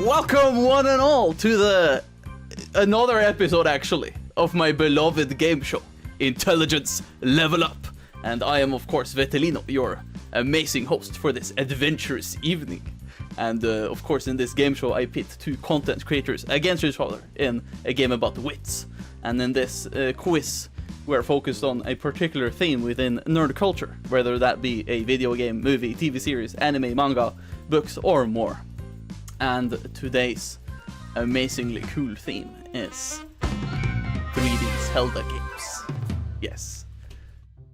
Welcome one and all to another episode actually of my beloved game show, Intelligence Level Up. And I am of course Vetelino, your amazing host for this adventurous evening. And of course in this game show I pit two content creators against each other in a game about wits. And in this quiz we're focused on a particular theme within nerd culture, whether that be a video game, movie, TV series, anime, manga, books or more. And today's amazingly cool theme is 3D Zelda games. Yes.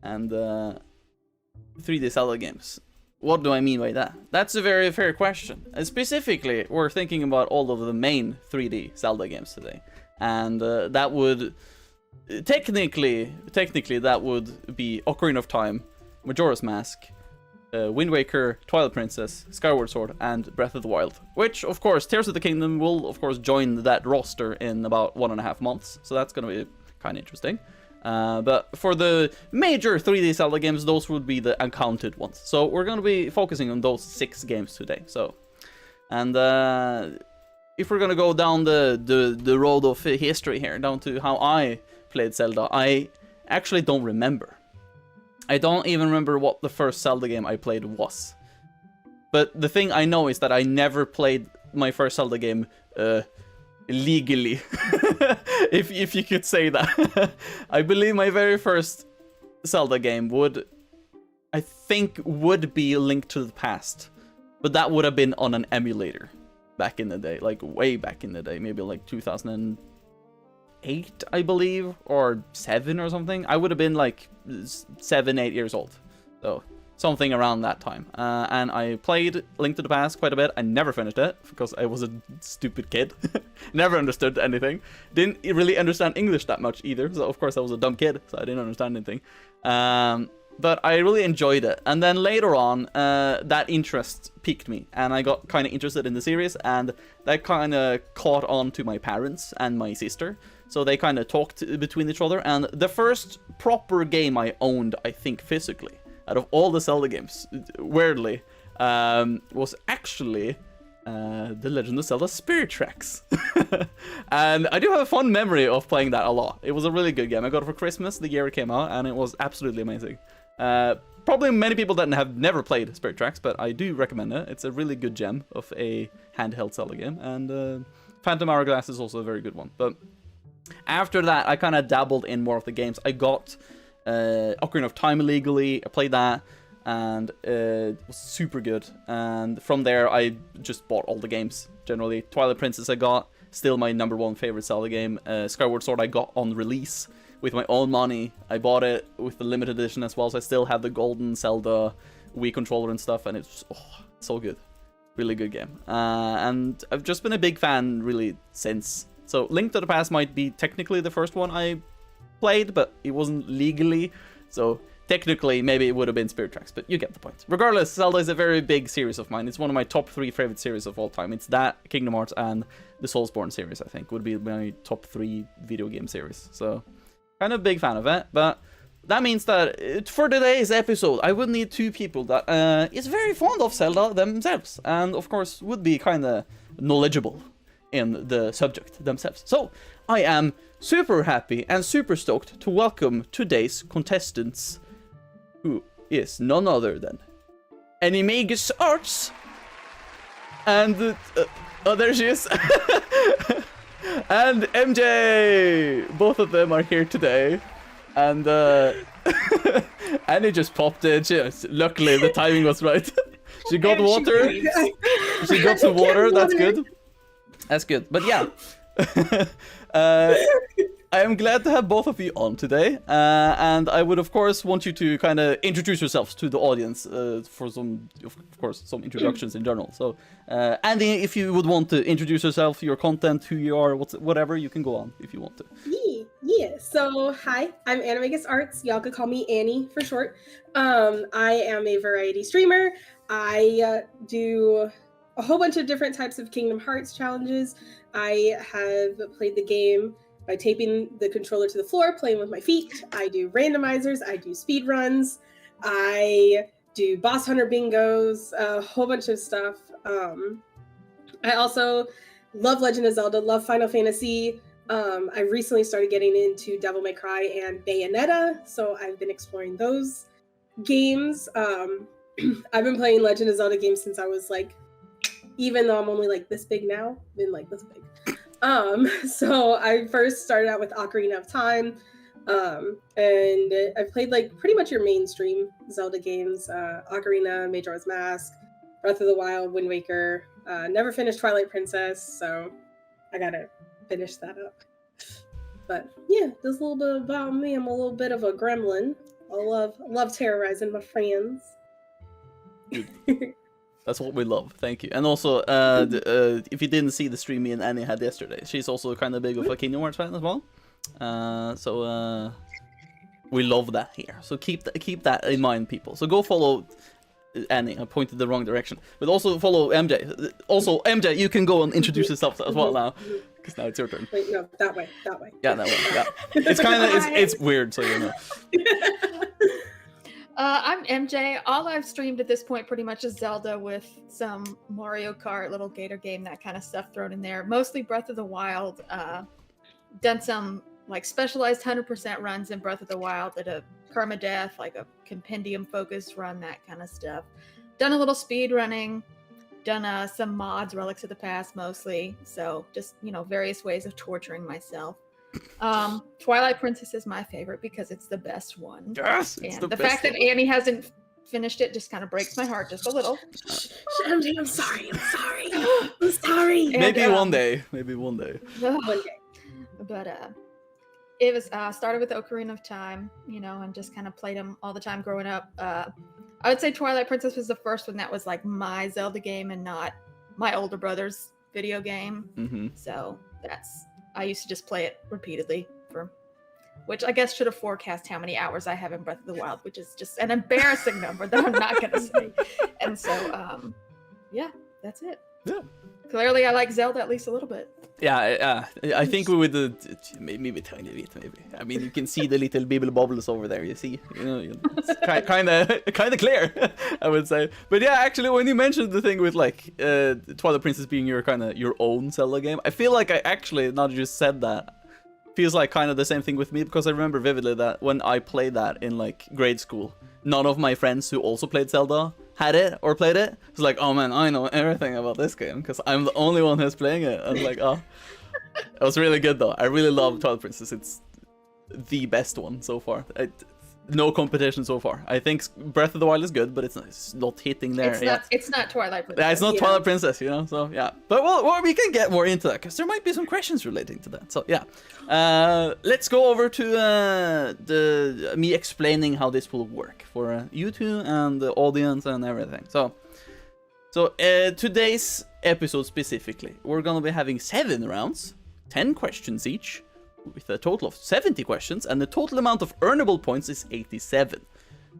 And 3D Zelda games. What do I mean by that? That's a very fair question. Specifically, we're thinking about all of the main 3D Zelda games today. And that would... Technically, that would be Ocarina of Time, Majora's Mask, Wind Waker, Twilight Princess, Skyward Sword, and Breath of the Wild. Which, of course, Tears of the Kingdom will, of course, join that roster in about 1.5 months. So that's going to be kind of interesting. But for the major 3D Zelda games, those would be the uncounted ones. So we're going to be focusing on those 6 games today. So, and if we're going to go down the road of history here, down to how I played Zelda, I actually don't remember. I don't even remember what the first Zelda game I played was. But the thing I know is that I never played my first Zelda game legally, if you could say that. I believe my very first Zelda game would be Link to the Past. But that would have been on an emulator back in the day, like way back in the day, maybe like 2008, I believe, or 7 or something. I would have been like 7, 8 years old, so something around that time. And I played Link to the Past quite a bit. I never finished it because I was a stupid kid. Never understood anything. Didn't really understand English that much either, so of course I was a dumb kid, so I didn't understand anything. But I really enjoyed it. And then later on, that interest piqued me, and I got kind of interested in the series, and that kind of caught on to my parents and my sister. So they kind of talked between each other, and the first proper game I owned, I think physically, out of all the Zelda games, weirdly, was actually The Legend of Zelda Spirit Tracks. And I do have a fond memory of playing that a lot. It was a really good game. I got it for Christmas the year it came out, and it was absolutely amazing. Probably many people that have never played Spirit Tracks, but I do recommend it. It's a really good gem of a handheld Zelda game, and Phantom Hourglass is also a very good one. But after that, I kind of dabbled in more of the games. I got Ocarina of Time illegally. I played that, and it was super good. And from there, I just bought all the games, generally. Twilight Princess I got, still my #1 favorite Zelda game. Skyward Sword I got on release with my own money. I bought it with the limited edition as well, so I still have the golden Zelda Wii controller and stuff, and it's so good. Really good game. And I've just been a big fan, really, since. So Link to the Past might be technically the first one I played, but it wasn't legally. So technically, maybe it would have been Spirit Tracks, but you get the point. Regardless, Zelda is a very big series of mine. It's one of my top 3 favorite series of all time. It's that, Kingdom Hearts, and the Soulsborne series, I think, would be my top 3 video game series. So kind of big fan of it, but that means that for today's episode, I would need 2 people that is very fond of Zelda themselves, and of course would be kind of knowledgeable in the subject themselves. So I am super happy and super stoked to welcome today's contestants, who is none other than AnimagusArts and there she is. And MJ. Both of them are here today, and Annie just popped in. Luckily the timing was right. She got water. She got some water. That's good. That's good. But yeah, I am glad to have both of you on today. And I would, of course, want you to kind of introduce yourselves to the audience for some, of course, some introductions in general. So, Andy, if you would want to introduce yourself, your content, who you are, whatever, you can go on if you want to. Yeah. So, hi, I'm AnimagusArts. Y'all could call me Annie for short. I am a variety streamer. I do a whole bunch of different types of Kingdom Hearts challenges. I have played the game by taping the controller to the floor, playing with my feet. I do randomizers, I do speed runs, I do boss hunter bingos, a whole bunch of stuff. I also love Legend of Zelda, love Final Fantasy. I recently started getting into Devil May Cry and Bayonetta, so I've been exploring those games. I've been playing Legend of Zelda games since I was like, even though I'm only like this big now, been like this big. So I first started out with Ocarina of Time, and I've played like pretty much your mainstream Zelda games: Ocarina, Majora's Mask, Breath of the Wild, Wind Waker. Never finished Twilight Princess, so I gotta finish that up. But yeah, just a little bit about me. I'm a little bit of a gremlin. I love terrorizing my friends. That's what we love. Thank you. And also, if you didn't see the stream me and Annie had yesterday, she's also kind of big of a Kingdom Hearts fan as well. So we love that here. So keep that in mind, people. So go follow Annie. I pointed the wrong direction, but also follow MJ. Also, MJ, you can go and introduce yourself as well now, because now it's your turn. Wait, no, that way. Yeah, that way. Yeah, it's kind of it's weird, so you know. I'm MJ. All I've streamed at this point pretty much is Zelda with some Mario Kart, little Gator game, that kind of stuff thrown in there. Mostly Breath of the Wild. Done some like specialized 100% runs in Breath of the Wild at a permadeath, like a compendium focused run, that kind of stuff. Done a little speed running. Done some mods, Relics of the Past mostly. So just, various ways of torturing myself. Twilight Princess is my favorite because it's the best one. Yes, and the fact that Annie hasn't finished it just kind of breaks my heart just a little. I'm sorry. I'm sorry. And, maybe one day. One day. But it was started with Ocarina of Time, and just kind of played them all the time growing up. I would say Twilight Princess was the first one that was like my Zelda game and not my older brother's video game. Mm-hmm. So I used to just play it repeatedly, which I guess should have forecast how many hours I have in Breath of the Wild, which is just an embarrassing number that I'm not going to say. And so, yeah, that's it. Yeah. Clearly, I like Zelda at least a little bit. Yeah, I think with the maybe tiny bit, maybe. I mean, you can see the little bibble bubbles over there. You see, it's kind of clear, I would say. But yeah, actually, when you mentioned the thing with like Twilight Princess being your own Zelda game, I feel like I actually, now that you said that, feels like kind of the same thing with me, because I remember vividly that when I played that in like grade school, none of my friends who also played Zelda had it or played it. It's like, oh man, I know everything about this game because I'm the only one who's playing it. I was like, oh, it was really good though. I really love Twilight Princess. It's the best one so far. No competition so far. I think Breath of the Wild is good, but it's not hitting there. It's not Twilight Princess. Yeah, it's not Twilight Princess, So yeah, but well, we can get more into that because there might be some questions relating to that. So yeah, let's go over to me explaining how this will work for you two and the audience and everything. So today's episode specifically, we're gonna be having 7 rounds, 10 questions each, with a total of 70 questions, and the total amount of earnable points is 87.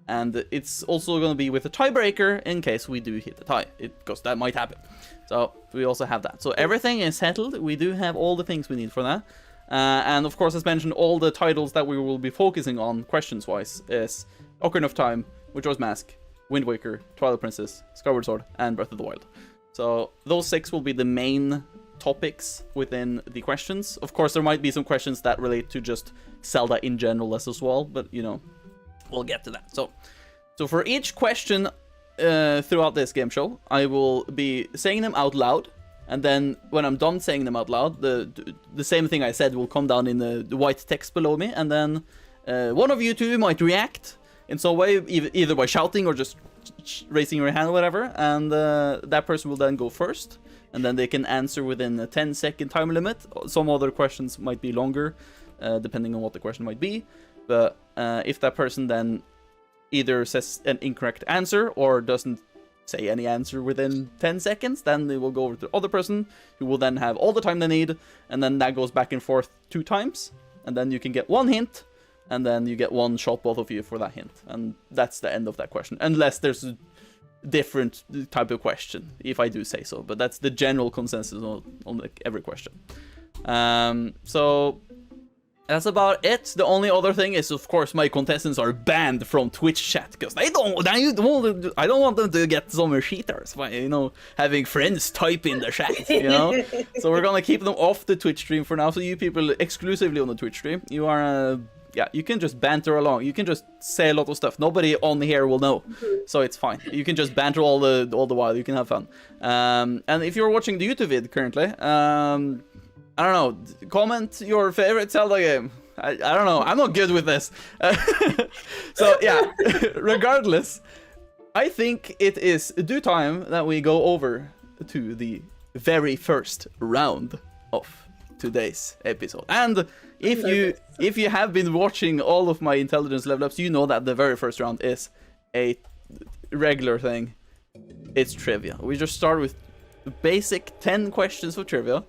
And it's also going to be with a tiebreaker in case we do hit a tie, because that might happen. So we also have that. So everything is settled. We do have all the things we need for that. And of course, as mentioned, all the titles that we will be focusing on questions-wise is Ocarina of Time, Majora's Mask, Wind Waker, Twilight Princess, Skyward Sword, and Breath of the Wild. So those 6 will be the main topics within the questions. Of course, there might be some questions that relate to just Zelda in general as well, but we'll get to that. So for each question throughout this game show, I will be saying them out loud, and then when I'm done saying them out loud, the same thing I said will come down in the white text below me, and then one of you two might react in some way, either by shouting or just raising your hand or whatever, and that person will then go first. And then they can answer within a 10-second time limit. Some other questions might be longer, depending on what the question might be. But if that person then either says an incorrect answer or doesn't say any answer within 10 seconds, then they will go over to the other person, who will then have all the time they need. And then that goes back and forth 2 times. And then you can get 1 hint. And then you get 1 shot, both of you, for that hint. And that's the end of that question. Unless there's a different type of question, if I do say so, but that's the general consensus on like every question. So That's about it. The only other thing is, of course, my contestants are banned from Twitch chat because I don't want them to get some cheaters by, you know, having friends type in the chat, you know. So we're gonna keep them off the Twitch stream for now. So you people exclusively on the Twitch stream, you are, yeah, you can just banter along. You can just say a lot of stuff. Nobody on here will know, so it's fine. You can just banter all the while. You can have fun. And if you're watching the YouTube vid currently, I don't know, comment your favorite Zelda game. I don't know, I'm not good with this. So yeah, regardless, I think it is due time that we go over to the very first round of today's episode. And if you have been watching all of my intelligence level ups, you know that the very first round is a regular thing. It's trivia. We just start with basic 10 questions of trivia.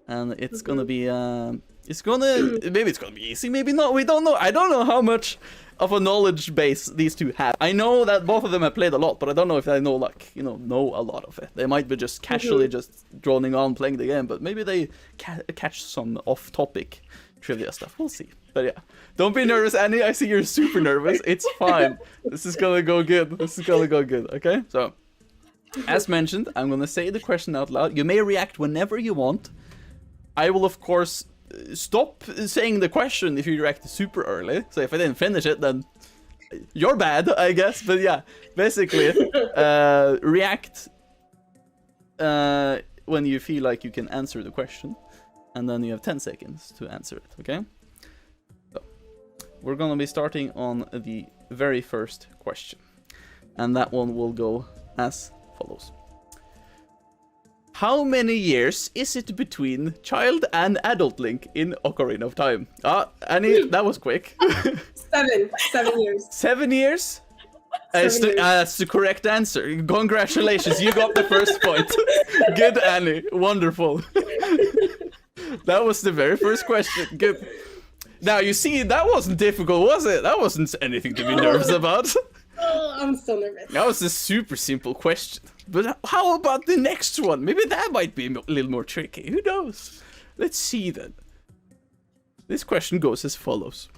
And it's gonna be, maybe it's gonna be easy, maybe not, we don't know. I don't know how much of a knowledge base these two have. I know that both of them have played a lot, but I don't know if they know, like, you know a lot of it. They might be just casually just droning on playing the game, but maybe they catch some off-topic trivia stuff. We'll see. But yeah, don't be nervous, Annie. I see you're super nervous. It's fine. This is gonna go good. This is gonna go good, okay? So, as mentioned, I'm gonna say the question out loud. You may react whenever you want. I will, of course, stop saying the question if you react super early. So if I didn't finish it, then you're bad, I guess. But yeah, basically, react when you feel like you can answer the question. And then you have 10 seconds to answer it, okay? So, we're gonna be starting on the very first question. And that one will go as follows. How many years is it between child and adult Link in Ocarina of Time? Annie, that was quick. 7 years. 7 years? That's the correct answer. Congratulations, you got the first point. Good, Annie. Wonderful. That was the very first question. Good. Now, you see, that wasn't difficult, was it? That wasn't anything to be nervous about. Oh, I'm so nervous. That was a super simple question. But how about the next one? Maybe that might be a little more tricky. Who knows? Let's see then. This question goes as follows.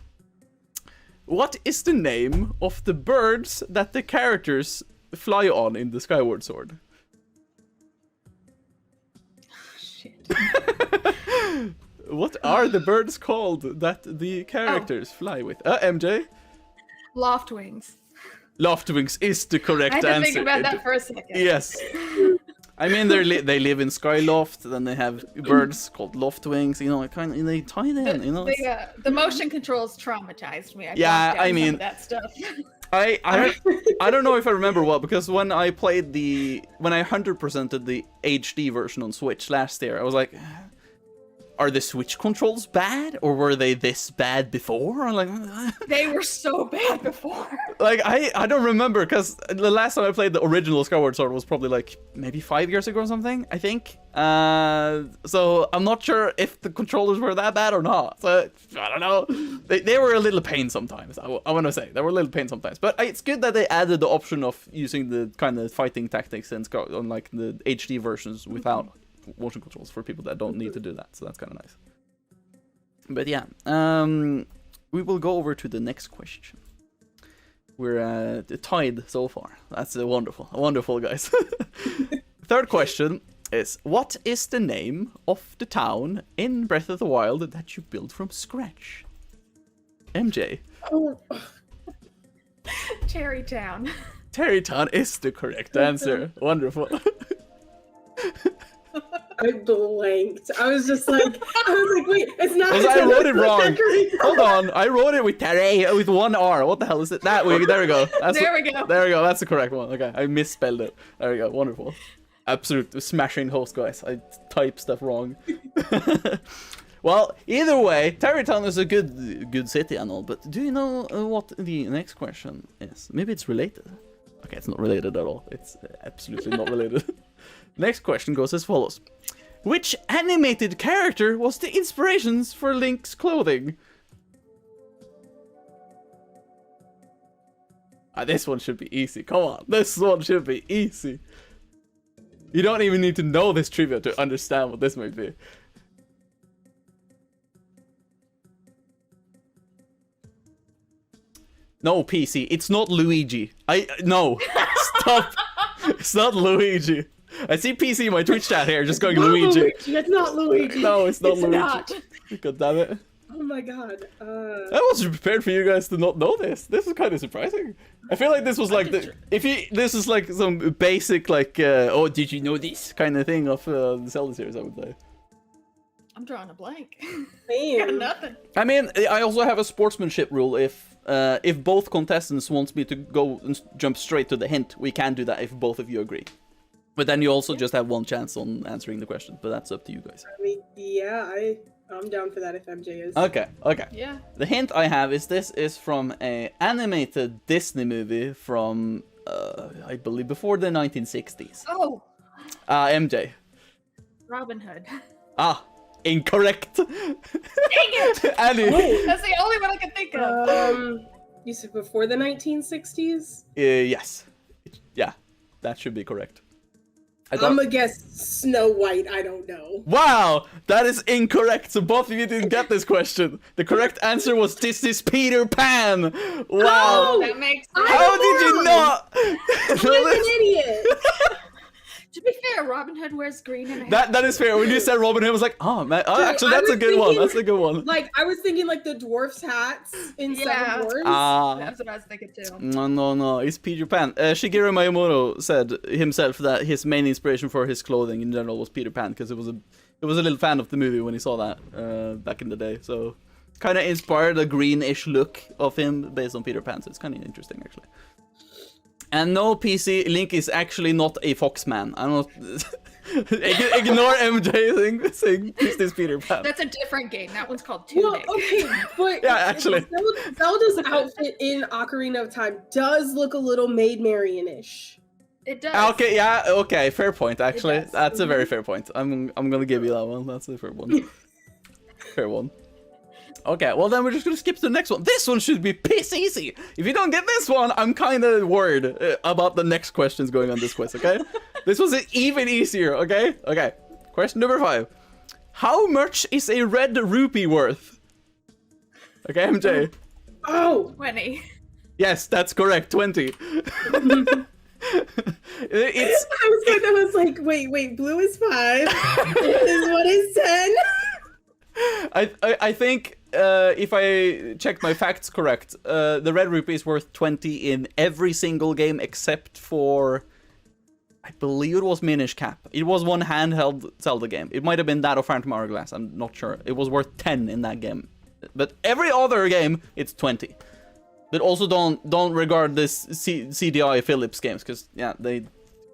What is the name of the birds that the characters fly on in the Skyward Sword? Shit. What are the birds called that the characters fly with? MJ? Loftwings. Loftwings is the correct answer. I had to think about that for a second. Yes. I mean, they live in Skyloft, then they have birds called Loftwings, you know, they tie them, you know. The motion controls traumatized me. I mean, some of that stuff. I don't know if I remember well, because when I 100%ed the HD version on Switch last year, I was like, are the Switch controls bad, or were they this bad before? Like, they were so bad before. Like, I don't remember, because the last time I played the original Skyward Sword was probably like maybe 5 years ago or something, I think. So I'm not sure if the controllers were that bad or not. So I don't know. They were a little pain sometimes. I want to say they were a little pain sometimes. But it's good that they added the option of using the kind of fighting tactics and on like the HD versions without motion controls for people that don't need to do that, so that's kind of nice. But yeah, we will go over to the next question. We're tied so far. That's wonderful, guys. Third question is, what is the name of the town in Breath of the Wild that you built from scratch? MJ. Oh. Terrytown. Terrytown is the correct answer. Wonderful. I blanked. I was like, wait, it's not. I wrote it wrong. Hold on, I wrote it with Terry with one R. What the hell is it? That way, there we go. There we go. That's the correct one. Okay, I misspelled it. There we go. Wonderful. Absolute smashing host, guys. I type stuff wrong. Well, either way, Terrytown is a good city and all. But do you know what the next question is? Maybe it's related. Okay, it's not related at all. It's absolutely not related. Next question goes as follows. Which animated character was the inspirations for Link's clothing? This one should be easy. Come on. This one should be easy. You don't even need to know this trivia to understand what this might be. No, PC. It's not Luigi. No. Stop. It's not Luigi. I see PC in my Twitch chat here just going Not Luigi. It's not Luigi. No, it's not Luigi. Not. God damn it. Oh my god. I wasn't prepared for you guys to not know this. This is kind of surprising. I feel like this was like this is like some basic like oh, did you know this kind of thing of the Zelda series, I would say. I'm drawing a blank. Damn. Got nothing. I mean, I also have a sportsmanship rule. If both contestants wants me to go and jump straight to the hint, we can do that if both of you agree. But then you also just have one chance on answering the question. But that's up to you guys. I mean, yeah, I'm down for that if MJ is. Okay. Yeah. The hint I have is this is from a animated Disney movie from I believe before the 1960s. Oh, MJ. Robin Hood. Ah, incorrect. Dang it! Annie. That's the only one I can think of. You said before the 1960s? Yes. Yeah, that should be correct. I'm gonna guess Snow White. I don't know. Wow, that is incorrect. So both of you didn't get this question. The correct answer was Disney's Peter Pan. Wow. Oh, That makes sense. How did you not? I'm an idiot. To be fair, Robin Hood wears green and a That is fair. When you said Robin Hood, I was like, oh man, Dude, actually I that's a was good one. thinking- That's a good one. Like I was thinking, like the dwarfs' hats in Yeah. Seven Dwarfs. That's what I was thinking too. No, it's Peter Pan. Shigeru Miyamoto said himself that his main inspiration for his clothing in general was Peter Pan because it was a little fan of the movie when he saw that back in the day. So kind of inspired a greenish look of him based on Peter Pan. So it's kind of interesting actually. And no, PC, Link is actually not a foxman. I'm not. Ignore MJ saying Disney's Peter Pan. That's a different game. That one's called Well, Tunic. okay, but Yeah, actually. Zelda's outfit in Ocarina of Time does look a little Maid Marian-ish. It does. Okay, yeah, okay, fair point. Actually, does. that's a very fair point. I'm gonna give you that one. That's a fair one. Fair one. Okay, well then we're just gonna skip to the next one. This one should be piss easy. If you don't get this one, I'm kind of worried about the next questions going on this quiz. Okay, this was even easier. Okay, question number 5. How much is a red rupee worth? Okay, MJ. Oh, 20. Yes, that's correct. 20. It's I was like, wait, blue is 5. What is 10? I think if I checked my facts correct, the red rupee is worth 20 in every single game except for, I believe it was Minish Cap. It was one handheld Zelda game. It might have been that or Phantom Hourglass. I'm not sure. It was worth 10 in that game. But every other game, it's 20. But also don't regard this CDI Philips games because yeah, they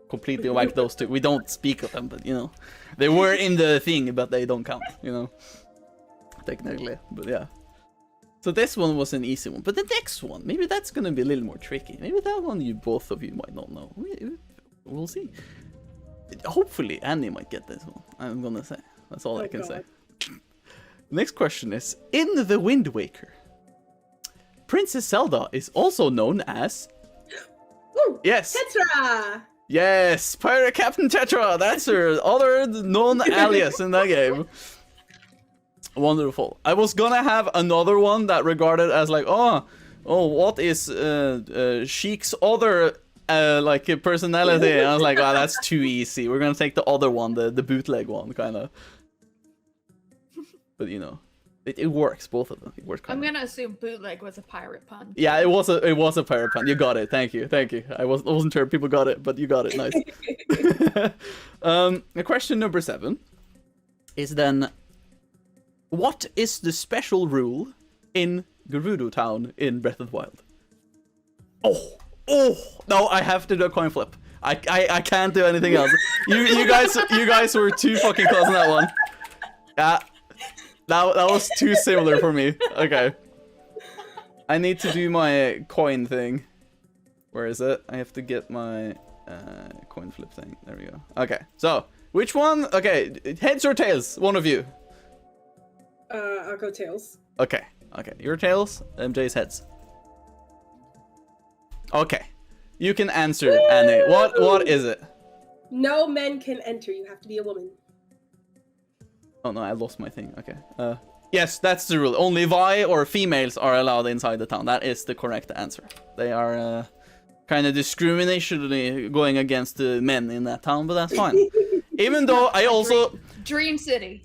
completely wiped those two. We don't speak of them, but you know, they were in the thing, but they don't count. You know. Technically, but yeah. So this one was an easy one, but the next one, maybe that's gonna be a little more tricky. Maybe that one both of you might not know. We'll see. Hopefully Annie might get this one. I'm gonna say. That's all I can say. Next question is, in The Wind Waker, Princess Zelda is also known as... Ooh, Yes. Tetra! Yes, Pirate Captain Tetra. That's her other known alias in that game. Wonderful. I was gonna have another one that regarded as like, oh, what is Sheik's other like personality? And I was like, oh, that's too easy. We're gonna take the other one, the bootleg one, kind of. But you know, it works. Both of them. It works. I'm gonna assume bootleg was a pirate pun. Yeah, it was a pirate pun. You got it. Thank you. I wasn't sure people got it, but you got it. Nice. Question number 7 is then, what is the special rule in Gerudo Town in Breath of the Wild? Oh, no, I have to do a coin flip. I can't do anything else. You guys were too fucking close on that one. Yeah, that was too similar for me. Okay. I need to do my coin thing. Where is it? I have to get my coin flip thing. There we go. Okay, so which one? Okay, heads or tails? One of you. I'll go tails. Okay, your tails, MJ's heads. Okay, you can answer, Annie. What is it? No men can enter. You have to be a woman. Oh no, I lost my thing. Okay. Yes, that's the rule. Only Vi or females are allowed inside the town. That is the correct answer. They are kind of discriminationally going against the men in that town, but that's fine. Even though I also... Dream City.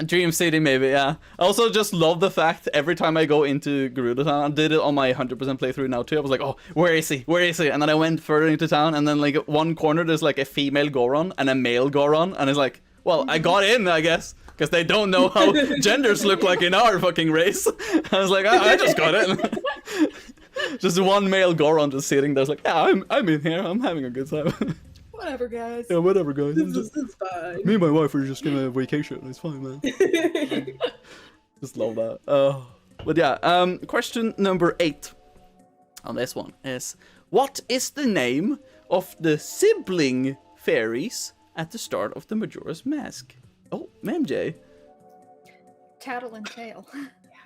Dream City, maybe, yeah. I also just love the fact every time I go into Gerudo Town, I did it on my 100% playthrough now too. I was like, oh, where is he? Where is he? And then I went further into town, and then like at one corner there's like a female Goron and a male Goron, and it's like, well, I got in, I guess. Because they don't know how genders look like in our fucking race. I was like, I just got it. Just one male Goron just sitting there, like, yeah, I'm in here. I'm having a good time. Whatever, guys. Yeah, whatever, guys. This is fine. Me and my wife are just gonna vacation. It's fine, man. Just love that. But yeah, question number 8 on this one is, what is the name of the sibling fairies at the start of the Majora's Mask? Oh, MJ. Tattle and Tail.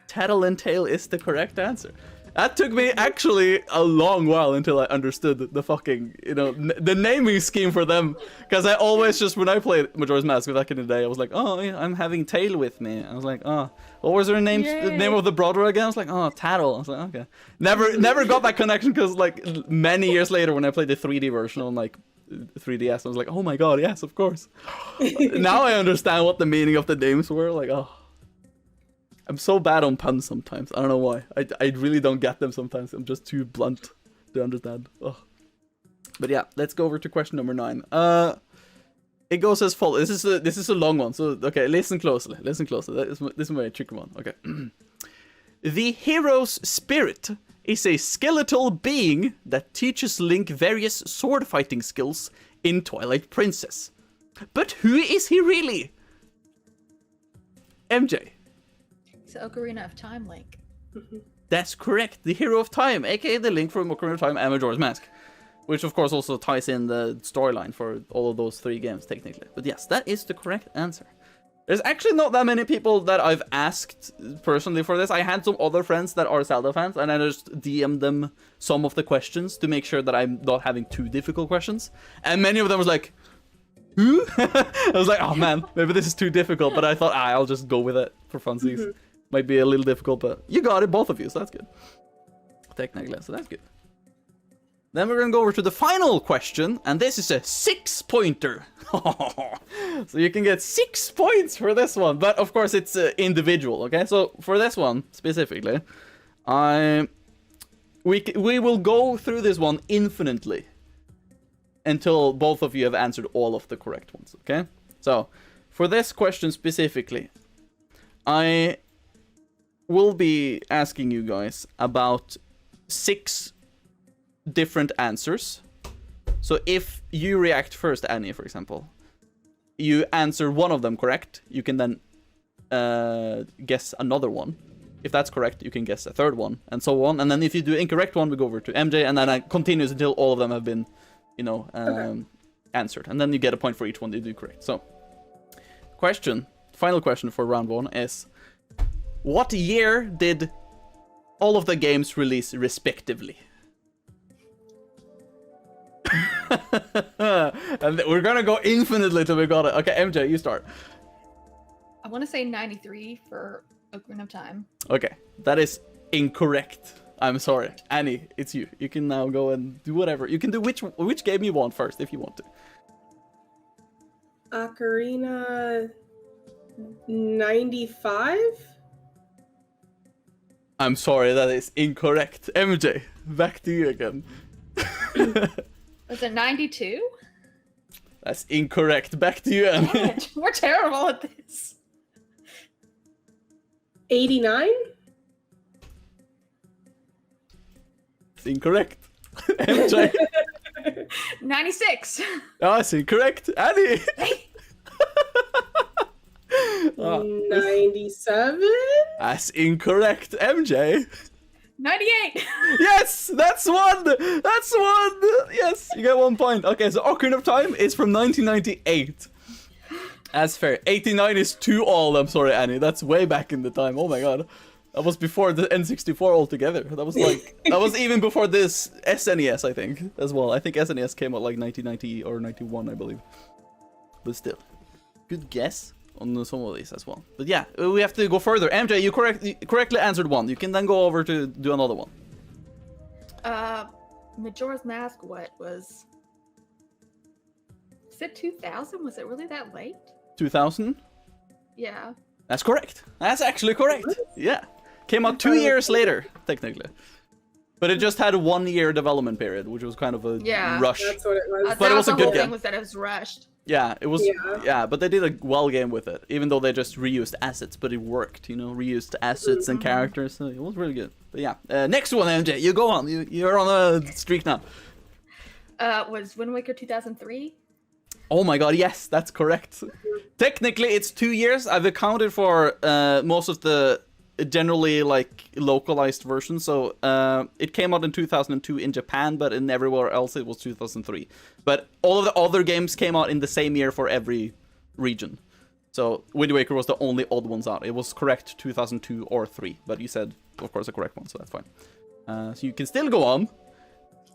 Tattle and Tail is the correct answer. That took me actually a long while until I understood the fucking, you know, the naming scheme for them. Because I always just, when I played Majora's Mask back in the day, I was like, oh, yeah, I'm having Tail with me. I was like, oh, what was her name? The name of the brother again? I was like, oh, Tattle. I was like, okay. Never got that connection because like many years later when I played the 3D version on like 3DS, I was like, oh my god, yes, of course. Now I understand what the meaning of the names were. Like, oh, I'm so bad on puns sometimes. I don't know why. I really don't get them sometimes. I'm just too blunt to understand. Oh. But yeah, let's go over to question number 9. It goes as follows. This is a long one, so okay, listen closely. Listen closely. This is my tricky one. Okay. The hero's spirit is a skeletal being that teaches Link various sword fighting skills in Twilight Princess. But who is he really? MJ. It's Ocarina of Time Link. That's correct. The Hero of Time, aka the Link from Ocarina of Time and Majora's Mask. Which of course also ties in the storyline for all of those 3 games technically. But yes, that is the correct answer. There's actually not that many people that I've asked personally for this. I had some other friends that are Zelda fans, and I just DM'd them some of the questions to make sure that I'm not having too difficult questions. And many of them was like, who? I was like, oh man, maybe this is too difficult, but I thought, I'll just go with it for funsies. Might be a little difficult, but you got it, both of you, so that's good. Technically, so that's good. Then we're gonna go over to the final question, and this is a 6-pointer. So you can get 6 points for this one, but of course it's individual, okay? So for this one, specifically, we will go through this one infinitely until both of you have answered all of the correct ones, okay? So, for this question specifically, I will be asking you guys about 6 different answers. So if you react first, Annie, for example, you answer one of them correct, you can then guess another one. If that's correct, you can guess a third one, and so on. And then if you do incorrect one, we go over to MJ, and then it continues until all of them have been, you know, answered. And then you get a point for each one that you do correct. So, final question for round 1 is, what year did all of the games release respectively? And we're gonna go infinitely till we got it. Okay, MJ, you start. I want to say 93 for Ocarina of Time. Okay, that is incorrect. I'm sorry. Annie, it's you. You can now go and do whatever. You can do which game you want first, if you want to. Ocarina 95? I'm sorry, that is incorrect. MJ, back to you again. Was it 92? That's incorrect. Back to you, Annie. We're terrible at this. 89? It's incorrect. MJ. 96. Oh, it's incorrect. Annie. 97? That's incorrect. MJ. 98. Yes, that's one. That's one. Yes, you get 1 point. Okay, so Ocarina of Time is from 1998. That's fair. 89 is 2 all. I'm sorry, Annie. That's way back in the time. Oh my god. That was before the N64 altogether. That was like, that was even before this SNES, I think, as well. I think SNES came out like 1990 or 91, I believe. But still, good guess. on some of these as well. But yeah, we have to go further. MJ, you correctly answered one. You can then go over to do another one. Majora's Mask, what was... Is it 2000? Was it really that late? 2000? Yeah. That's correct. That's actually correct. Yeah. Came out 2 years later, technically. But it just had a 1 year development period, which was kind of a rush. That's what it was. But it was a good game. Thing was that it was rushed. Yeah, it was. Yeah. Yeah, but they did a well game with it, even though they just reused assets, but it worked. You know, reused assets and characters, so it was really good. But yeah, next one, MJ, you go on. You're on a streak now. Was Wind Waker 2003? Oh my god, yes, that's correct. Technically, it's 2 years. I've accounted for most of the generally like localized versions. So it came out in 2002 in Japan, but in everywhere else it was 2003. But all of the other games came out in the same year for every region. So Wind Waker was the only odd ones out. It was correct 2002 or 3, but you said, of course, a correct one, so that's fine. So you can still go on.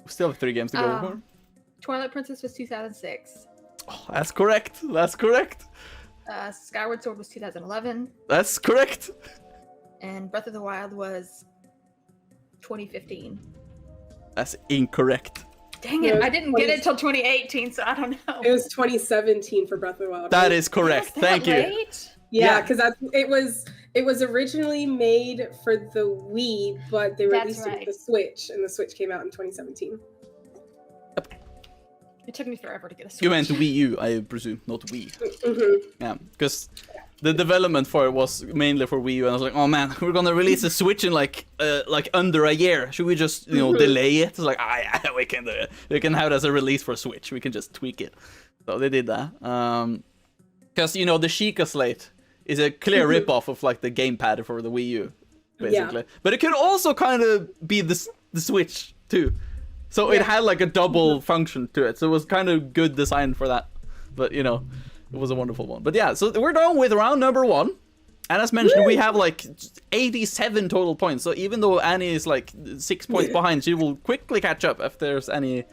We still have 3 games to go over. Twilight Princess was 2006. Oh, that's correct. That's correct. Skyward Sword was 2011. That's correct. And Breath of the Wild was 2015. That's incorrect. Dang it, I didn't get it till 2018, so I don't know. It was 2017 for Breath of the Wild. That is correct. Thank you. Late? Yeah, because it was originally made for the Wii, but they released it for the Switch, and the Switch came out in 2017. It took me forever to get a Switch. You meant Wii U, I presume, not Wii. Mm-hmm. Yeah, because the development for it was mainly for Wii U, and I was like, oh man, we're gonna release a Switch in like under a year. Should we just delay it? It's like, yeah, we can do it. We can have it as a release for Switch. We can just tweak it. So they did that. Because the Sheikah Slate is a clear ripoff of like the gamepad for the Wii U, basically. Yeah. But it could also kind of be the Switch too. So it had like a double function to it. So it was kind of good design for that. But it was a wonderful one. But yeah, so we're done with round number 1. And as mentioned, we have like 87 total points. So even though Annie is like 6 points behind, she will quickly catch up if there's any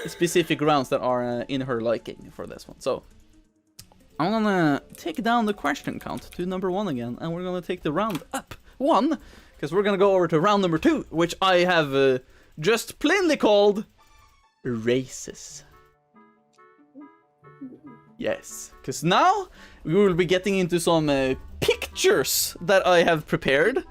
specific rounds that are in her liking for this one. So I'm gonna take down the question count to number 1 again. And we're gonna take the round up 1. Because we're gonna go over to round number 2, which I have just plainly called races. Yes, because now we will be getting into some pictures that I have prepared.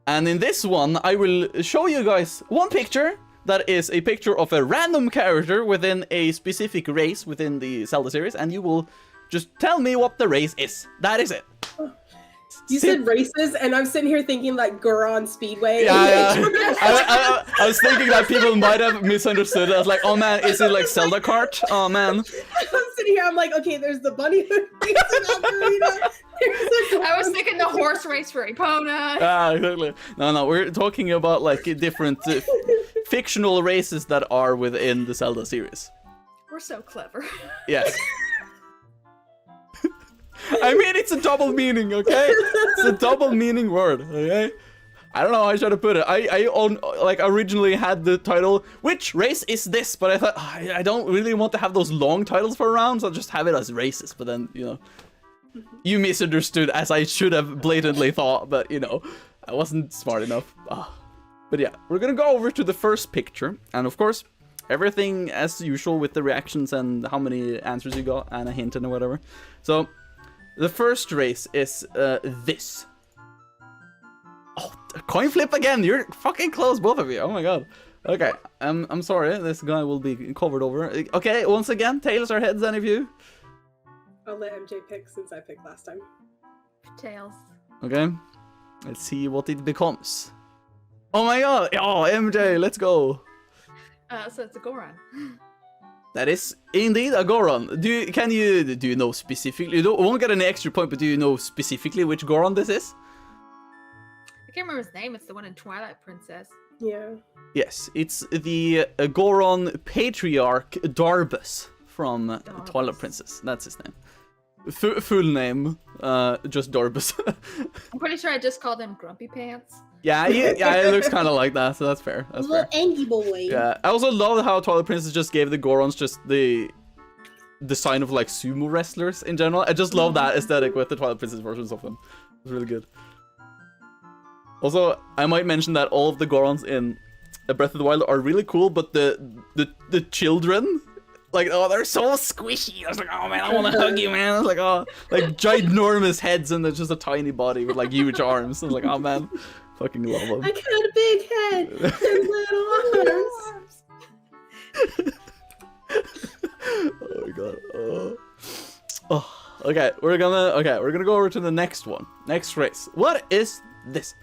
And in this one, I will show you guys one picture that is a picture of a random character within a specific race within the Zelda series. And you will just tell me what the race is. That is it. You said races, and I'm sitting here thinking like Goron Speedway. Yeah. I was thinking that people might have misunderstood. I was like, oh man, is it like Zelda kart? Oh man. I'm sitting here, I'm like, okay, there's the bunny race. I was thinking the horse race for Epona. Ah, exactly. No, we're talking about like different fictional races that are within the Zelda series. We're so clever. Yes. I mean, it's a double meaning, okay? It's a double meaning word, okay? I don't know how I should have put it. I originally had the title, which race is this? But I thought, I don't really want to have those long titles for rounds. I'll just have it as races. But then, you misunderstood as I should have blatantly thought. But, I wasn't smart enough. But yeah, we're gonna go over to the first picture. And of course, everything as usual with the reactions and how many answers you got and a hint and whatever. So the first race is this. Oh, coin flip again. You're fucking close, both of you. Oh my god. Okay, I'm sorry. This guy will be covered over. Okay, once again, tails or heads, any of you? I'll let MJ pick since I picked last time. Tails. Okay, let's see what it becomes. Oh my god. Oh, MJ, let's go. So it's a Goron. That is indeed a Goron. Do you know specifically? You won't get an extra point, but do you know specifically which Goron this is? I can't remember his name. It's the one in Twilight Princess. Yeah. Yes, it's the Goron Patriarch Darbus from Twilight Princess. That's his name. Full name, just Darbus. I'm pretty sure I just called him Grumpy Pants. Yeah, it looks kind of like that, so that's fair. That's little fair. angry boy. Yeah, I also love how Twilight Princess just gave the Gorons just the design of like sumo wrestlers in general. I just love that aesthetic with the Twilight Princess versions of them. It's really good. Also, I might mention that all of the Gorons in Breath of the Wild are really cool, but the children, like, oh, they're so squishy. I was like, oh man, I want to hug you, man. I was like, oh, like ginormous heads and just a tiny body with like huge arms. I was like, oh man, fucking love them. I got a big head and little arms. Oh my god. Oh. Okay, we're gonna go over to the next one. Next race. What is this?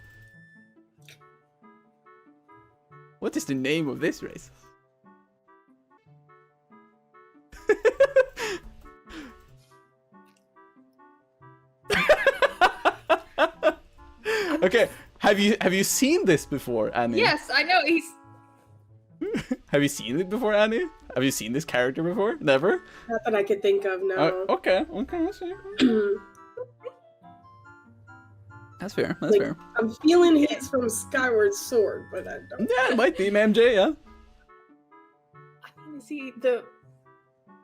What is the name of this race? Okay, have you seen this before, Annie? Yes, I know he's. Have you seen it before, Annie? Have you seen this character before? Never? Not that I could think of, no. Okay, that's fair. That's fair, that's Like, fair. I'm feeling he's from Skyward Sword, but I don't. Yeah, it might be MJ, yeah. I mean, is he the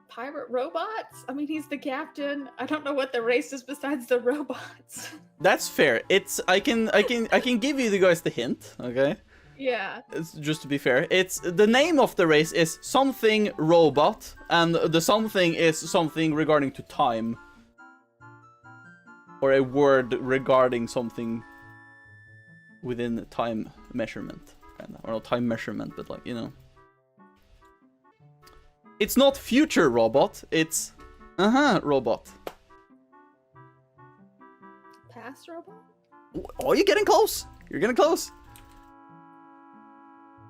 pirate robots? I mean, he's the captain. I don't know what the race is besides the robots. That's fair. I can give you guys the hint, okay? Yeah. It's just to be fair. It's the name of the race is something robot, and the something is something regarding to time. Or a word regarding something within the time measurement, kind of. Or not time measurement, but like, you know. It's not future robot, it's robot. Past robot? Oh, you're getting close. You're getting close.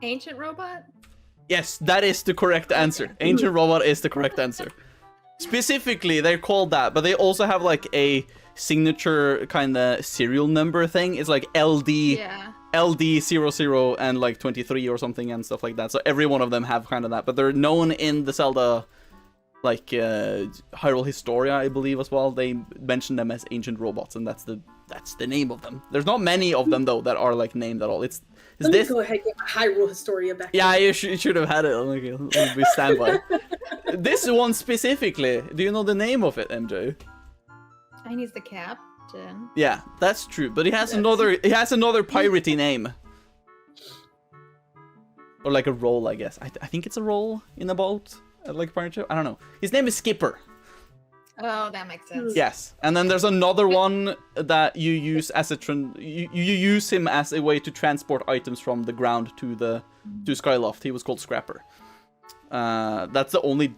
Ancient robot? Yes, that is the correct answer. Ancient robot is the correct answer. Specifically, they're called that, but they also have like a signature kind of serial number thing. It's like LD00 and like 23 or something and stuff like that. So every one of them have kind of that, but they're known in the Zelda like Hyrule Historia, I believe, as well. They mention them as ancient robots, and that's the name of them. There's not many of them though that are like named at all. Let me go ahead and get my Hyrule Historia back. Yeah, you should have had it. Okay, let me stand by. This one specifically, do you know the name of it, MJ? I mean, he's the captain. Yeah, that's true. But he has another piratey name. Or like a role, I guess. I think it's a role in a boat, like a pirate ship. I don't know. His name is Skipper. Oh, that makes sense. Yes, and then there's another one that you use as you use him as a way to transport items from the ground to Skyloft. He was called Scrapper. That's the only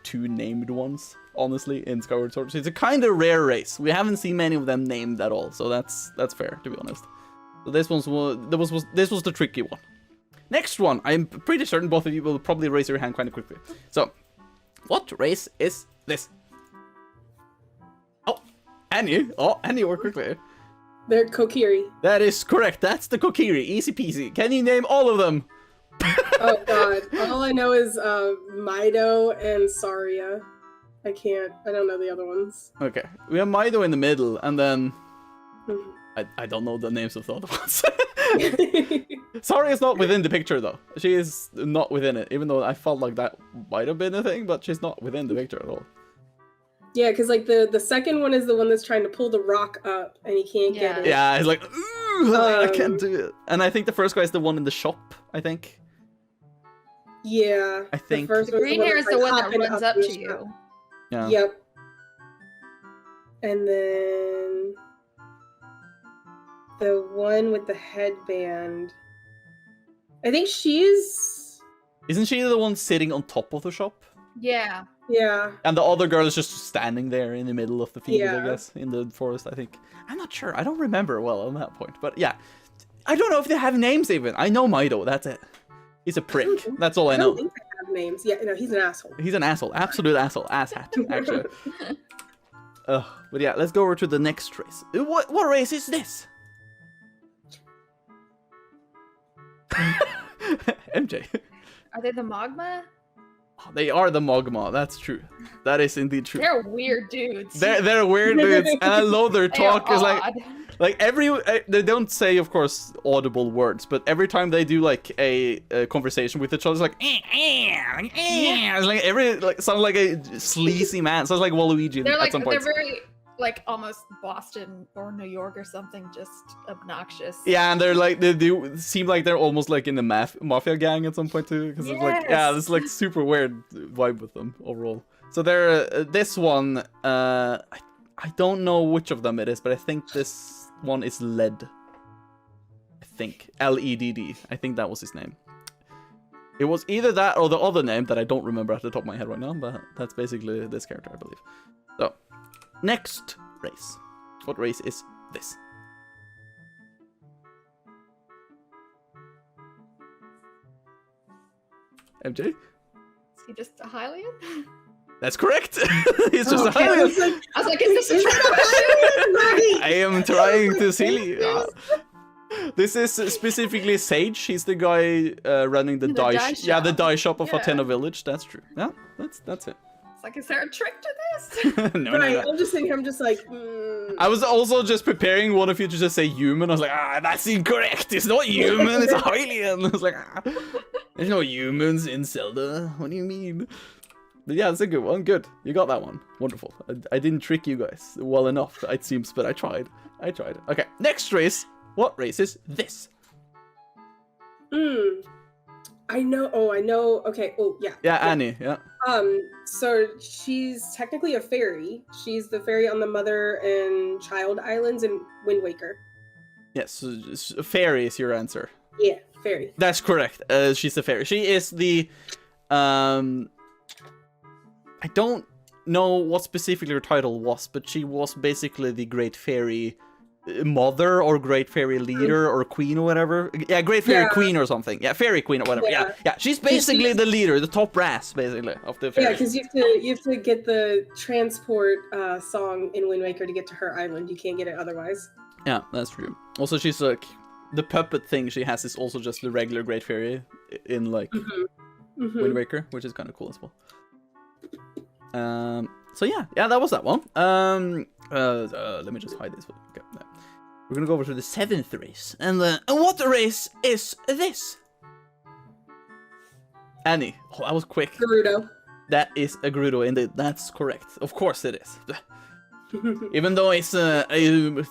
two named ones, honestly, in Skyward Sword. So it's a kind of rare race. We haven't seen many of them named at all, so that's fair, to be honest. So this was the tricky one. Next one, I'm pretty certain both of you will probably raise your hand kind of quickly. So, what race is this? Annie, work quickly. They're Kokiri. That is correct. That's the Kokiri. Easy peasy. Can you name all of them? Oh god. All I know is Mido and Saria. I don't know the other ones. Okay. We have Mido in the middle, and then I don't know the names of the other ones. Saria's not within the picture though. She is not within it, even though I felt like that might have been a thing, but she's not within the picture at all. Yeah, because like the second one is the one that's trying to pull the rock up and he can't get it. Yeah, he's like, ooh, I can't do it. And I think the first guy is the one in the shop, I think. Yeah. I think. The first green hair is the one that runs up to you. Yeah. Yep. And then the one with the headband. I think she's... Isn't she the one sitting on top of the shop? Yeah. Yeah. And the other girl is just standing there in the middle of the field, Yeah. I guess, in the forest, I think. I'm not sure. I don't remember well on that point. But yeah. I don't know if they have names even. I know Mido. That's it. He's a prick. That's all I know. I don't think they have names. Yeah, no, he's an asshole. He's an asshole. Absolute asshole. Asshat, actually. But yeah, let's go over to the next race. What race is this? MJ. Are they the Magma? Oh, they are the Mogma. That's true. That is indeed true. They're weird dudes. They're weird dudes, and I love their They are talk. Is like, odd. Like they don't say, of course, audible words, but every time they do like a conversation with each other, it's like, it's like sounds like a sleazy man. Sounds like Waluigi at some point. They're very like almost Boston or New York or something, just obnoxious. Yeah, and they're like they do seem like they're almost like in the mafia gang at some point too, because it's like this like super weird vibe with them overall. So they're this one. I don't know which of them it is, but I think this one is Led. I think Ledd. I think that was his name. It was either that or the other name that I don't remember at the top of my head right now, but that's basically this character, I believe. So, next race. What race is this? MJ? Is he just a Hylian? That's correct. He's just a Hylian. I was like, is this a trick? I am trying to see. This is specifically Sage. He's the guy running the dye dye shop. Yeah, the dye shop of Yeah. Atena Village. That's true. Yeah, that's it. It's like, is there a trick to this? no, Right, no, no. I'm just thinking, I'm just like, I was also just preparing one of you to just say human. I was like, that's incorrect. It's not human. It's a Hylian. I was like, there's no humans in Zelda. What do you mean? But yeah, that's a good one. Good. You got that one. Wonderful. I didn't trick you guys well enough, it seems, but I tried. Okay, next race. What race is this? I know. Oh, I know. Okay. Oh, yeah. Yeah, Annie. Yeah. So she's technically a fairy. She's the fairy on the Mother and Child Islands in Wind Waker. Yes, fairy is your answer. Yeah, fairy. That's correct. She's a fairy. She is the I don't know what specifically her title was, but she was basically the Great Fairy Mother or Great Fairy Leader or Queen or whatever. Yeah, Great Fairy Queen or something. Yeah, Fairy Queen or whatever. Yeah. She's basically the leader, the top brass, basically, of the fairy. Yeah, because you have to get the transport song in Wind Waker to get to her island. You can't get it otherwise. Yeah, that's true. Also, she's like the puppet thing she has is also just the regular Great Fairy in like Wind Waker, which is kind of cool as well. So yeah, that was that one. Let me just hide this one. Okay, no. We're gonna go over to the 7th race, and what race is this? Annie, oh, that was quick. Gerudo. That is a Gerudo, indeed. That's correct. Of course it is. Even though it's a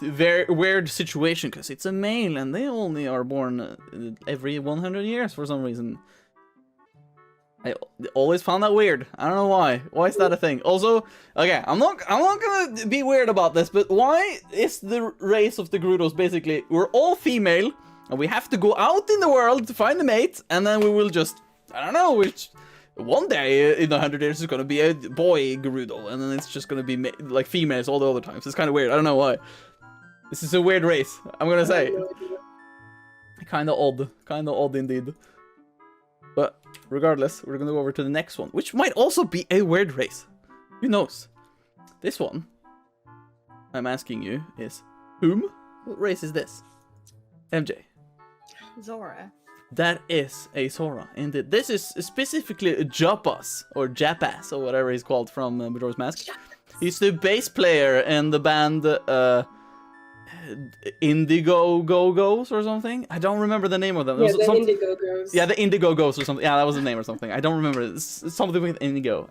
very weird situation, because it's a male, and they only are born every 100 years for some reason. I always found that weird. I don't know why. Why is that a thing? Also, okay, I'm not gonna be weird about this, but why is the race of the Gerudos basically we're all female and we have to go out in the world to find a mate, and then we will just I don't know which one day in 100 years is gonna be a boy Gerudo, and then it's just gonna be like females all the other times. It's kind of weird. I don't know why. This is a weird race. I'm gonna say. Kind of odd indeed. But regardless, we're gonna go over to the next one, which might also be a weird race. Who knows? This one, I'm asking you, is whom? What race is this? MJ. Zora. That is a Zora, indeed. This is specifically a Japas, or Japas, or whatever he's called from Majora's Mask. He's the bass player in the band Indigo Go-Go's or something. I don't remember the name of them. Yeah, the Indigo-Go's. Yeah, the Indigo-Go's or something. Yeah, that was the name or something. I don't remember. It's something with Indigo.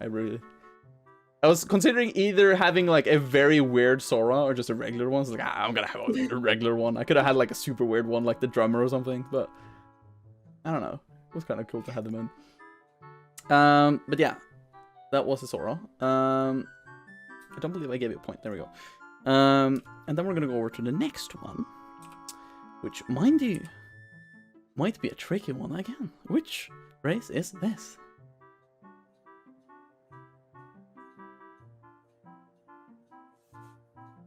I was considering either having like a very weird Sora or just a regular one. So like, I'm gonna have a regular one. I could have had like a super weird one, like the drummer or something. But I don't know. It was kind of cool to have them in. But yeah, that was a Sora. I don't believe I gave you a point. There we go. And then we're gonna go over to the next one, which, mind you, might be a tricky one again. Which race is this?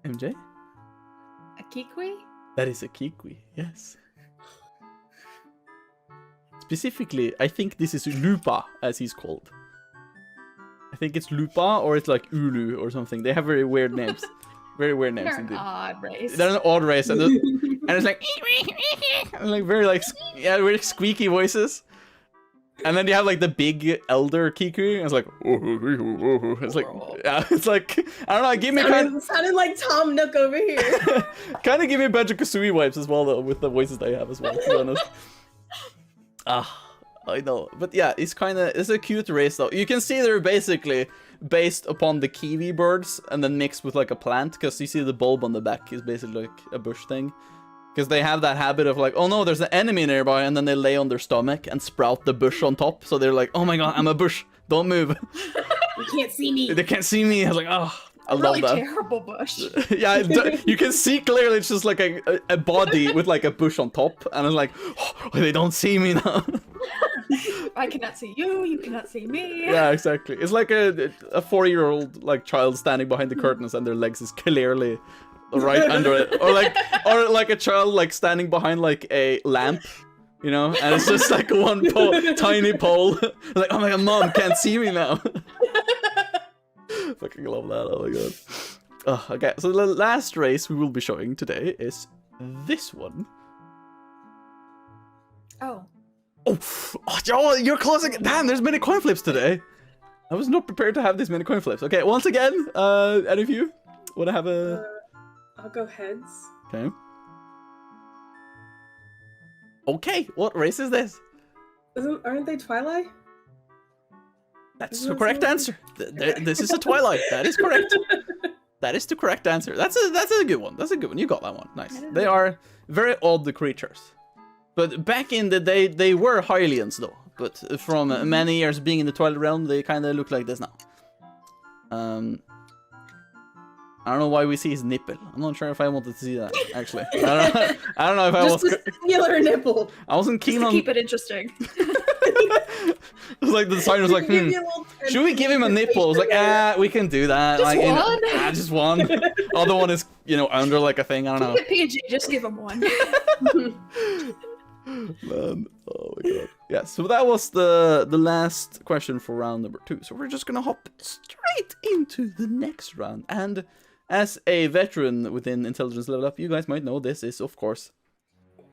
MJ? A Kikwi? That is a Kikwi, yes. Specifically, I think this is Lupa, as he's called. I think it's Lupa, or it's like Ulu or something. They have very weird names. Very weird names They're an indeed. odd race. They're an odd race, and it's like, and like very like, yeah, very squeaky voices. And then you have like the big elder Kiku, and it's like, it's like, yeah, it's like, I don't know, give me sounded like Tom Nook over here. kind of give me a bunch of Kasui vibes as well, though, with the voices they have as well, to be honest. I know, but yeah, it's a cute race though. You can see they're basically based upon the kiwi birds and then mixed with like a plant, because you see the bulb on the back is basically like a bush thing. Because they have that habit of like, oh no, there's an enemy nearby, and then they lay on their stomach and sprout the bush on top. So they're like, oh my god, I'm a bush, don't move. You can't see me. They can't see me. I was like, oh, I love really that. Terrible bush. Yeah, you can see clearly it's just like a body with like a bush on top, and it's like, oh, they don't see me now. I cannot see you, you cannot see me. Yeah, exactly. It's like a 4-year-old like child standing behind the curtains, and their legs is clearly right under it, or like a child like standing behind like a lamp, you know, and it's just like one tiny pole. Like, oh my god, mom can't see me now. Fucking love that. Oh my god. Oh, okay, so the last race we will be showing today is this one. Oh, you're closing it. Damn, there's many coin flips today. I was not prepared to have this many coin flips. Okay, once again, any of you want to have a... I'll go heads. Okay. Okay, what race is this? Aren't they Twilight? That's the correct answer. This is a Twilight. That is correct. That is the correct answer. That's a good one. That's a good one. You got that one. Nice. They are very odd creatures. But back in the day, they were Hylians though. But from many years being in the Twilight Realm, they kind of look like this now. I don't know why we see his nipple. I'm not sure if I wanted to see that, actually. I don't know if I was... Just a singular nipple. I wasn't keen on... keep it interesting. It was like the designer was like, should we give him a nipple? I was like, we can do that. Just like, one? Just one. Other one is, under like a thing. I don't know. Keep it PG, just give him one. Man, oh my god. Yeah, so that was the last question for round number 2. So we're just gonna hop straight into the next round. And as a veteran within Intelligence Level Up, you guys might know this is, of course,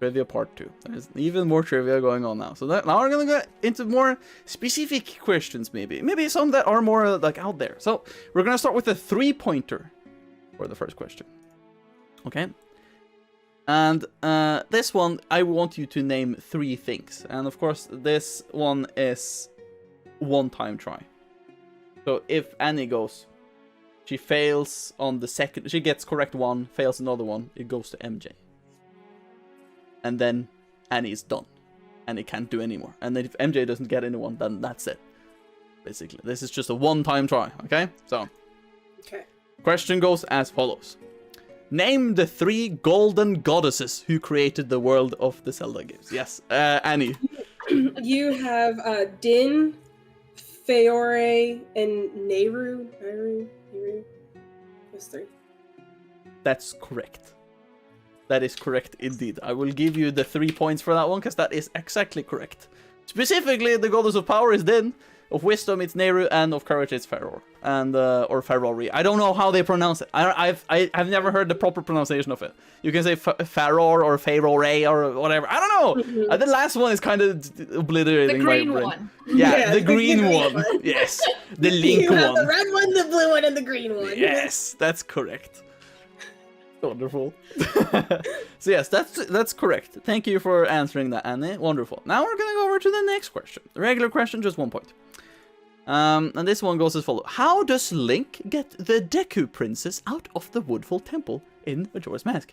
Trivia Part 2. There's even more trivia going on now. So now we're gonna go into more specific questions, maybe some that are more like out there. So we're gonna start with a 3-pointer for the first question. Okay. And this one, I want you to name 3 things. And of course, this one is one-time try. So if Annie goes, she fails on the second, she gets correct one, fails another one, it goes to MJ. And then Annie's done. Annie can't do anymore. And then if MJ doesn't get anyone, then that's it. Basically, this is just a one-time try, okay? So, okay. Question goes as follows. Name the 3 golden goddesses who created the world of the Zelda games. Yes, Annie. You have Din, Feore, and Nehru. Those 3. That's correct. That is correct indeed. I will give you the 3 points for that one, because that is exactly correct. Specifically, the goddess of power is Din. Of wisdom, it's Nehru, and of courage, it's Faror, and or Farori. I don't know how they pronounce it. I've never heard the proper pronunciation of it. You can say Faror or Farore or whatever. I don't know. Mm-hmm. The last one is kind of obliterating my brain. The green one. Yeah, the green one. Yes, the Link you one. have the red one, the blue one, and the green one. Yes, that's correct. Wonderful. So yes, that's correct. Thank you for answering that, Annie. Wonderful. Now we're gonna go over to the next question. The regular question, just 1 point. And this one goes as follows. How does Link get the Deku Princess out of the Woodfall Temple in Majora's Mask?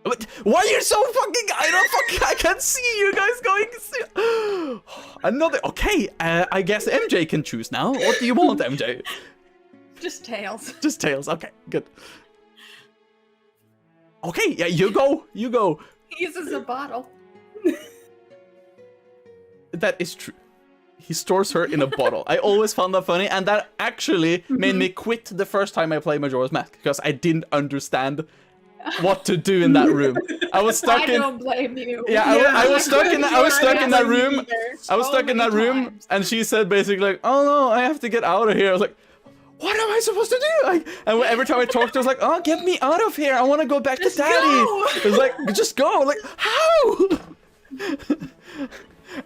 But why are you so fucking... I can't see you guys going... Another... Okay, I guess MJ can choose now. What do you want, MJ? Just Tails. Just Tails. Okay, good. Okay, yeah, you go. You go. He uses a bottle. That is true. He stores her in a bottle. I always found that funny, and that actually made me quit the first time I played Majora's Mask, because I didn't understand what to do in that room. I was stuck in... I don't blame you. Yeah, I was stuck in that room. I was stuck in that room, and she said basically like, oh no, I have to get out of here. I was like, what am I supposed to do? Like, and every time I talked to her, I was like, oh, get me out of here. I want to go back to daddy. It was like, just go. Like, how?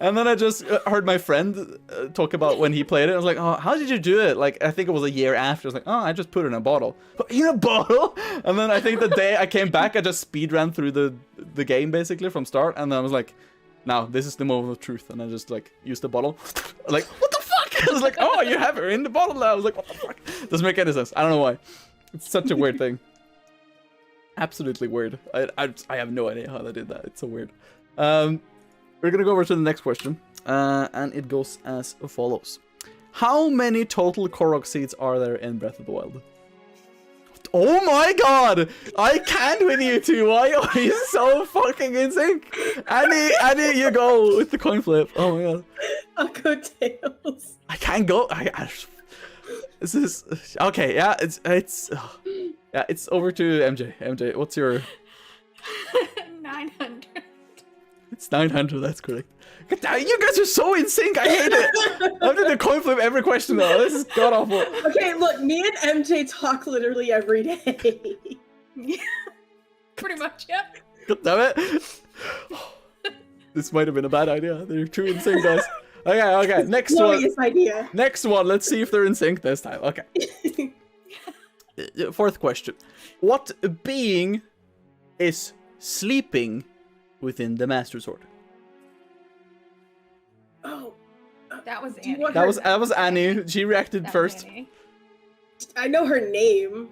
And then I just heard my friend talk about when he played it. I was like, oh, how did you do it? Like, I think it was a year after. I was like, oh, I just put it in a bottle. In a bottle? And then I think the day I came back, I just speed ran through the game basically from start. And then I was like, now this is the moment of truth. And I just like used the bottle. Like, what the fuck? I was like, oh, you have it in the bottle now. I was like, what the fuck? Doesn't make any sense. I don't know why. It's such a weird thing. Absolutely weird. I have no idea how they did that. It's so weird. We're gonna go over to the next question, and it goes as follows: how many total Korok seeds are there in Breath of the Wild? Oh my god! I can't with you two. Why are you so fucking in sync? Annie, you go with the coin flip. Oh my god. I'll go tails. I can't go. This is okay. Yeah, yeah, it's over to MJ. MJ, what's your? 900. It's 900. That's correct. You guys are so in sync. I hate it. I'm doing the coin flip every question though. This is god awful. Okay, look, me and MJ talk literally every day. Pretty much, yeah. God damn it. This might have been a bad idea. They're too in sync, guys. Okay. Next one. Idea. Next one. Let's see if they're in sync this time. Okay. Fourth question. What being is sleeping within the Master Sword? Oh. That was Do you Annie. want That was Annie. She reacted That was first. Annie. I know her name.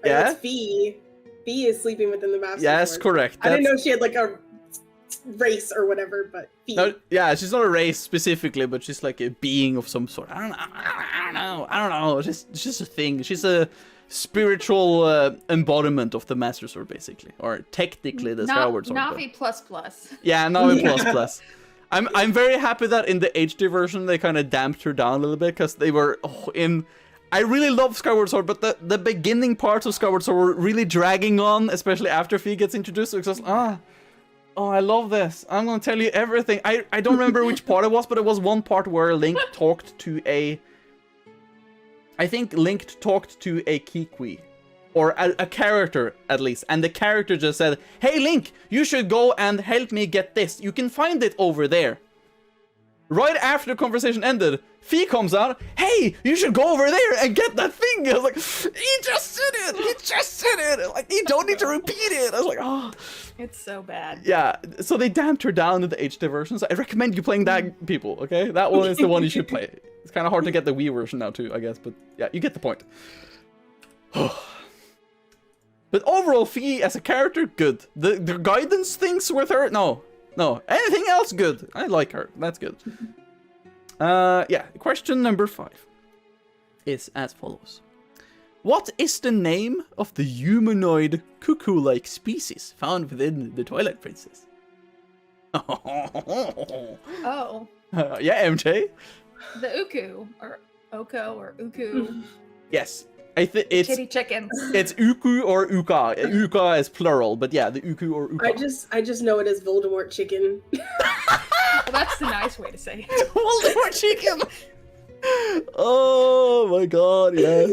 I know Yeah? it's Fee. Fee is sleeping within the Master Yes, Sword. correct. I didn't know she had like a race or whatever, but Fee. No, yeah, she's not a race specifically, but she's like a being of some sort. I don't know. She's just a thing. She's a spiritual embodiment of the Master Sword, basically, or technically the Skyward Sword. Navi plus plus. Yeah, Navi Yeah. plus. I'm very happy that in the HD version they kind of damped her down a little bit because they were I really love Skyward Sword, but the beginning parts of Skyward Sword were really dragging on, especially after Fee gets introduced. So it's just oh, I love this. I'm gonna tell you everything. I don't remember which part it was, but it was one part where Link talked to a Kikwi. Or a character, at least. And the character just said, hey, Link, you should go and help me get this. You can find it over there. Right after the conversation ended, Fee comes out, hey, you should go over there and get that thing. I was like, he just said it. Like, you don't need to repeat it. I was like, oh. It's so bad. Yeah, so they damped her down in the HD version. So I recommend you playing that, people, okay? That one is the one you should play. It's kind of hard to get the Wii version now, too, I guess. But yeah, you get the point. But overall, Fee as a character, good. The guidance things with her, no. Anything else, good. I like her. That's good. Yeah. Question number 5 is as follows: what is the name of the humanoid cuckoo-like species found within the Twilight Princess? Oh. Yeah, MJ. The Uku or Oko or Uku. Yes. It's Kitty chickens. It's Uku or Uka. Uka is plural, but yeah, the Uku or Uka. I just know it as Voldemort chicken. Well, that's the nice way to say it. Voldemort chicken. Oh my god, yes.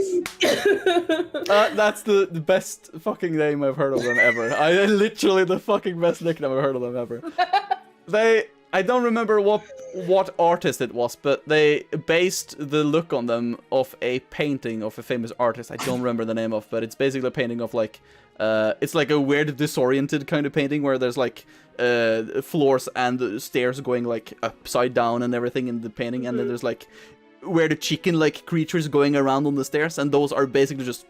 That's the best fucking name I've heard of them ever. Literally the fucking best nickname I've heard of them ever. I don't remember what artist it was, but they based the look on them off a painting of a famous artist. I don't remember the name of, but it's basically a painting of like, it's like a weird disoriented kind of painting where there's like floors and stairs going like upside down and everything in the painting, and then there's like where the chicken-like creatures going around on the stairs, and those are basically just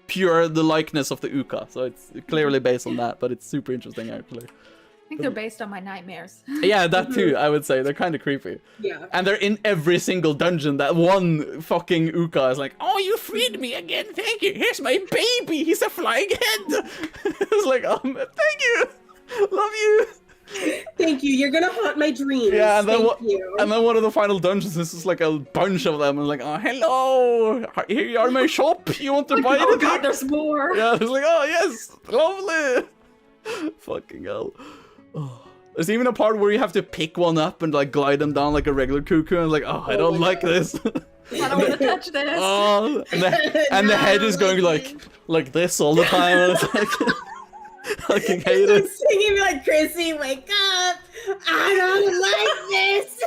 pure the likeness of the Uka. So it's clearly based on that, but it's super interesting actually. I think they're based on my nightmares. Yeah, that too, I would say. They're kind of creepy. Yeah. And they're in every single dungeon. That one fucking Uka is like, oh, you freed me again. Thank you. Here's my baby. He's a flying head. It's like, thank you. Love you. Thank you. You're gonna haunt my dreams. Yeah, and then Thank you. And then one of the final dungeons is just like a bunch of them. And like, oh, hello. Here you are in my shop. You want to buy Oh anything? god, there's more. Yeah, it's like, oh, yes. Lovely. Fucking hell. Oh. There's even a part where you have to pick one up and like glide them down like a regular cuckoo, and like, oh, I don't like this. I don't want to touch this. Oh, and the head is going like this all the time. And it's like, I fucking hate I'm it. singing like, Chrissy, wake up. I don't like this.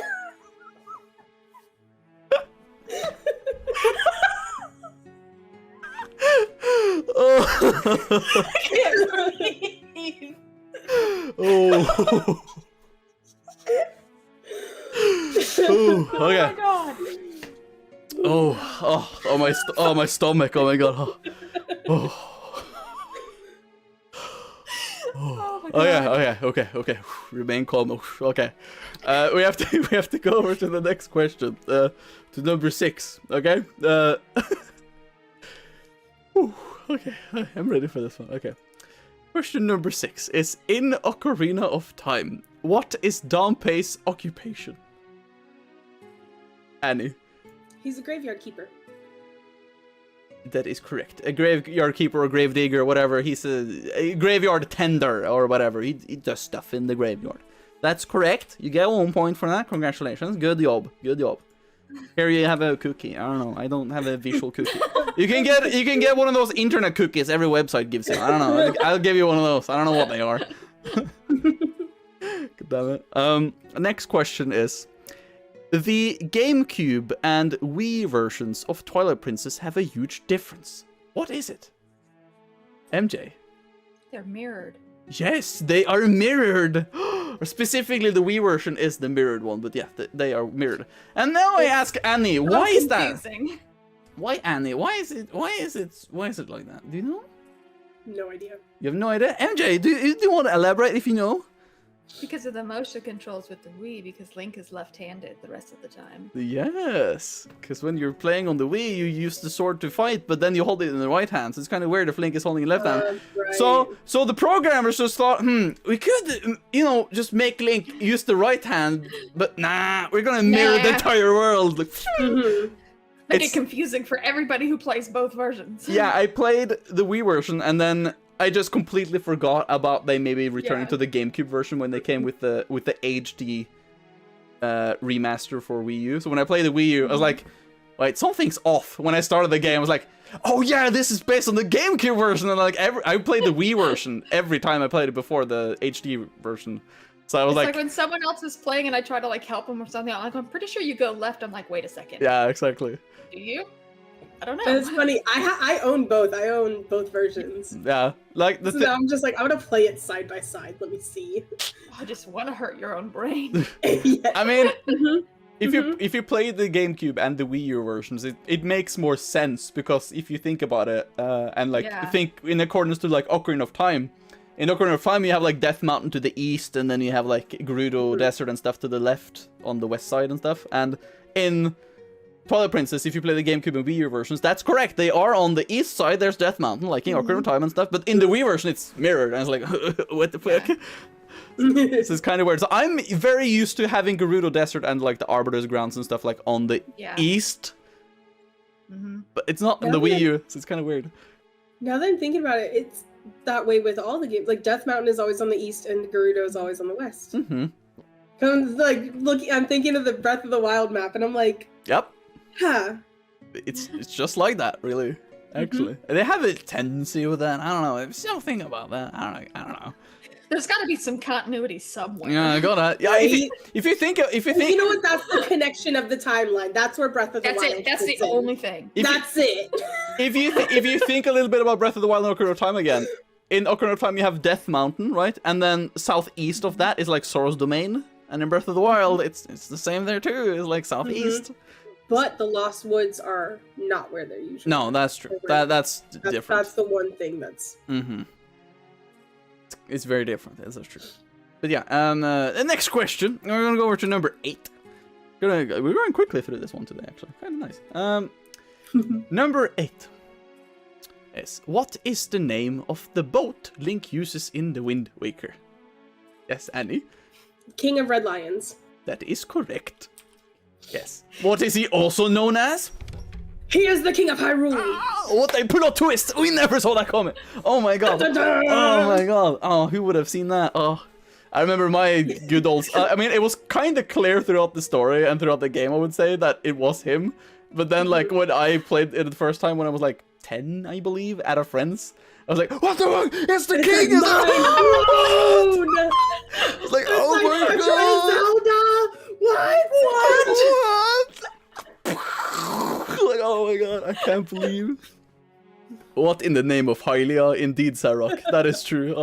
Oh. I can't breathe. Oh. Oh, Oh okay. my god. My stomach. Oh my god. Oh. Oh. Oh my Oh yeah, god. okay. Remain calm. Okay. We have to go over to the next question. To number 6. Okay. Okay, I'm ready for this one. Okay. Question number 6 is: in Ocarina of Time, what is Dampé's occupation? Annie. He's a graveyard keeper. That is correct. A graveyard keeper or grave digger or whatever. He's a graveyard tender or whatever. He does stuff in the graveyard. That's correct. You get 1 point for that. Congratulations. Good job. Good job. Here you have a cookie. I don't know. I don't have a visual cookie. You can get one of those internet cookies every website gives you. I don't know. I'll give you one of those. I don't know what they are. God damn it. Next question is: the GameCube and Wii versions of Twilight Princess have a huge difference. What is it? MJ. They're mirrored. Yes, they are mirrored. Specifically, the Wii version is the mirrored one, but yeah, they are mirrored. And now I ask Annie, why is that? Why, Annie? Why is it like that? Do you know? No idea. You have no idea? MJ, do you want to elaborate if you know? Because of the motion controls with the Wii, because Link is left-handed the rest of the time. Yes, because when you're playing on the Wii, you use the sword to fight, but then you hold it in the right hand, so it's kind of weird if Link is holding it left hand. Right. So the programmers just thought, we could, just make Link use the right hand, but nah, we're gonna mirror the entire world. Make it confusing for everybody who plays both versions. Yeah, I played the Wii version, and then I just completely forgot about they maybe returning to the GameCube version when they came with the HD remaster for Wii U. So when I played the Wii U, I was like, wait, something's off. When I started the game, I was like, oh yeah, this is based on the GameCube version. And like I played the Wii version every time I played it before the HD version. So I was like when someone else is playing and I try to like help them or something, I'm pretty sure you go left. I'm like, wait a second. Yeah, exactly. Do you? I don't know. And it's funny. I own both. I own both versions. Yeah, like so now I'm just like, I want to play it side by side. Let me see. I just want to hurt your own brain. Yeah. I mean, if you play the GameCube and the Wii U versions, it makes more sense, because if you think about it and like think in accordance to like Ocarina of Time. In Ocarina of Time, you have like Death Mountain to the east, and then you have like Gerudo Desert and stuff to the left on the west side and stuff. And in Twilight Princess, if you play the GameCube and Wii U versions, that's correct. They are on the east side. There's Death Mountain, like in Ocarina of Time and stuff. But in the Wii version, it's mirrored, and it's like, what the fuck? This is kind of weird. So I'm very used to having Gerudo Desert and like the Arbiter's Grounds and stuff like on the east. But it's not on the Wii U, so it's kind of weird. Now that I'm thinking about it, it's that way with all the games. Like Death Mountain is always on the east, and Gerudo is always on the west. I'm thinking of the Breath of the Wild map, and I'm like, yep. Huh. It's just like that, really. Actually, they have a tendency with that. I don't know. There's something about that. I don't know. There's got to be some continuity somewhere. Yeah, I got that. Yeah, if you think, you know what? That's the connection of the timeline. That's where Breath of the Wild. That's it. That's the only thing. That's it. If you think a little bit about Breath of the Wild and Ocarina of Time again, in Ocarina of Time you have Death Mountain, right? And then southeast of that is like Sora's Domain, and in Breath of the Wild it's the same there too. It's like southeast. But the Lost Woods are not where they're usually. No, that's true. That's different. That's the one thing that's. It's very different. That's true. But yeah, the next question. We're gonna go over to number 8. We're going quickly through this one today, actually. Kind of nice. Number 8 is: what is the name of the boat Link uses in the Wind Waker? Yes, Annie. King of Red Lions. That is correct. Yes. What is he also known as? He is the King of Hyrule. What a plot twist! We never saw that coming. Oh my god. Oh my god. Oh, who would have seen that? Oh, I remember my good old. I mean, it was kind of clear throughout the story and throughout the game, I would say, that it was him. But then, like when I played it the first time, when I was like 10, I believe, at a friend's, I was like, what the fuck? It's the It's king! a moon! I was like, It's oh like my Legend of god! Zelda! What? Like, oh my god, I can't believe. What in the name of Hylia? Indeed, Sarok. That is true.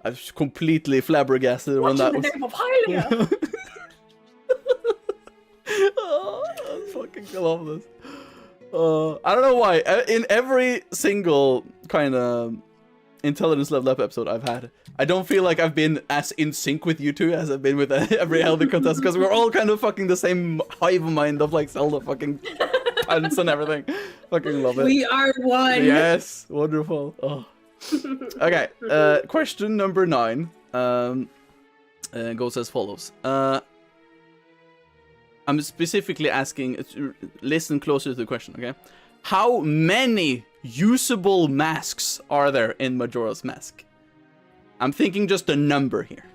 I was completely flabbergasted when that What's in was. the name of Hylia? Oh, I fucking love this. I don't know why. In every single kind of intelligence level up episode I've had, I don't feel like I've been as in sync with you two as I've been with every other contest, because we're all kind of fucking the same hive mind of like Zelda fucking pants and everything. Fucking love it. We are one. Yes, wonderful. Oh. Okay, question number 9 goes as follows. I'm specifically asking, listen closer to the question, okay? How many usable masks are there in Majora's Mask? I'm thinking just a number here.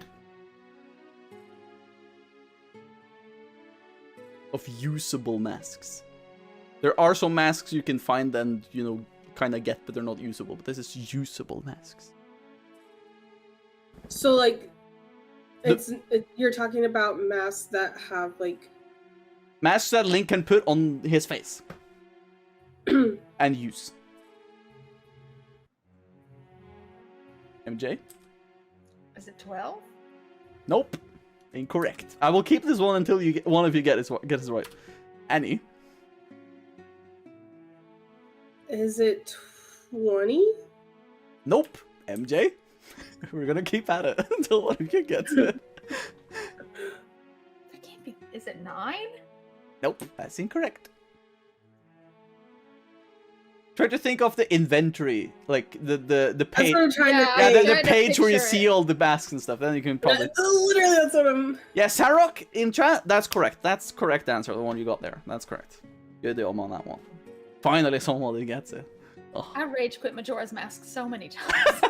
Of usable masks. There are some masks you can find and, you know, kind of get, but they're not usable. But this is usable masks. So, like, you're talking about masks that have, like... Masks that Link can put on his face. And use. MJ? Is it 12? Nope. Incorrect. I will keep this one until you one of you get this right. Annie? Is it 20? Nope. MJ? We're gonna keep at it until one of you gets it. That can't be. Is it 9? Nope. That's incorrect. Try to think of the inventory, like the That's page. what I'm trying to Yeah, Yeah, think. the trying to page where you picture see it. all the masks and stuff. Then you can probably. Literally, that's what I'm... Yeah, Sarok in chat. That's correct. That's correct answer. The one you got there. That's correct. Good deal on that one. Finally, somebody gets it. Oh. I rage quit Majora's Mask so many times.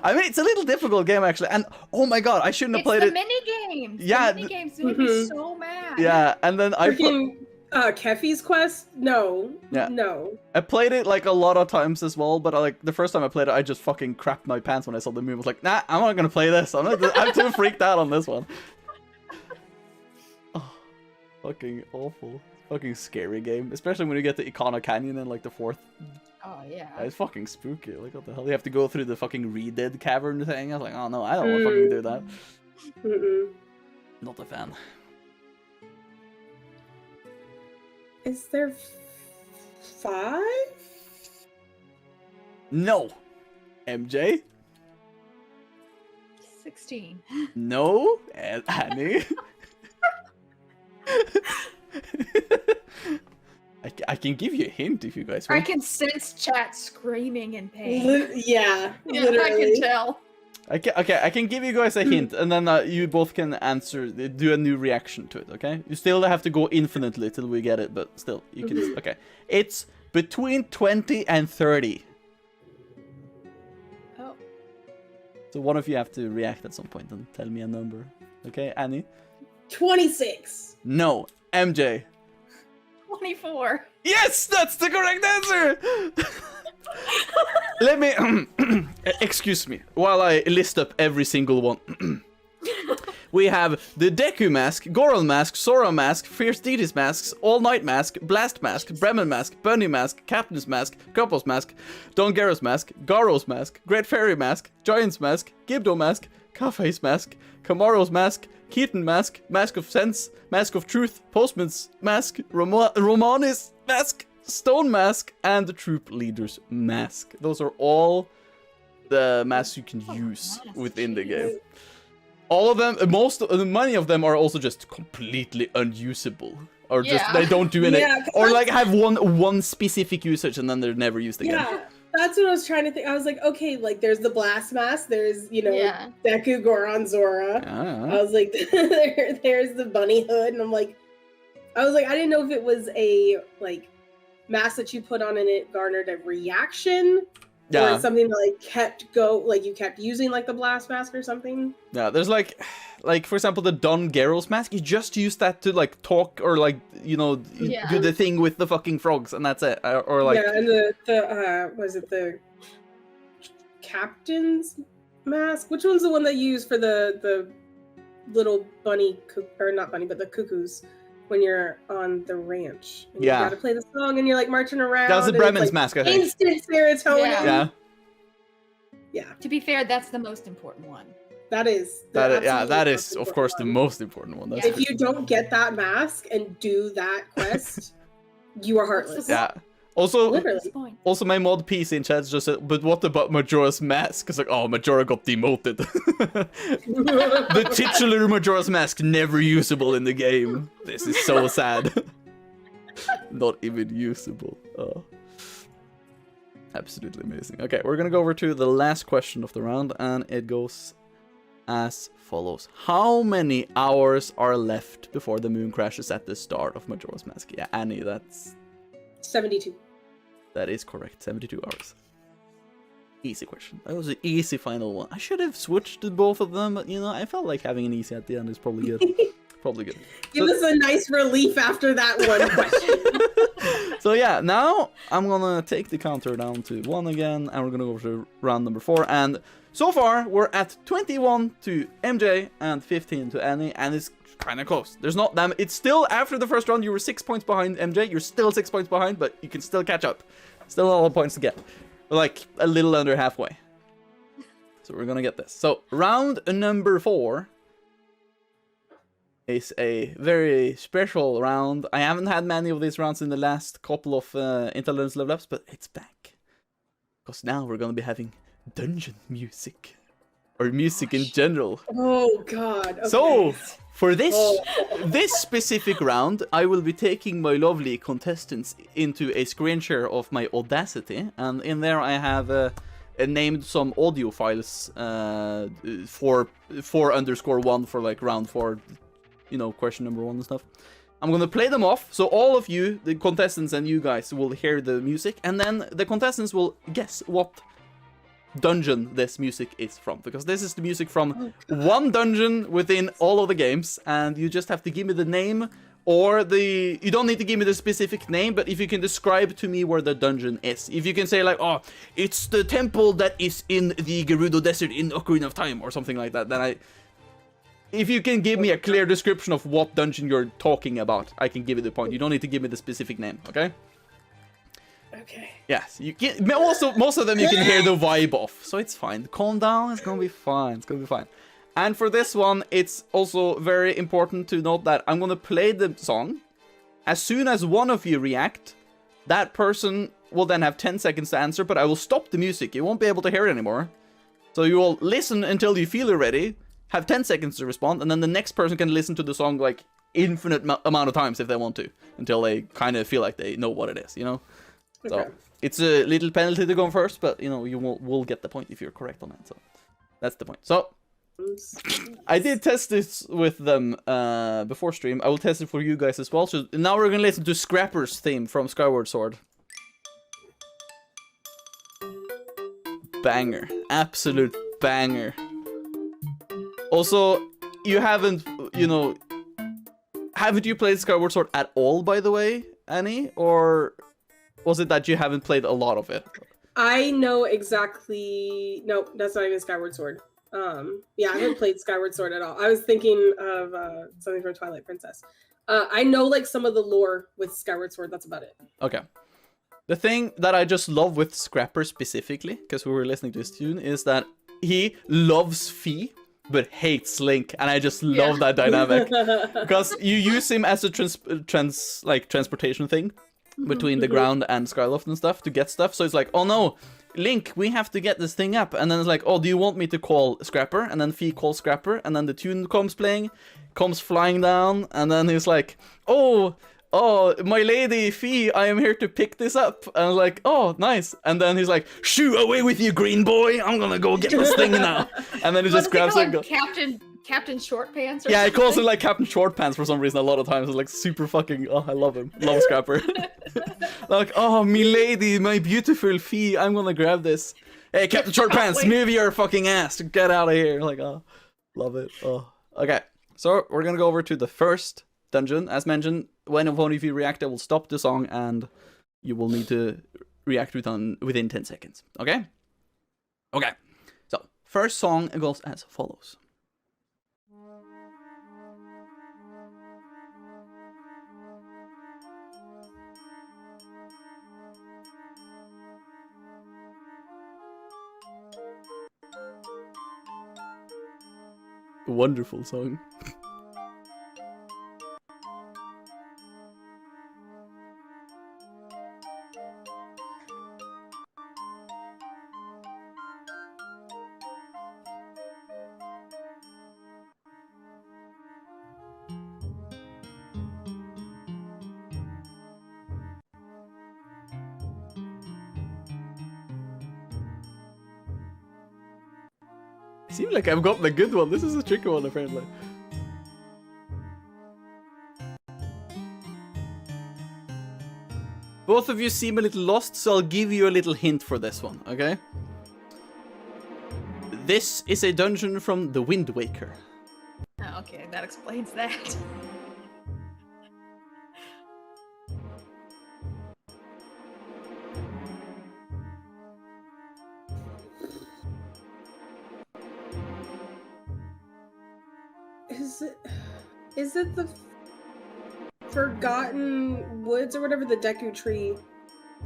I mean, it's a little difficult game actually, and oh my god, I shouldn't have It's played the it. mini games. Yeah, The mini games make me Mhm. so mad. Yeah, and then Freaking Keffi's Quest? No. Yeah. No. I played it like a lot of times as well, but like the first time I played it, I just fucking crapped my pants when I saw the move. I was like, nah, I'm not gonna play this. I'm too freaked out on this one. Oh, fucking awful. Fucking scary game, especially when you get to Ikana Canyon in like the 4th. Oh yeah. It's fucking spooky. Like what the hell? You have to go through the fucking Redead cavern thing. I was like, oh no, I don't want to fucking do that. Mm-mm. Not a fan. Is there 5? No. MJ? 16. No. And Annie? I can give you a hint if you guys I want. can sense chat screaming in pain. Yeah, Yeah, literally. I can tell. Okay, I can give you guys a hint, and then you both can answer, do a new reaction to it, okay? You still have to go infinitely till we get it, but still, you can, okay. It's between 20 and 30. Oh. So one of you have to react at some point and tell me a number. Okay, Annie? 26. No. MJ? 24. Yes, that's the correct answer! Let me... excuse me, while I list up every single one. We have the Deku Mask, Goron Mask, Sora Mask, Fierce Deities Masks, All Night Mask, Blast Mask, Bremen Mask, Bunny Mask, Captain's Mask, Couple's Mask, Don Garro's Mask, Garo's Mask, Great Fairy Mask, Giant's Mask, Gibdo Mask, Kafei's Mask, Kamaro's Mask, Keaton Mask, Mask of Sense, Mask of Truth, Postman's Mask, Romani's Mask, Stone Mask, and the Troop Leader's Mask. Those are all the masks you can use within the game. All of them, many of them are also just completely unusable, or just they don't do anything, or like have one specific usage and then they're never used again. Yeah, that's what I was trying to think. I was like, okay, like there's the Blast Mask, there's Deku, Goron, Zora. I was like, there's the Bunny Hood, and I was like, I didn't know if it was a like mask that you put on and it garnered a reaction. Or something that you kept using like the Blast Mask or something. Yeah, there's like for example the Don Garro's Mask, you just use that to like talk or like do the thing with the fucking frogs and that's it. Or like and the was it the captain's mask. Which one's the one that you use for the little bunny, or not bunny, but the cuckoos when you're on the ranch? And Yeah. You gotta play the song and you're like marching around. That's the and it's, Bremen's like, mask, I think. instant serotonin. Yeah. Yeah. To be fair, that's the most important one. That is. That is of course the most important one. That's If you don't get that mask and do that quest, you are heartless. yeah. Also, Literally. also my mod PC in chat just said, but what about Majora's Mask? It's like, oh, Majora got demoted. The titular Majora's Mask never usable in the game. This is so sad. Not even usable. Oh. Absolutely amazing. Okay, we're gonna go over to the last question of the round, and it goes as follows. How many hours are left before the moon crashes at the start of Majora's Mask? Yeah, Annie, that's... 72. That is correct. 72 hours. Easy question. That was an easy final one. I should have switched to both of them, but, you know, I felt like having an easy at the end is probably good. Probably good. Give us a nice relief after that one question. So yeah, now I'm gonna take the counter down to 1 again, and we're gonna go to round number 4. And so far, we're at 21 to MJ and 15 to Annie, and it's kind of close. There's not that. It's still, after the first round, you were 6 points behind MJ. You're still 6 points behind, but you can still catch up. Still a lot of points to get. We're like a little under halfway. So we're gonna get this. So round number 4 is a very special round. I haven't had many of these rounds in the last couple of intelligence level ups, but it's back. Because now we're gonna be having dungeon music. Or music in general. Oh god. Okay. So, for this this specific round, I will be taking my lovely contestants into a screen share of my Audacity, and in there I have named some audio files for 4_1 for like round 4, you know, question number 1 and stuff. I'm gonna play them off, so all of you, the contestants and you guys, will hear the music, and then the contestants will guess what dungeon this music is from, because this is the music from one dungeon within all of the games, and you just have to give me the name, or you don't need to give me the specific name, but if you can describe to me where the dungeon is. If you can say like, oh, it's the temple that is in the Gerudo Desert in Ocarina of Time, or something like that, then if you can give me a clear description of what dungeon you're talking about, I can give you the point. You don't need to give me the specific name, okay? Okay. Yes, you can. Also, most of them you can hear the vibe off, so it's fine. Calm down. It's gonna be fine. It's gonna be fine. And for this one, it's also very important to note that I'm gonna play the song. As soon as one of you react, that person will then have 10 seconds to answer. But I will stop the music. You won't be able to hear it anymore. So you will listen until you feel you're ready. Have 10 seconds to respond, and then the next person can listen to the song like infinite amount of times if they want to, until they kind of feel like they know what it is, you know. So Okay. it's a little penalty to go first, but you know, you will get the point if you're correct on that. So that's the point. So I did test this with them before stream. I will test it for you guys as well. So now we're gonna listen to Scrapper's theme from Skyward Sword. Banger, absolute banger. Also, you haven't you played Skyward Sword at all, by the way, Annie, or was it that you haven't played a lot of it? I know exactly. No, that's not even Skyward Sword. Yeah, I haven't played Skyward Sword at all. I was thinking of something from Twilight Princess. I know like some of the lore with Skyward Sword. That's about it. Okay. The thing that I just love with Scrapper specifically, because we were listening to his tune, is that he loves Fi but hates Link, and I just love that dynamic because you use him as a transportation thing between the ground and Skyloft and stuff to get stuff. So it's like, oh no, Link, we have to get this thing up, and then it's like, oh, do you want me to call Scrapper? And then Fi calls Scrapper, and then the tune comes flying down, and then he's like, oh, my lady Fi, I am here to pick this up. And I'm like, oh, nice. And then he's like, shoo, away with you, green boy. I'm gonna go get this thing now. And then he just grabs it and goes, Captain Short Pants. Yeah, he calls it like Captain Short Pants for some reason a lot of times. It's like super fucking, oh, I love him. Love Scrapper. Like, oh, me lady, my beautiful Fi, I'm gonna grab this. Hey, Captain Short Pants, move your fucking ass. Get out of here. Like, oh, love it. Oh, okay. So we're gonna go over to the first dungeon. As mentioned, when one of you react, I will stop the song and you will need to react within 10 seconds. Okay? Okay, so first song goes as follows. Wonderful song. I seem like I've gotten a good one. This is a tricky one, apparently. Both of you seem a little lost, so I'll give you a little hint for this one, okay? This is a dungeon from The Wind Waker. Oh, okay, that explains that. Is it the Forgotten Woods or whatever, the Deku Tree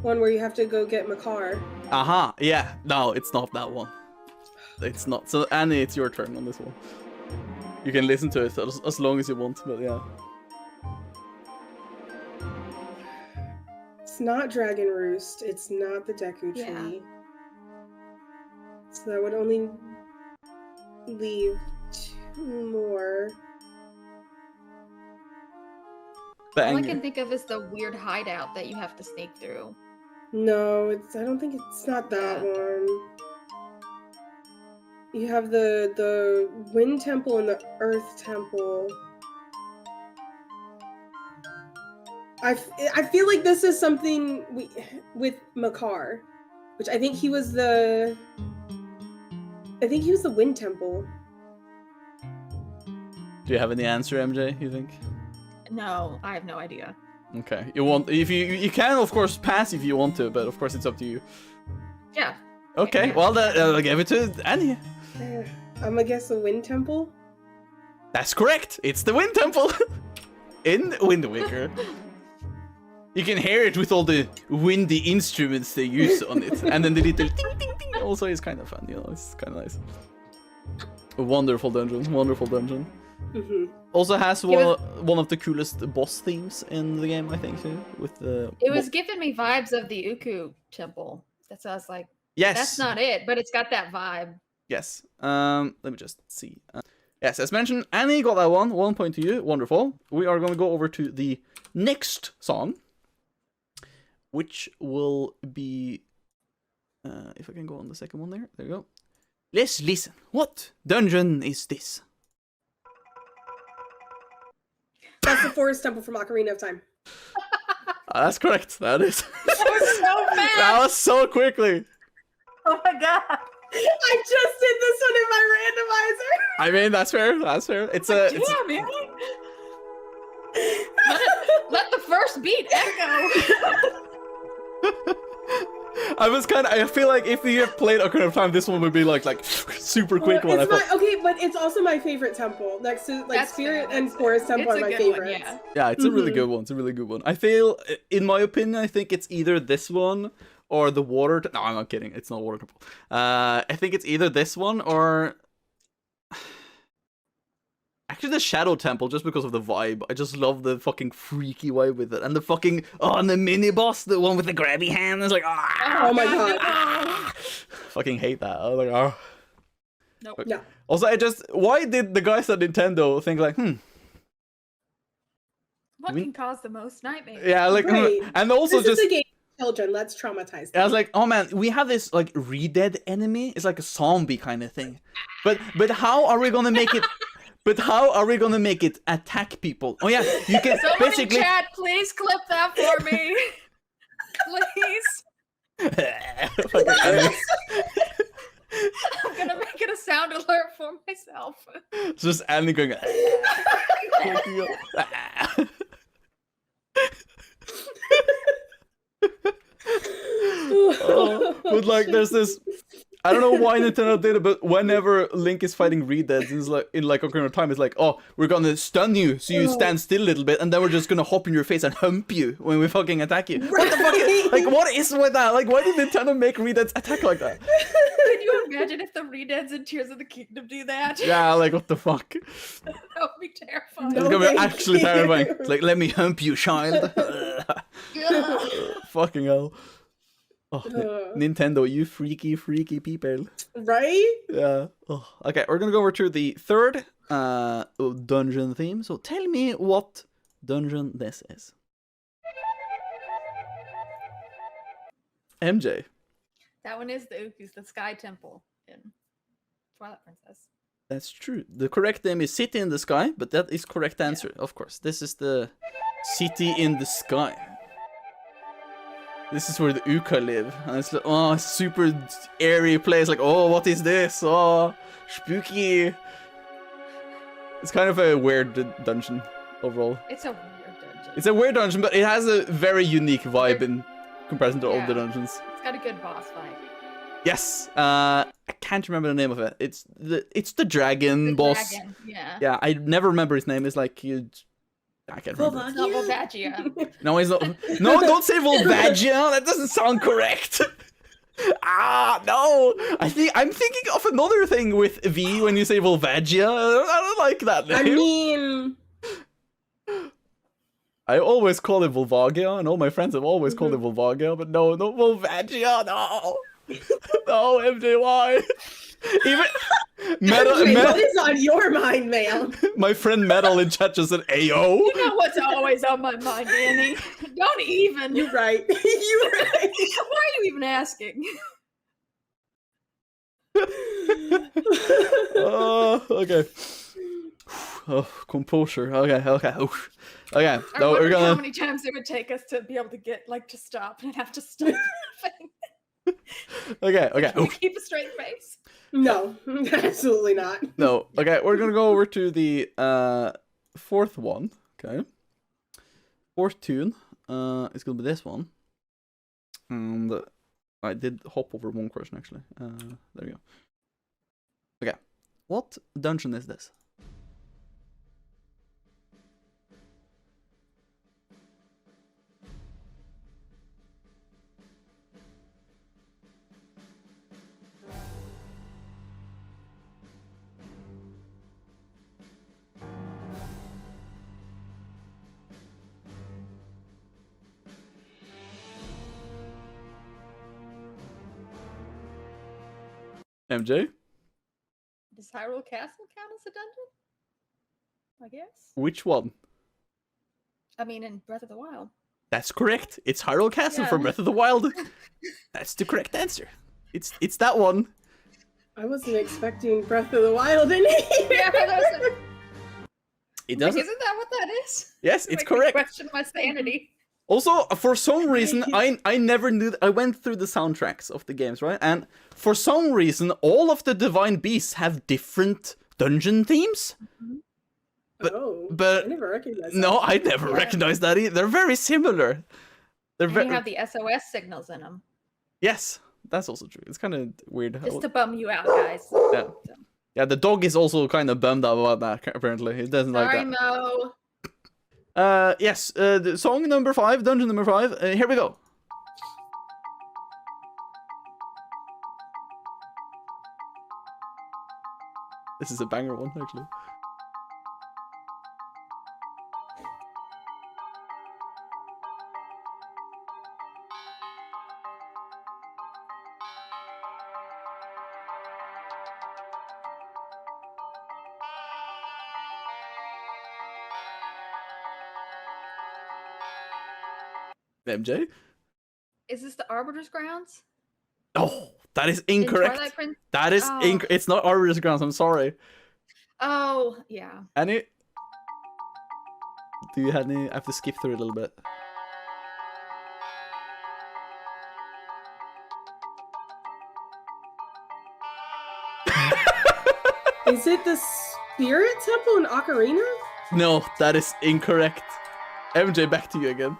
one where you have to go get Makar? Aha, yeah. No, it's not that one. It's not. So, Annie, it's your turn on this one. You can listen to it as long as you want, but yeah. It's not Dragon Roost. It's not the Deku Tree. Yeah. So that would only leave 2 more. But All I can think of is the weird hideout that you have to sneak through. No, I don't think it's not that one. You have the Wind Temple and the Earth Temple. I feel like this is something with Makar, which I think he was the Wind Temple. do you have any answer, MJ, you think? No, I have no idea. Okay. You can of course pass if you want to, but of course it's up to you. Yeah. Okay, Yeah. well I'll give it to Annie. I'm gonna guess the Wind Temple. That's correct. It's the Wind Temple in Wind Waker. You can hear it with all the windy instruments they use on it, and then the little ding ding ding. Also, is kind of fun. You know, it's kind of nice. A wonderful dungeon. Wonderful dungeon. Mm-hmm. Also has one of the coolest boss themes in the game, I think, too. With the It was giving me vibes of the Uku temple. That's why I was like, yes, that's not it, but it's got that vibe. yes. Let me just see. Yes, as mentioned, Annie got that one. 1 point to you. Wonderful. We are going to go over to the next song, which will be. If I can go on the second one there. There you go. Let's listen. What dungeon is this? That's the Forest Temple from Ocarina of Time. That's correct. That is. That was so fast! That was so quickly. Oh my god! I just did this one in my randomizer. I mean, that's fair. That's fair. It's a. It's, Yeah, man. Let the first beat echo. I feel like if you have played Ocarina of Time, this one would be like super quick one. It's okay, but it's also my favorite temple. Next to That's Spirit fair, and that's Forest fair. Temple are It's a my good one, favorites. yeah. Yeah, it's a really good one. It's a really good one. I feel, in my opinion, I think it's either this one or the water. No, I'm not kidding. It's not water temple. I think it's either this one or actually the Shadow Temple, just because of the vibe. I just love the fucking freaky vibe with it, and the fucking and the mini boss, the one with the grabby hand. It's like Oh my god. fucking hate that. I was like Nope. No. Also, why did the guys at Nintendo think like What can cause the most nightmares? yeah, like Right. and also This just. is a game for children. Let's traumatize them. I was like, oh man, we have this like re-dead enemy. It's like a zombie kind of thing. But how are we gonna make it? But how are we gonna make it attack people? Oh yeah, you can Someone basically. in chat, please clip that for me. Please. I'm gonna make it a sound alert for myself. It's just Annie going. But like, there's this. I don't know why Nintendo did it, but whenever Link is fighting Redeads in Ocarina of Time, it's like, oh, we're gonna stun you so you stand still a little bit, and then we're just gonna hop in your face and hump you when we fucking attack you. What the fuck? Like, what is with that? Like, why did Nintendo make Redeads attack like that? Can you imagine if the Redeads in Tears of the Kingdom do that? Yeah, like, what the fuck? That would be terrifying. It's gonna be actually terrifying. It's like, let me hump you, child. Fucking hell. Oh, Nintendo, you freaky people. Right? Yeah. Oh. Okay, we're gonna go over to the third dungeon theme. So tell me what dungeon this is. MJ. That one is the Ukus, the Sky Temple in Twilight Princess. That's true. The correct name is City in the Sky, but that is correct answer, of course. This is the City in the Sky. This is where the Uka live. And it's like, oh, super airy place. Like, oh, what is this? Oh, spooky. It's kind of a weird dungeon overall. It's a weird dungeon. It's a weird dungeon, but it has a very unique vibe in comparison to all the dungeons. It's got a good boss fight. Yes. I can't remember the name of it. It's the dragon boss. Dragon, yeah. Yeah, I never remember his name. It's like you. I can't remember. It's not Volvagia. No, he's not. No, don't say Volvagia. That doesn't sound correct. No. I'm thinking of another thing with V when you say Volvagia. I don't like that name. I mean, I always call it Volvagia, and all my friends have always called it Volvagia, but no Volvagia, no. No, MJ, why? Even what is on your mind, ma'am? My friend Metal in chat just said Ayo. You know what's always on my mind, Annie. Don't even. You're right. You're right. Why are you even asking? Oh, okay. Oh, composure. Okay. Okay. I No, wonder we're gonna. how many times it would take us to be able to get to stop and have to stop. Okay. Can you keep a straight face? No, absolutely not. No. Okay, we're gonna go over to the fourth one. Okay. Fourth tune. It's gonna be this one. And I did hop over one question actually. There you go. Okay. What dungeon is this? MJ? Does Hyrule Castle count as a dungeon? I guess. Which one? I mean, in Breath of the Wild. That's correct. It's Hyrule Castle from Breath of the Wild. That's the correct answer. It's that one. I wasn't expecting Breath of the Wild in it. Yeah, It doesn't. Isn't that what that is? Yes, it's Make me correct. question my sanity. Also, for some reason, I never knew. I went through the soundtracks of the games, right? And for some reason, all of the Divine Beasts have different dungeon themes. But I never recognized that. No, I never recognized that either. They're very similar. They're And you have the SOS signals in them. Yes, that's also true. It's kind of weird. Just to bum you out, guys. Yeah. Yeah, the dog is also kind of bummed out about that, apparently. He doesn't like that. Mo. Yes, the song number 5, dungeon number 5. Here we go. This is a banger one, actually. MJ? Is this the Arbiter's Grounds? Oh, that is incorrect. That is incorrect. It's not Arbiter's Grounds, I'm sorry. Oh, yeah. Any? Do you have any? I have to skip through a little bit. Is it the Spirit Temple in Ocarina? No, that is incorrect. MJ, back to you again.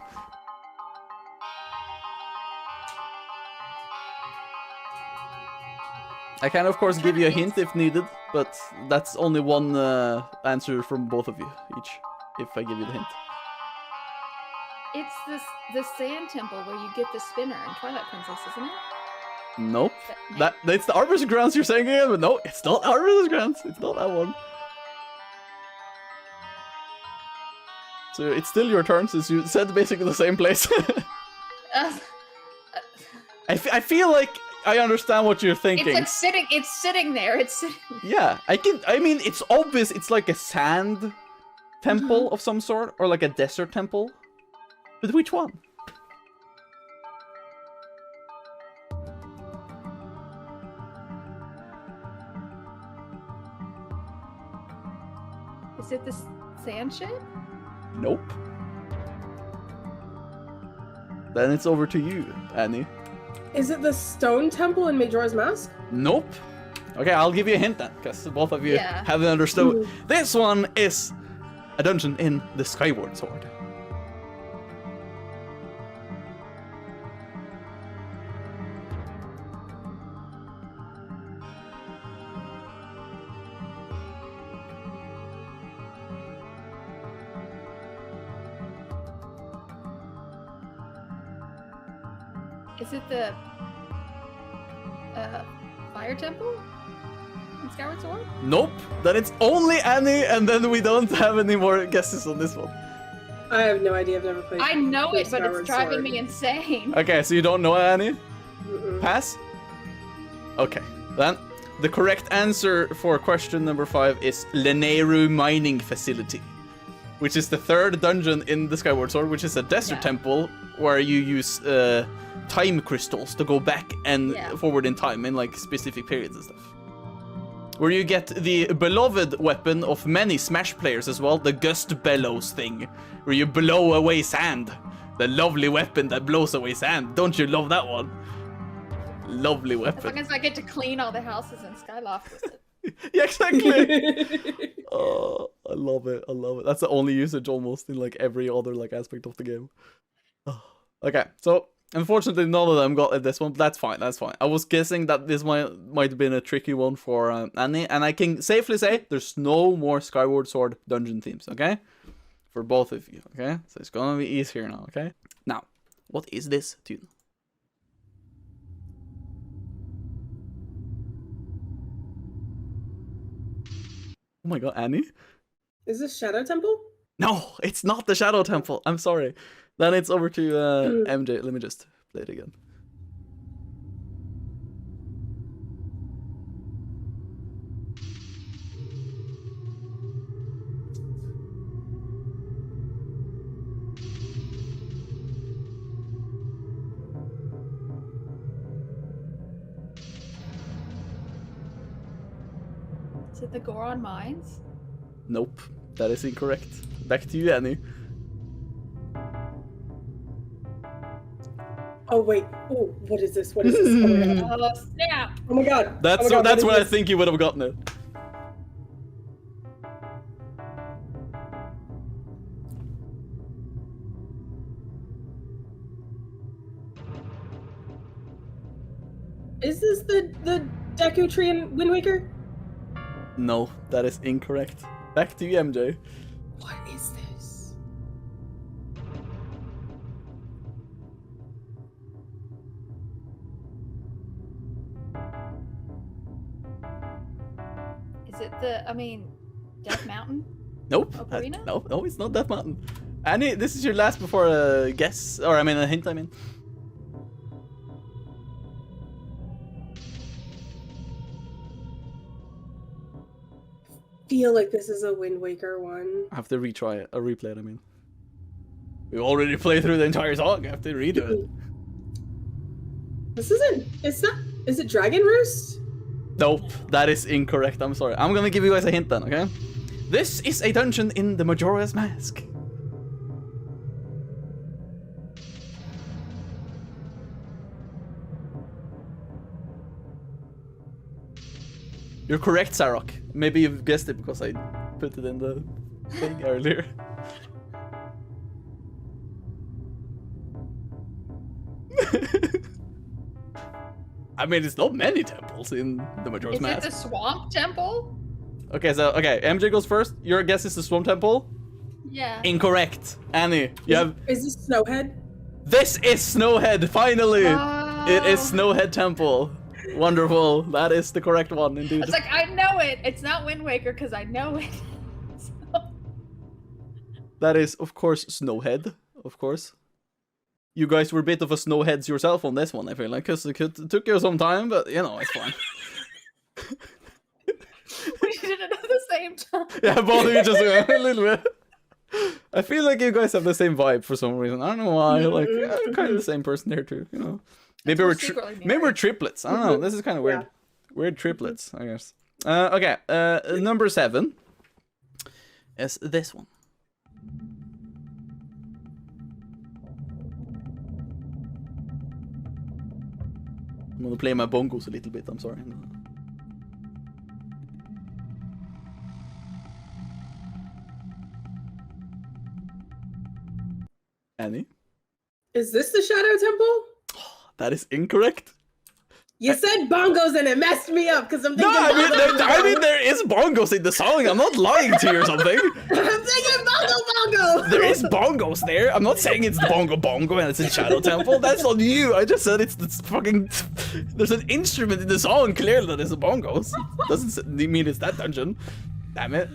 I can of course give you a hint if needed, but that's only one answer from both of you each, if I give you the hint. It's the sand temple where you get the spinner in Twilight Princess, isn't it? Nope. It's the Arbiter's Grounds you're saying again, but no, it's not Arbiter's Grounds. It's not that one. So it's still your turn since you said basically the same place. I feel like I understand what you're thinking. It's like sitting there. It's sitting. Yeah, I mean, it's obvious. It's like a sand temple of some sort, or like a desert temple. But which one? Is it the sand shape? Nope. Then it's over to you, Annie. Is it the stone temple in Majora's Mask? Nope. Okay, I'll give you a hint then, because both of you haven't understood. Ooh. This one is a dungeon in the Skyward Sword. Is it the fire temple in Skyward Sword? Nope. Then it's only Annie, and then we don't have any more guesses on this one. I have no idea. I've never played. I know it, but Skyward it's driving Sword. me insane. Okay, so you don't know Annie? Mm-mm. Pass? Okay, then the correct answer for question number 5 is Leneru Mining Facility, which is the third dungeon in the Skyward Sword, which is a desert temple where you use time crystals to go back and forward in time in like specific periods and stuff. Where you get the beloved weapon of many Smash players as well, the Gust Bellows thing, where you blow away sand. The lovely weapon that blows away sand. Don't you love that one? Lovely weapon. As long as I get to clean all the houses in Skyloft with it. Yeah, exactly. Oh, I love it. I love it. That's the only usage almost in like every other like aspect of the game. Oh. Okay, so unfortunately none of them got this one, but that's fine. That's fine. I was guessing that this might have been a tricky one for Annie, and I can safely say there's no more Skyward Sword dungeon themes. Okay, for both of you. Okay, so it's gonna be easier now. Okay, now what is this tune? Oh my god, Annie? Is this Shadow Temple? No, it's not the Shadow Temple. I'm sorry. Then it's over to MJ. Let me just play it again. Is it the Goron Mines? Nope, that is incorrect. Back to you, Annie. Oh wait. Oh, what is this? What is this? Oh my god. Oh snap! Oh my god. That's oh my god, that's what when I is think you would have gotten it. this? Is this the Deku Tree in Wind Waker? No, that is incorrect. Back to you, MJ. What is this? Is it Death Mountain? Nope. Ocarina? No, it's not Death Mountain. Annie, this is your last before a guess, or a hint. Feel like this is a Wind Waker one. I have to retry it, or replay it. We already played through the entire song. I have to redo it. This isn't. It's not. Is it Dragon Roost? Nope, that is incorrect. I'm sorry. I'm gonna give you guys a hint then, okay? This is a dungeon in the Majora's Mask. You're correct, Sarok. Maybe you've guessed it because I put it in the thing earlier. I mean, it's not many temples in the Majora's Is Mask. it the Swamp Temple? Okay, so MJ goes first. Your guess is the Swamp Temple. Yeah. Incorrect. Annie, you have. Is this Snowhead? This is Snowhead. Finally, Oh. it is Snowhead Temple. Wonderful. That is the correct one, indeed. It's like, I know it. It's not Wind Waker because I know it. So- That is, of course, Snowhead. Of course. You guys were a bit of a snowheads yourself on this one, I feel like, because it took you some time, but you know, it's fine. We did it at the same time. Yeah, both of you just a little bit. I feel like you guys have the same vibe for some reason. I don't know why. Like, I'm kind of the same person here too. You know, maybe we're triplets. I don't know. This is kind of weird. Yeah. Weird triplets, I guess. Okay. Number 7 is this one. I'm gonna play my bongos a little bit. I'm sorry. Annie? Is this the Shadow Temple? That is incorrect. You said bongos and it messed me up because I'm No, thinking I mean there is bongos in the song. I'm not lying to you or something. I'm thinking bongo. There is bongos there. I'm not saying it's bongo and it's in Shadow Temple. That's not you. I just said it's fucking. There's an instrument in the song clearly that is a bongos. Doesn't mean it's that dungeon. Damn it.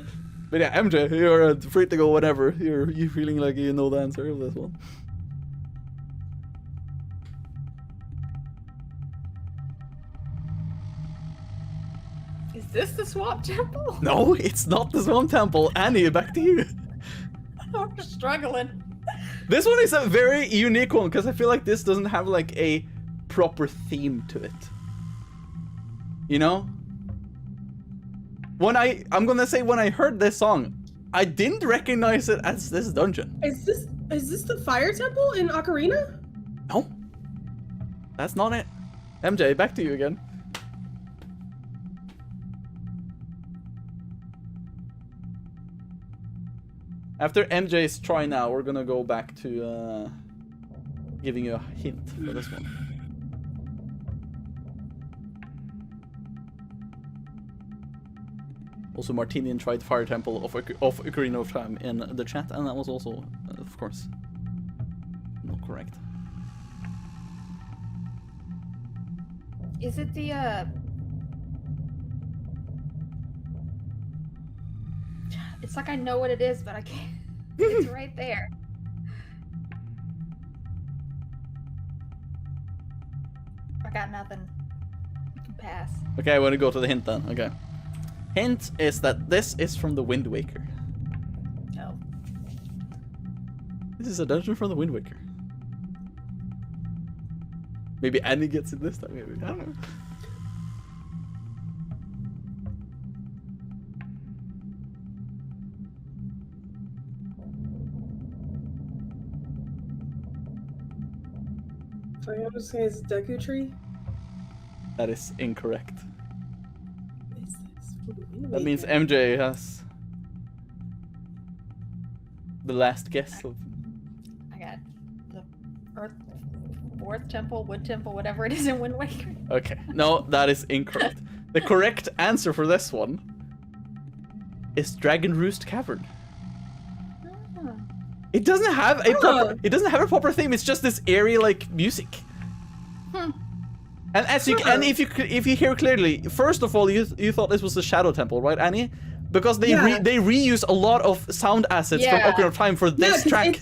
But yeah, MJ, you're free to go whenever. You feeling like you know the answer of this one. Is this the Swamp Temple? No, it's not the Swamp Temple. Annie, back to you. I'm struggling. This one is a very unique one because I feel like this doesn't have like a proper theme to it. You know? I'm gonna say when I heard this song, I didn't recognize it as this dungeon. Is this the Fire Temple in Ocarina? No. That's not it. MJ, back to you again. After MJ's try now, we're gonna go back to giving you a hint for this one. Also, Martinian tried Fire Temple of Ocarina of Time in the chat, and that was also, of course, not correct. Is it the It's like I know what it is, but I can't. It's right there. I got nothing. Pass. Okay, I want to go to the hint then. Okay. Hint is that this is from the Wind Waker. No. This is a dungeon from the Wind Waker. Maybe Annie gets it this time, maybe. I don't know. I'm just saying it's Deku Tree. That is incorrect. Is this from the Wind That means Waker? MJ has the last guess of. I got the Fourth Temple, Wood Temple, whatever it is in Wind Waker. Okay, no, that is incorrect. The correct answer for this one is Dragon Roost Cavern. Ah. It doesn't have a proper theme. It's just this airy like music. Hmm. And as you and if you hear clearly, first of all, you thought this was the Shadow Temple, right, Annie? Because they they reuse a lot of sound assets from Ocarina of Time for this track.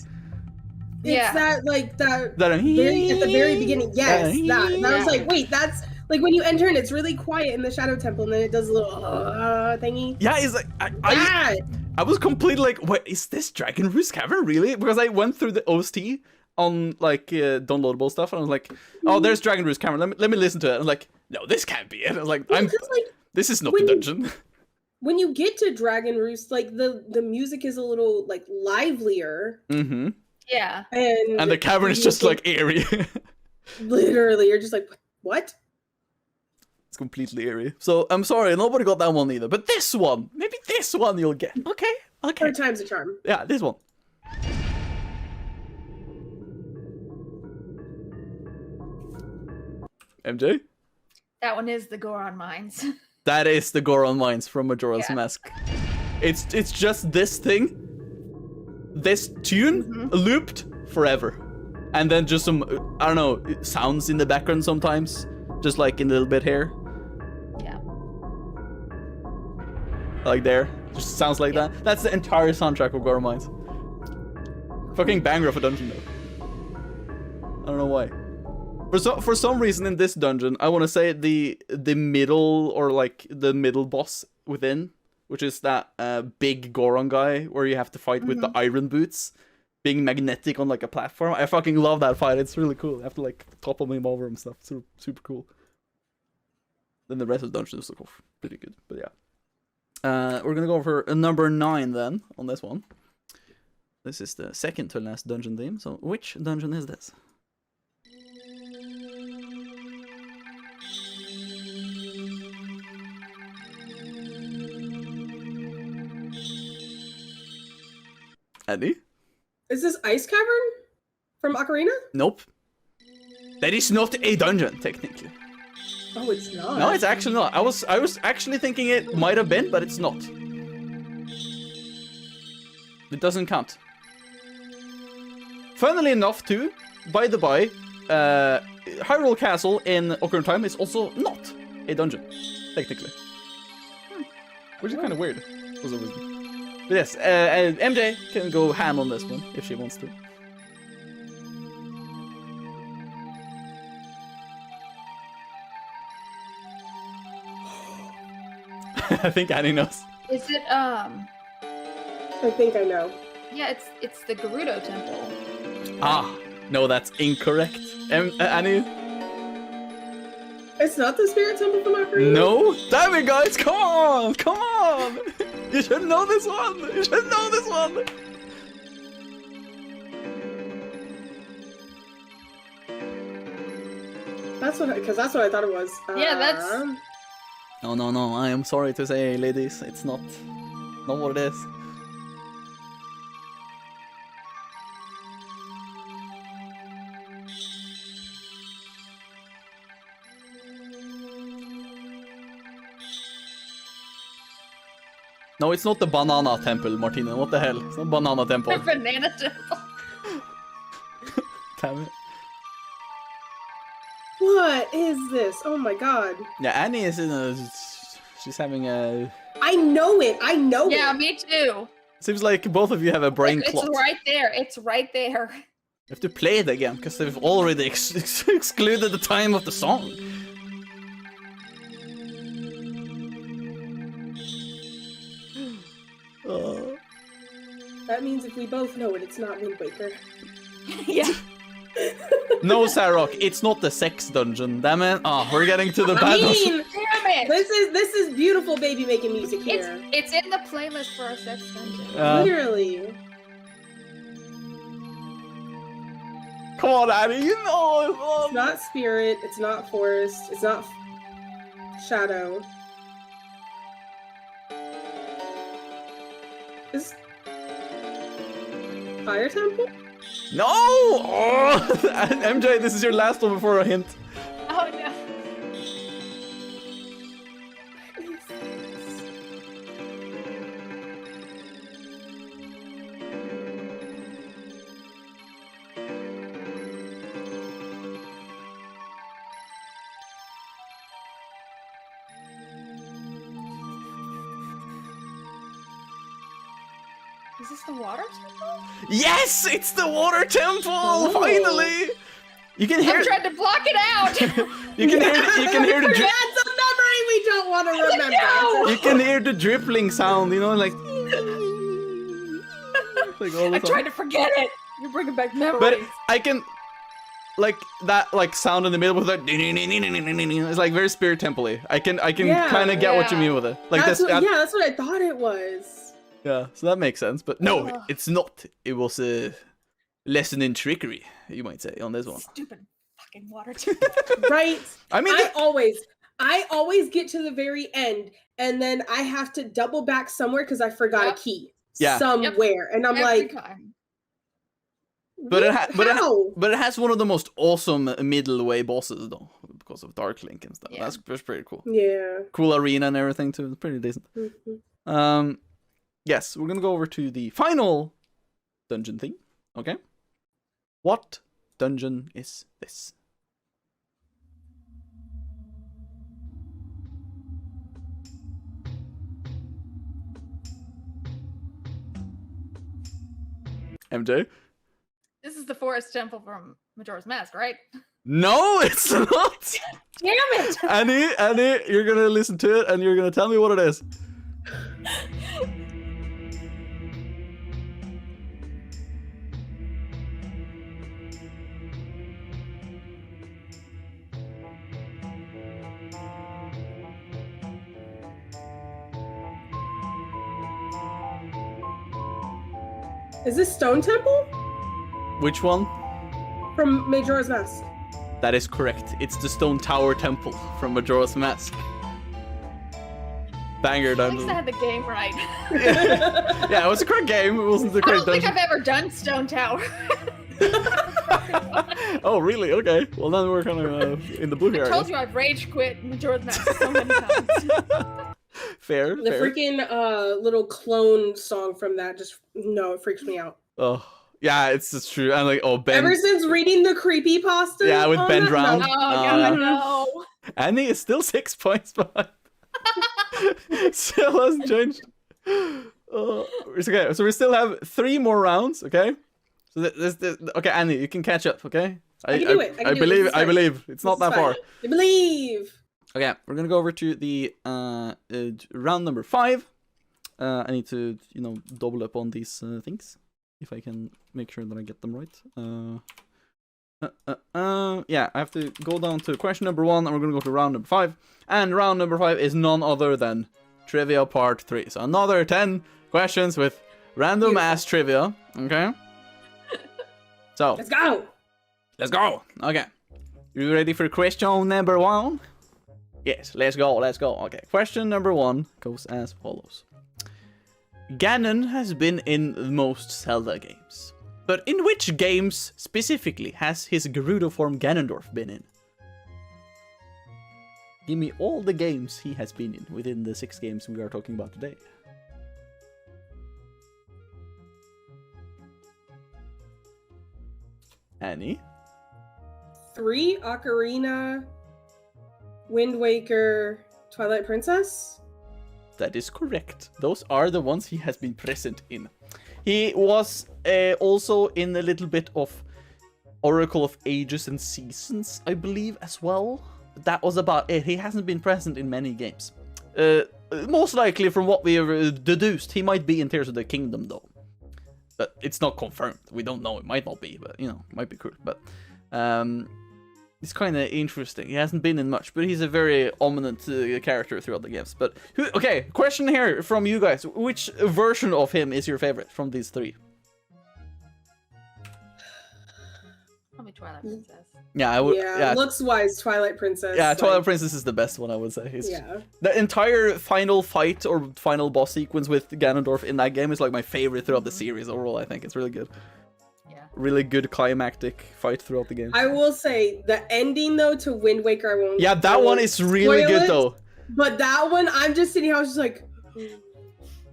It's that like that That- very, at the very beginning. Yes, that. And I was Yeah. like, wait, that's like when you enter and it's really quiet in the Shadow Temple, and then it does a little thingy. Yeah, it's like That. I was completely like, what is this Dragon Roost Cavern really? Because I went through the OST on like downloadable stuff, and I was like, oh, there's Dragon Roost Cavern. Let me listen to it. I was like, no, this can't be it. I was like, Because, like, this is not when the you- dungeon. when you get to Dragon Roost, like the music is a little like livelier, Mm-hmm. Yeah. and And the cavern is just like airy. literally, you're just like, what? It's completely eerie. So I'm sorry, nobody got that one either. But this one, maybe this one you'll get. Okay. Third time's a charm. Yeah, this one. MJ? That one is the Goron Mines. That is the Goron Mines from Majora's Yeah. Mask. It's just this thing, this tune looped forever, and then just some I don't know sounds in the background sometimes, just like in a little bit here, Yeah. like there, just sounds like that. That's the entire soundtrack of Goron Mines. Fucking banger of a dungeon though. I don't know why. For some reason in this dungeon, I want to say the middle or like the middle boss within, which is that big Goron guy where you have to fight with the iron boots, being magnetic on like a platform. I fucking love that fight. It's really cool. You have to like topple him over and stuff. Super, super cool. Then the rest of the dungeon is pretty good. But yeah, we're gonna go for a number 9 then on this one. This is the second to last dungeon theme. So which dungeon is this? Eddie? Is this Ice Cavern from Ocarina? Nope. That is not a dungeon, technically. Oh, it's not. No, it's actually not. I was actually thinking it might have been, but it's not. It doesn't count. Funnily enough, too, by the by, Hyrule Castle in Ocarina of Time is also not a dungeon, technically. Which is kind of weird, for some reason. But yes, MJ can go ham on this one, if she wants to. I think Annie knows. Is it I think I know. Yeah, it's the Gerudo Temple. Ah, no, that's incorrect. Annie? It's not the Spirit Temple from Ocarina? No? Damn it, guys, come on! Come on! You should know this one! You should know this one! That's what I thought it was. Yeah, that's- No, I am sorry to say, ladies, it's not what it is. No, it's not the Banana Temple, Martina. What the hell? It's not Banana Temple. The Banana Temple. Damn it. What is this? Oh my god. Yeah, Annie is in a... She's having a... I know it. I know Yeah, it. me too. Seems like both of you have a brain It's clot. right there. It's right there. You have to play it again, because they've already excluded the time of the song. That means if we both know it, it's not Wind Waker. Yeah. No, Sarok, it's not the sex dungeon. Damn it. Oh, we're getting to the I bad mean, Damn it. this is beautiful baby making music here. It's in the playlist for our sex dungeon. Literally. Come on, Annie, you know it. It's not Spirit. It's not Forest. It's not Shadow. Is Fire Temple? No! Oh! MJ, this is your last one before a hint. Oh no. Is this the water temple? Yes, it's the water temple! Finally! You can hear I'm trying to block it out! you can hear the drip. That's a memory we don't want to remember. No! You can hear the dribbling sound, you know, like all the I time. tried to forget it! You're bringing back memories. But I can, like that, like sound in the middle with that. It's like very Spirit Temple-y. I can Yeah, kind of get what you yeah. mean with it. Like That's this. what, yeah, that's what I thought it was. Yeah, so that makes sense. But no, Ugh. it's not. It was a lesson in trickery, you might say, on this one. Stupid fucking water temple. Right? I mean, I always get to the very end and then I have to double back somewhere because I forgot Yep. a key Yeah. somewhere. And I'm Every like, time. But How? but it has one of the most awesome middle way bosses though, because of Dark Link and stuff. Yeah. That's pretty cool. Yeah. Cool arena and everything too. It's pretty decent. Mhm. Yes, we're gonna go over to the final dungeon thing. Okay. What dungeon is this? MJ? This is the forest temple from Majora's Mask, right? No, it's not. Damn it! Annie, you're gonna listen to it and you're gonna tell me what it is. Is this Stone Temple Which one? from Majora's Mask? That is correct. It's the Stone Tower Temple from Majora's Mask. Banger At least dungeon. I had the game right. Yeah, it was a correct game. It wasn't the I correct don't think dungeon. I've ever done Stone Tower. Oh, really? Okay. Well, then we're kind of in the blue here. I I told guess. you I've rage quit Majora's Mask so many times. Fair. The fair. freaking little clone song from that just it freaks me out. Oh, yeah, it's true. And like, oh, Ben. Ever since reading the creepypasta. Yeah, with on Ben that, Drowned. no. Oh, Oh, God, yeah. no. Annie is still 6 points behind. Still hasn't changed. It's okay. So we still have 3 more rounds. Okay. So this okay, Annie, you can catch up. Okay. I can do it. I can do it. believe. This is I fine. believe it's not This that is far. fine. I believe. Okay, we're gonna go over to the round number 5. I need to double up on these things if I can make sure that I get them right. Yeah, I have to go down to question number 1, and we're gonna go to round number 5. And round number 5 is none other than trivia part 3. So another 10 questions with random ass trivia. Okay. So Let's go. let's go. Okay, you ready for question number 1? Yes, let's go. Let's go. Okay, question number 1 goes as follows. Ganon has been in most Zelda games. But in which games specifically has his Gerudo form Ganondorf been in? Give me all the games he has been in within the 6 games we are talking about today. Annie? 3, Ocarina, Wind Waker, Twilight Princess. That is correct. Those are the ones he has been present in. He was also in a little bit of Oracle of Ages and Seasons, I believe, as well. That was about it. He hasn't been present in many games. Most likely, from what we have deduced, he might be in Tears of the Kingdom, though. But it's not confirmed. We don't know. It might not be, but, it might be cool. But it's kind of interesting. He hasn't been in much, but he's a very ominous character throughout the games. But, okay, question here from you guys. Which version of him is your favorite from these 3? Probably Twilight Princess. Yeah, I would. Yeah, looks wise, Twilight Princess. Yeah, Twilight Princess is the best one, I would say. Yeah. The entire final fight or final boss sequence with Ganondorf in that game is like my favorite throughout the series overall, I think. It's really good. Yeah. Really good climactic fight throughout the game. I will say, the ending, though, to Wind Waker, I won't... Yeah, that one is really spoil good, it, though. But that one, I'm just sitting here, I was just like...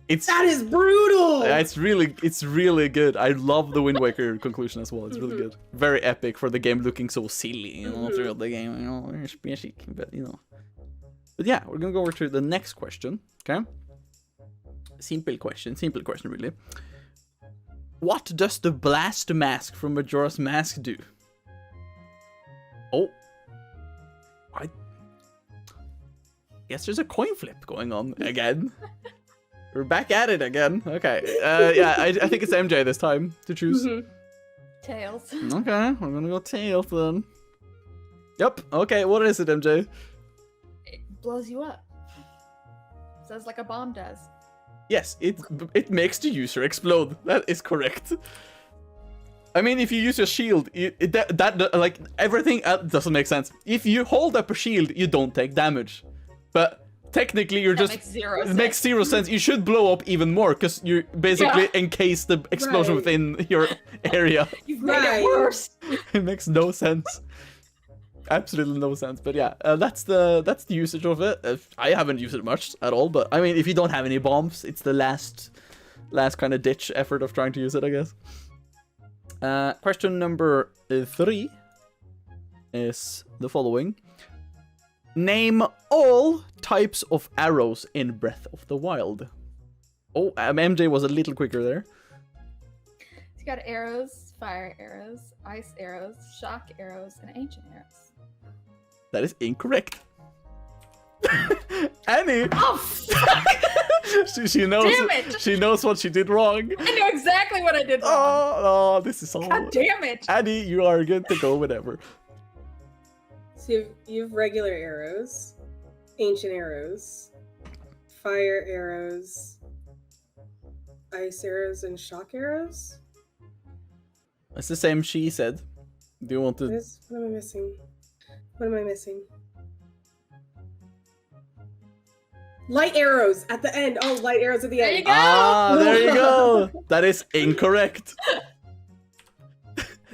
It's That is brutal! Yeah, it's really good. I love the Wind Waker conclusion as well. It's really good. Very epic for the game looking so silly, throughout the game, it's basic, but But yeah, we're gonna go over to the next question, okay? Simple question, really. What does the blast mask from Majora's Mask do? Oh. I guess there's a coin flip going on again. We're back at it again. Okay. Yeah, I think it's MJ this time to choose. Tails. Okay, we're gonna go Tails then. Yep. Okay, what is it, MJ? It blows you up. Sounds like a bomb does. Yes, it makes the user explode. That is correct. I mean, if you use your shield, that like everything doesn't make sense. If you hold up a shield, you don't take damage, but technically you're That just makes zero it sense. makes zero sense. You should blow up even more because you basically encase the explosion Right. within your area. You've made Right. it worse. It makes no sense. Absolutely no sense. But yeah, that's the usage of it. I haven't used it much at all, but I mean, if you don't have any bombs, it's the last kind of ditch effort of trying to use it, I guess. Question number 3 is the following. Name all types of arrows in Breath of the Wild. Oh, MJ was a little quicker there. You got arrows, fire arrows, ice arrows, shock arrows, and ancient arrows. That is incorrect. Annie! Oh, fuck! she knows. Damn it! She knows what she did wrong. I know exactly what I did wrong. Oh, this is all. God damn it! Annie, you are good to go whenever. So you have regular arrows, ancient arrows, fire arrows, ice arrows, and shock arrows? It's the same she said. Do you want to? What am I missing? What am I missing? Light arrows at the end. Oh, light arrows at the There end. you go! Ah, there you go. That is incorrect.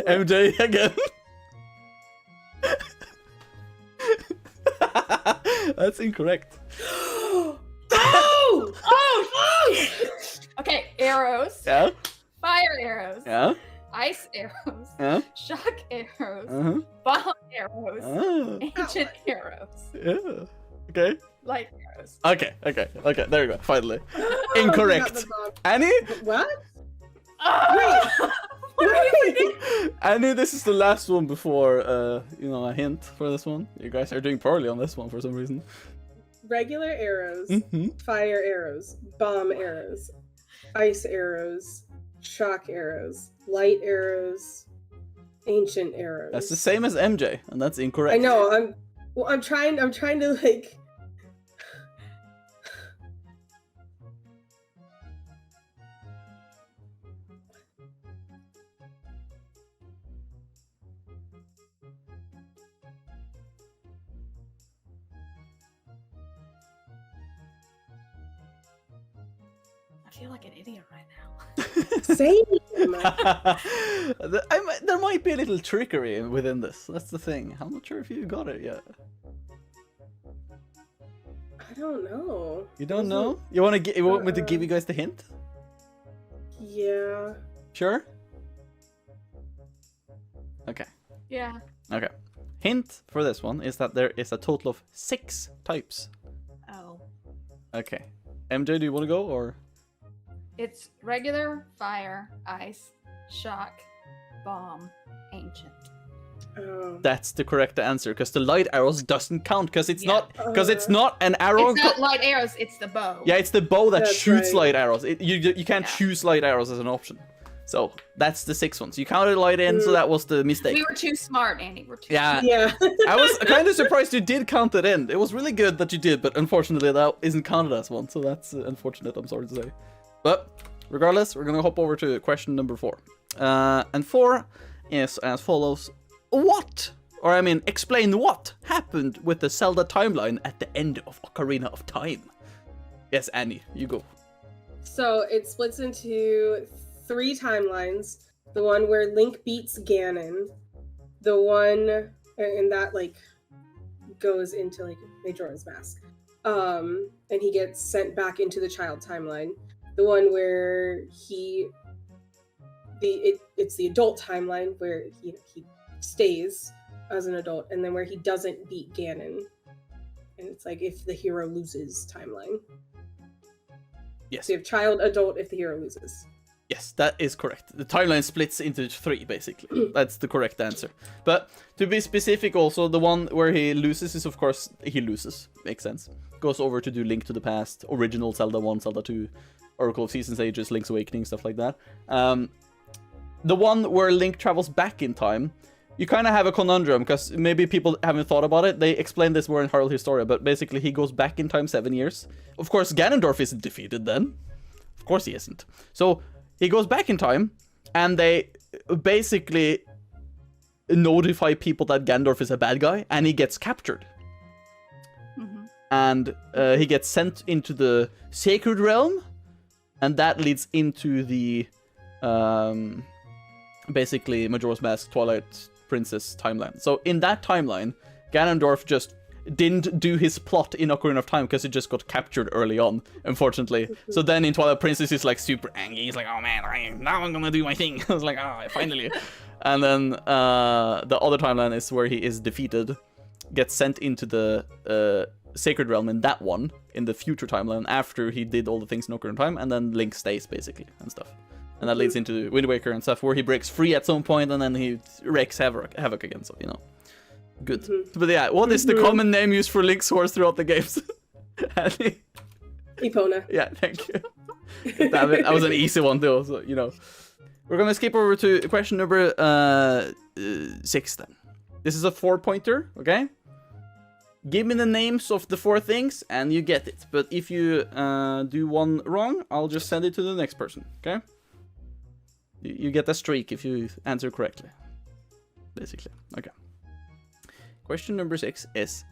MJ again. That's incorrect. Oh! Oh! Okay, arrows, Yeah. fire arrows, Yeah. ice arrows, Yeah. shock arrows, Uh-huh. bomb arrows, Ah. ancient arrows, Yeah. Okay. light arrows. Okay. There you go. Finally. Oh, Incorrect. not the bomb. Annie? What? Oh! What are you thinking? Annie, this is the last one before, a hint for this one. You guys are doing poorly on this one for some reason. Regular arrows, Mm-hmm. fire arrows, bomb arrows, ice arrows, shock arrows, light arrows, ancient arrows. That's the same as MJ, and that's incorrect. I know. I'm trying to like. I feel like an idiot right now. Same. There might be a little trickery within this. That's the thing. I'm not sure if you got it yet. I don't know. You don't know? You want me to give you guys the hint? Yeah. Sure. Okay. Yeah. Okay. Hint for this one is that there is a total of 6 types. Oh. Okay. MJ, do you want to go or? It's regular, fire, ice, shock, bomb, ancient. Oh. That's the correct answer because the light arrows doesn't count because it's Yeah. not an arrow. It's not light arrows, it's the bow. Yeah, it's the bow that That's shoots right. light arrows. You can't Yeah. choose light arrows as an option. So that's the 6 ones. You counted light in, so that was the mistake. We were too smart, Annie. We're too Yeah, Yeah. I was kind of surprised you did count it in. It was really good that you did, but unfortunately that isn't counted as one, so that's unfortunate, I'm sorry to say. But regardless, we're gonna hop over to question number 4. And 4 is as follows. Explain what happened with the Zelda timeline at the end of Ocarina of Time. Yes, Annie, you go. So it splits into 3 timelines. The one where Link beats Ganon. The one, and that like goes into like Majora's Mask. And he gets sent back into the child timeline. The one where it's the adult timeline where he stays as an adult, and then where he doesn't beat Ganon. And it's like if the hero loses timeline. Yes. So you have child, adult, if the hero loses. Yes, that is correct. The timeline splits into 3, basically. That's the correct answer. But to be specific also, the one where he loses is, of course, he loses. Makes sense. Goes over to do Link to the Past, original Zelda 1, Zelda 2, Oracle of Seasons, Ages, Link's Awakening, stuff like that. The one where Link travels back in time, you kind of have a conundrum, because maybe people haven't thought about it. They explained this more in Hyrule Historia, but basically he goes back in time 7 years. Of course, Ganondorf isn't defeated then. Of course he isn't. So he goes back in time, and they basically notify people that Ganondorf is a bad guy, and he gets captured. Mhm. and he gets sent into the Sacred Realm, and that leads into the basically Majora's Mask Twilight Princess timeline. So in that timeline, Ganondorf just didn't do his plot in Ocarina of Time because it just got captured early on, unfortunately. So then in Twilight Princess, he's like super angry. He's like, oh man, now I'm gonna do my thing. I was like, oh, finally. And then the other timeline is where he is defeated, gets sent into the Sacred Realm in that one, in the future timeline, after he did all the things in Ocarina of Time, and then Link stays, basically, and stuff. And that leads into Wind Waker and stuff, where he breaks free at some point, and then he wreaks havoc again, so, you know. Good. But yeah, what is the common name used for Link's horse throughout the games? Epona. Yeah, thank you. Damn it, that was an easy one, though, so, you know. We're gonna skip over to question number 6, then. This is a 4-pointer, okay? Give me the names of the 4 things, and you get it. But if you do one wrong, I'll just send it to the next person, okay? You get a streak if you answer correctly. Basically, okay. Question number 6 is,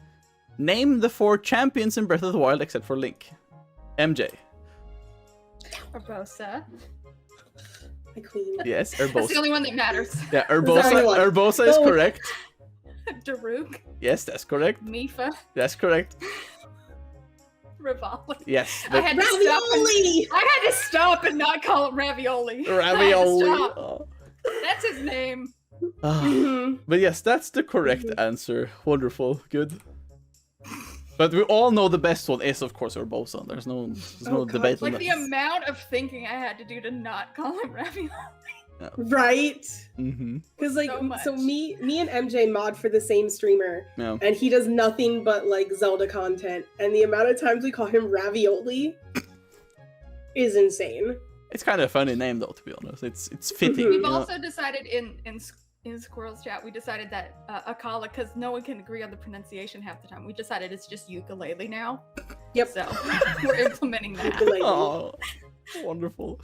name the 4 champions in Breath of the Wild except for Link. MJ. Urbosa. My queen. Yes, Urbosa. That's the only one that matters. Yeah, Urbosa is correct. Daruk. Yes, that's correct. Mifa. That's correct. Rivali. Yes. I had to stop. Ravioli! I had to stop and not call it Ravioli. Ravioli. Oh. That's his name. But yes, that's the correct answer. Wonderful. Good. But we all know the best one is, of course, Urbosa. There's no debate on Like that. the amount of thinking I had to do to not call him Ravioli. Right? Mm-hmm. Because like, So me and MJ mod for the same streamer, Yeah. and he does nothing but like Zelda content, and the amount of times we call him Ravioli is insane. It's kind of a funny name, though, to be honest. It's fitting. We've you know? also decided in Squirrel's chat, we decided that Akala, because no one can agree on the pronunciation half the time, we decided it's just ukulele now. Yep. So we're implementing that. Ukulele. Oh, wonderful.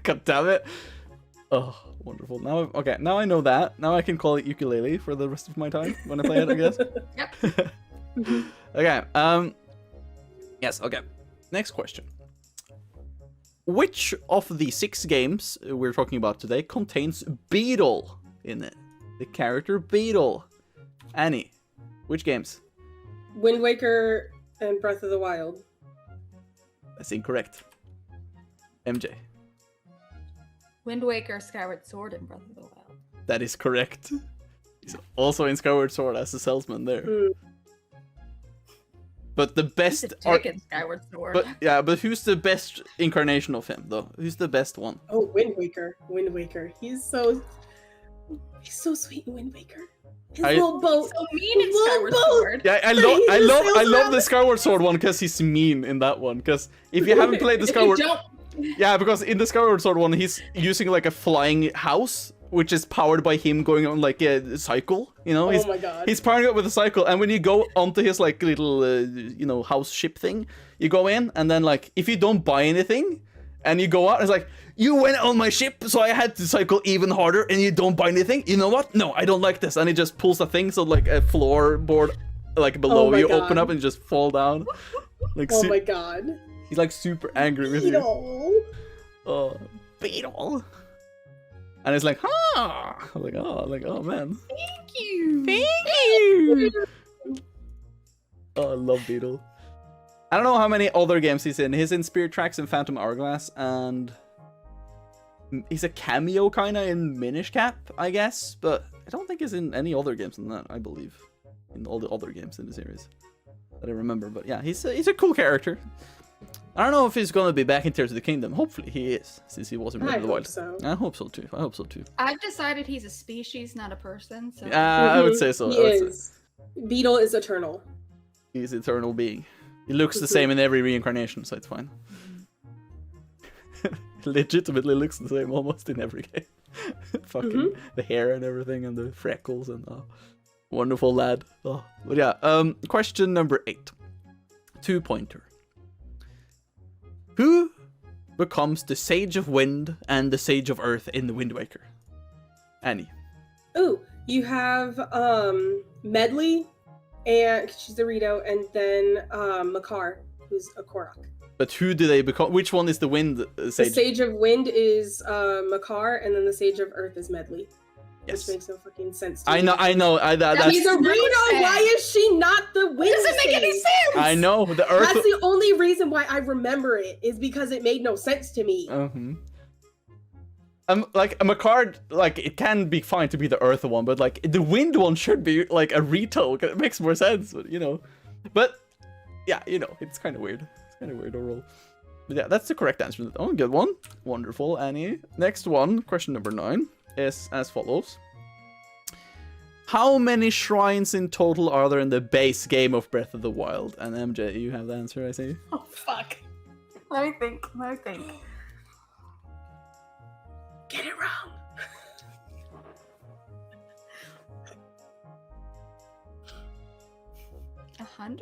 God damn it. Oh, wonderful. Now I know that. Now I can call it ukulele for the rest of my time when I play it, I guess. Yep. Okay, yes, okay. Next question. Which of the 6 games we're talking about today contains Beetle in it? The character Beetle. Annie, which games? Wind Waker and Breath of the Wild. That's incorrect. MJ. Wind Waker, Skyward Sword, and Breath of the Wild. That is correct. He's also in Skyward Sword as a salesman there. But the best He's a dick in Skyward Sword. but who's the best incarnation of him though? Who's the best one? Oh, Wind Waker. Wind Waker. He's so sweet in Wind Waker. His little boat. So mean in Little Skyward boat. Sword. Yeah, I love the Skyward Sword one because he's mean in that one. Because if you haven't played the If you Skyward, don't, yeah, because in the Skyward Sword one he's using like a flying house, which is powered by him going on like a cycle. You know, Oh my god. he's powering it with a cycle, and when you go onto his like little house ship thing, you go in, and then like if you don't buy anything, and you go out, it's like, you went on my ship, so I had to cycle even harder, and you don't buy anything. You know what? No, I don't like this, and he just pulls a thing, so like a floorboard like below my you God. open up and you just fall down. Like Oh my god. he's like super angry with you. Beetle. Oh, Beetle. And it's like, huh? I'm like, oh man. thank you. Thank you. Oh, I love Beetle. I don't know how many other games he's in. He's in Spirit Tracks and Phantom Hourglass, and he's a cameo kind of in Minish Cap, I guess. But I don't think he's in any other games than that, I believe. In all the other games in the series that I remember. But yeah, he's a cool character. I don't know if he's gonna be back in Tears of the Kingdom. Hopefully he is, since he was in Breath of the Wild. So. I hope so too. I've decided he's a species, not a person. So I would say so. He is. Beetle is eternal. He's eternal being. He looks the same in every reincarnation, so it's fine. Legitimately looks the same almost in every game. Fucking the hair and everything and the freckles and wonderful lad. Oh, but yeah, question number 8. 2-pointer. Who becomes the Sage of Wind and the Sage of Earth in the Wind Waker? Annie. Ooh, you have Medley and she's a Rito, and then Makar, who's a Korok. But who do they become? Which one is the wind sage? The Sage of Wind is Makar, and then the Sage of Earth is Medley. Yes. Which makes no fucking sense to I me. know. That's, He's a Rito! Why is she not the Wind Doesn't make any Sage? sense. I know the Earth. That's the only reason why I remember it, is because it made no sense to me. Like a Makar, like it can be fine to be the Earth one, but like the Wind one should be like a Rito. It makes more sense, but you know. But yeah, you know, it's kind of weird. It's kind of weird overall. But yeah, that's the correct answer. Oh, good one. Wonderful, Annie. Next one, question number 9, is as follows. How many shrines in total are there in the base game of Breath of the Wild? And MJ, you have the answer, I see. Oh, fuck. Let me think. Get it wrong. $100?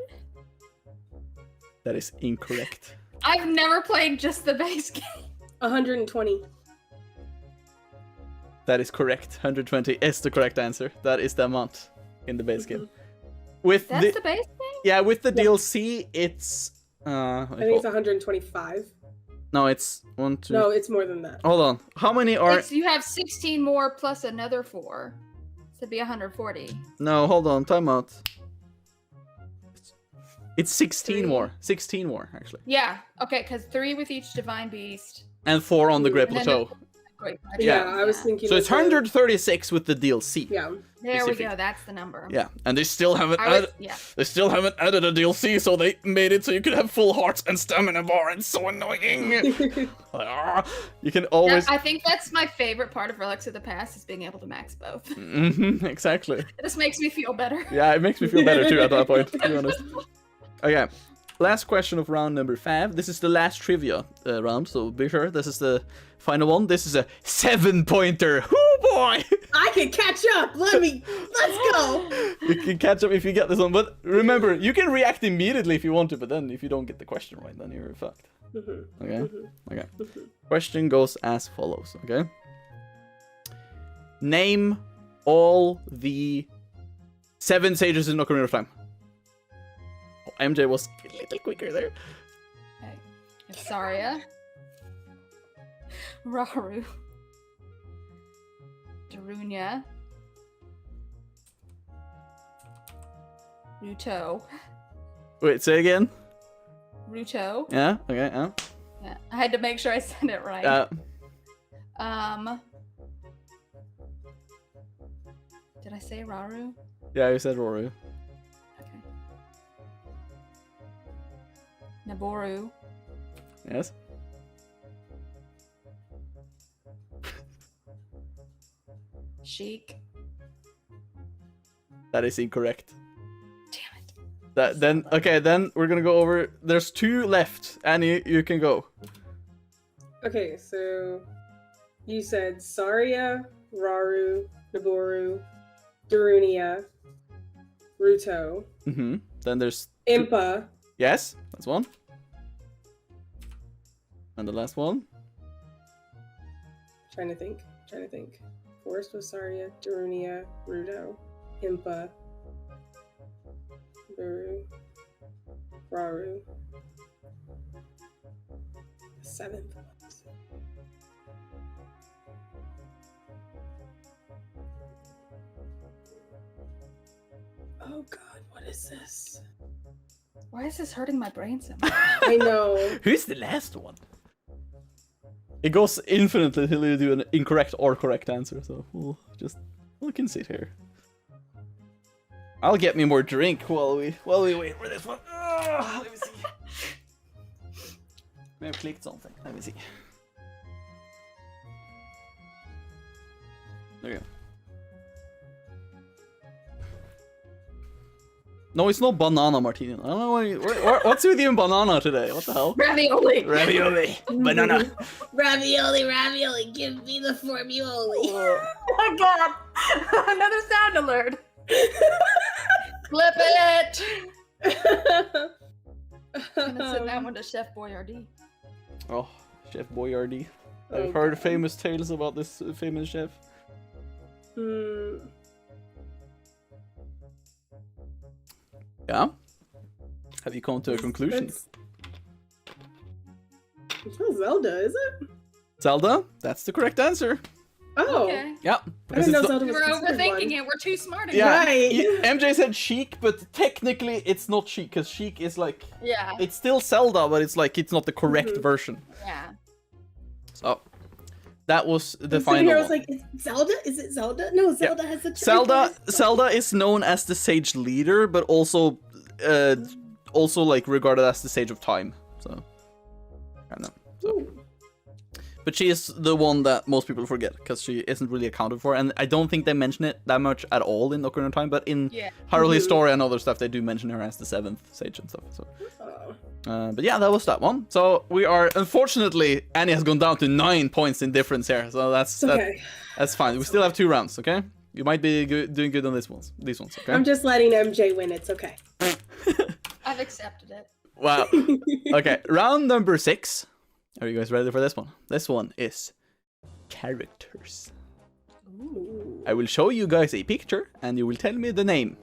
That is incorrect. I've never played just the base game. 120. That is correct. 120 is the correct answer. That is the amount in the base game. With That's the base game? Yeah, with the DLC, it's I think it's 125. No, it's 1, 2. No, it's more than that. Hold on. How many are? You have 16 more plus another 4. So it'd be 140. No, hold on. Time out. It's 16 3. more. 16 more, actually. Yeah. Okay, because 3 with each divine beast. And 4 on the Great And then Plateau. Great. Yeah, I was thinking. So it's 136 with the DLC. Yeah. There we go. That's the number. Yeah, and they still haven't Yeah. They still haven't added a DLC, so they made it so you could have full hearts and stamina bar. It's so annoying. You can always. I think that's my favorite part of Relics of the Past is being able to max both. Exactly. It just makes me feel better. Yeah, it makes me feel better too at that point, to be honest. Okay, last question of round number 5. This is the last trivia round, so be sure this is the final one. This is a 7-pointer. Oh boy! I can catch up. Let's go. You can catch up if you get this one, but remember, you can react immediately if you want to, but then if you don't get the question right, then you're fucked. Okay? Okay. Question goes as follows, okay? Name all the 7 sages in Ocarina of Time. Oh, MJ was a little quicker there. Okay. It's Saria. Raru. Darunia. Ruto. Wait, say again? Ruto. Yeah, okay, Yeah. I had to make sure I said it right. Did I say Raru? Yeah, you said Roru. Okay. Naboru. Yes? Sheik. That is incorrect. Damn it. Then we're gonna go over. There's 2 left. Annie, you can go. Okay, so you said Saria, Raru, Naboru, Darunia, Ruto, Then there's Impa. Yes, that's one. And the last one. Trying to think. Forest was Saria, Darunia, Ruto, Impa, Buru, Raru. The 7th one. Oh god, what is this? Why is this hurting my brain so much? I know. Who's the last one? It goes infinitely till you do an incorrect or correct answer, so we can sit here. I'll get me more drink while we wait for this one. Let me see. May have clicked something. Let me see. There you go. No, it's not banana martini. I don't know what's with you and banana today. What the hell? Ravioli. Ravioli. Banana. Ravioli, give me the formuoli. Oh god. Another sound alert. Flip it. I'm gonna send that one to Chef Boyardee. Oh, Chef Boyardee. I've Oh, heard God. famous tales about this famous chef. Yeah. Have you come to a conclusion? It's not Zelda, is it? Zelda? That's the correct answer. Oh. Okay. Yeah. I Because didn't know it's Zelda was We're considered overthinking one. it. We're too smart. yeah, Right. MJ said Sheik, but technically it's not Sheik, because Sheik is like... Yeah. It's still Zelda, but it's like, it's not the correct version. Yeah. So, that was the I'm sitting final here, I one. was like, is Zelda? Is it Zelda? No, Zelda has a Zelda is known as the Sage Leader, but also like regarded as the Sage of Time. So, I don't know. So. But she is the one that most people forget because she isn't really accounted for, and I don't think they mention it that much at all in Ocarina of Time. But in Hyrule Historia and other stuff, they do mention her as the 7th Sage and stuff. So, but yeah, that was that one. So we are, unfortunately, Annie has gone down to 9 points in difference here. So that's fine. We still have 2 rounds. Okay, you might be doing good on these ones. Okay. I'm just letting MJ win. It's okay. I've accepted it. Wow. Okay, round number 6. Are you guys ready for this one? This one is characters. Ooh. I will show you guys a picture, and you will tell me the name.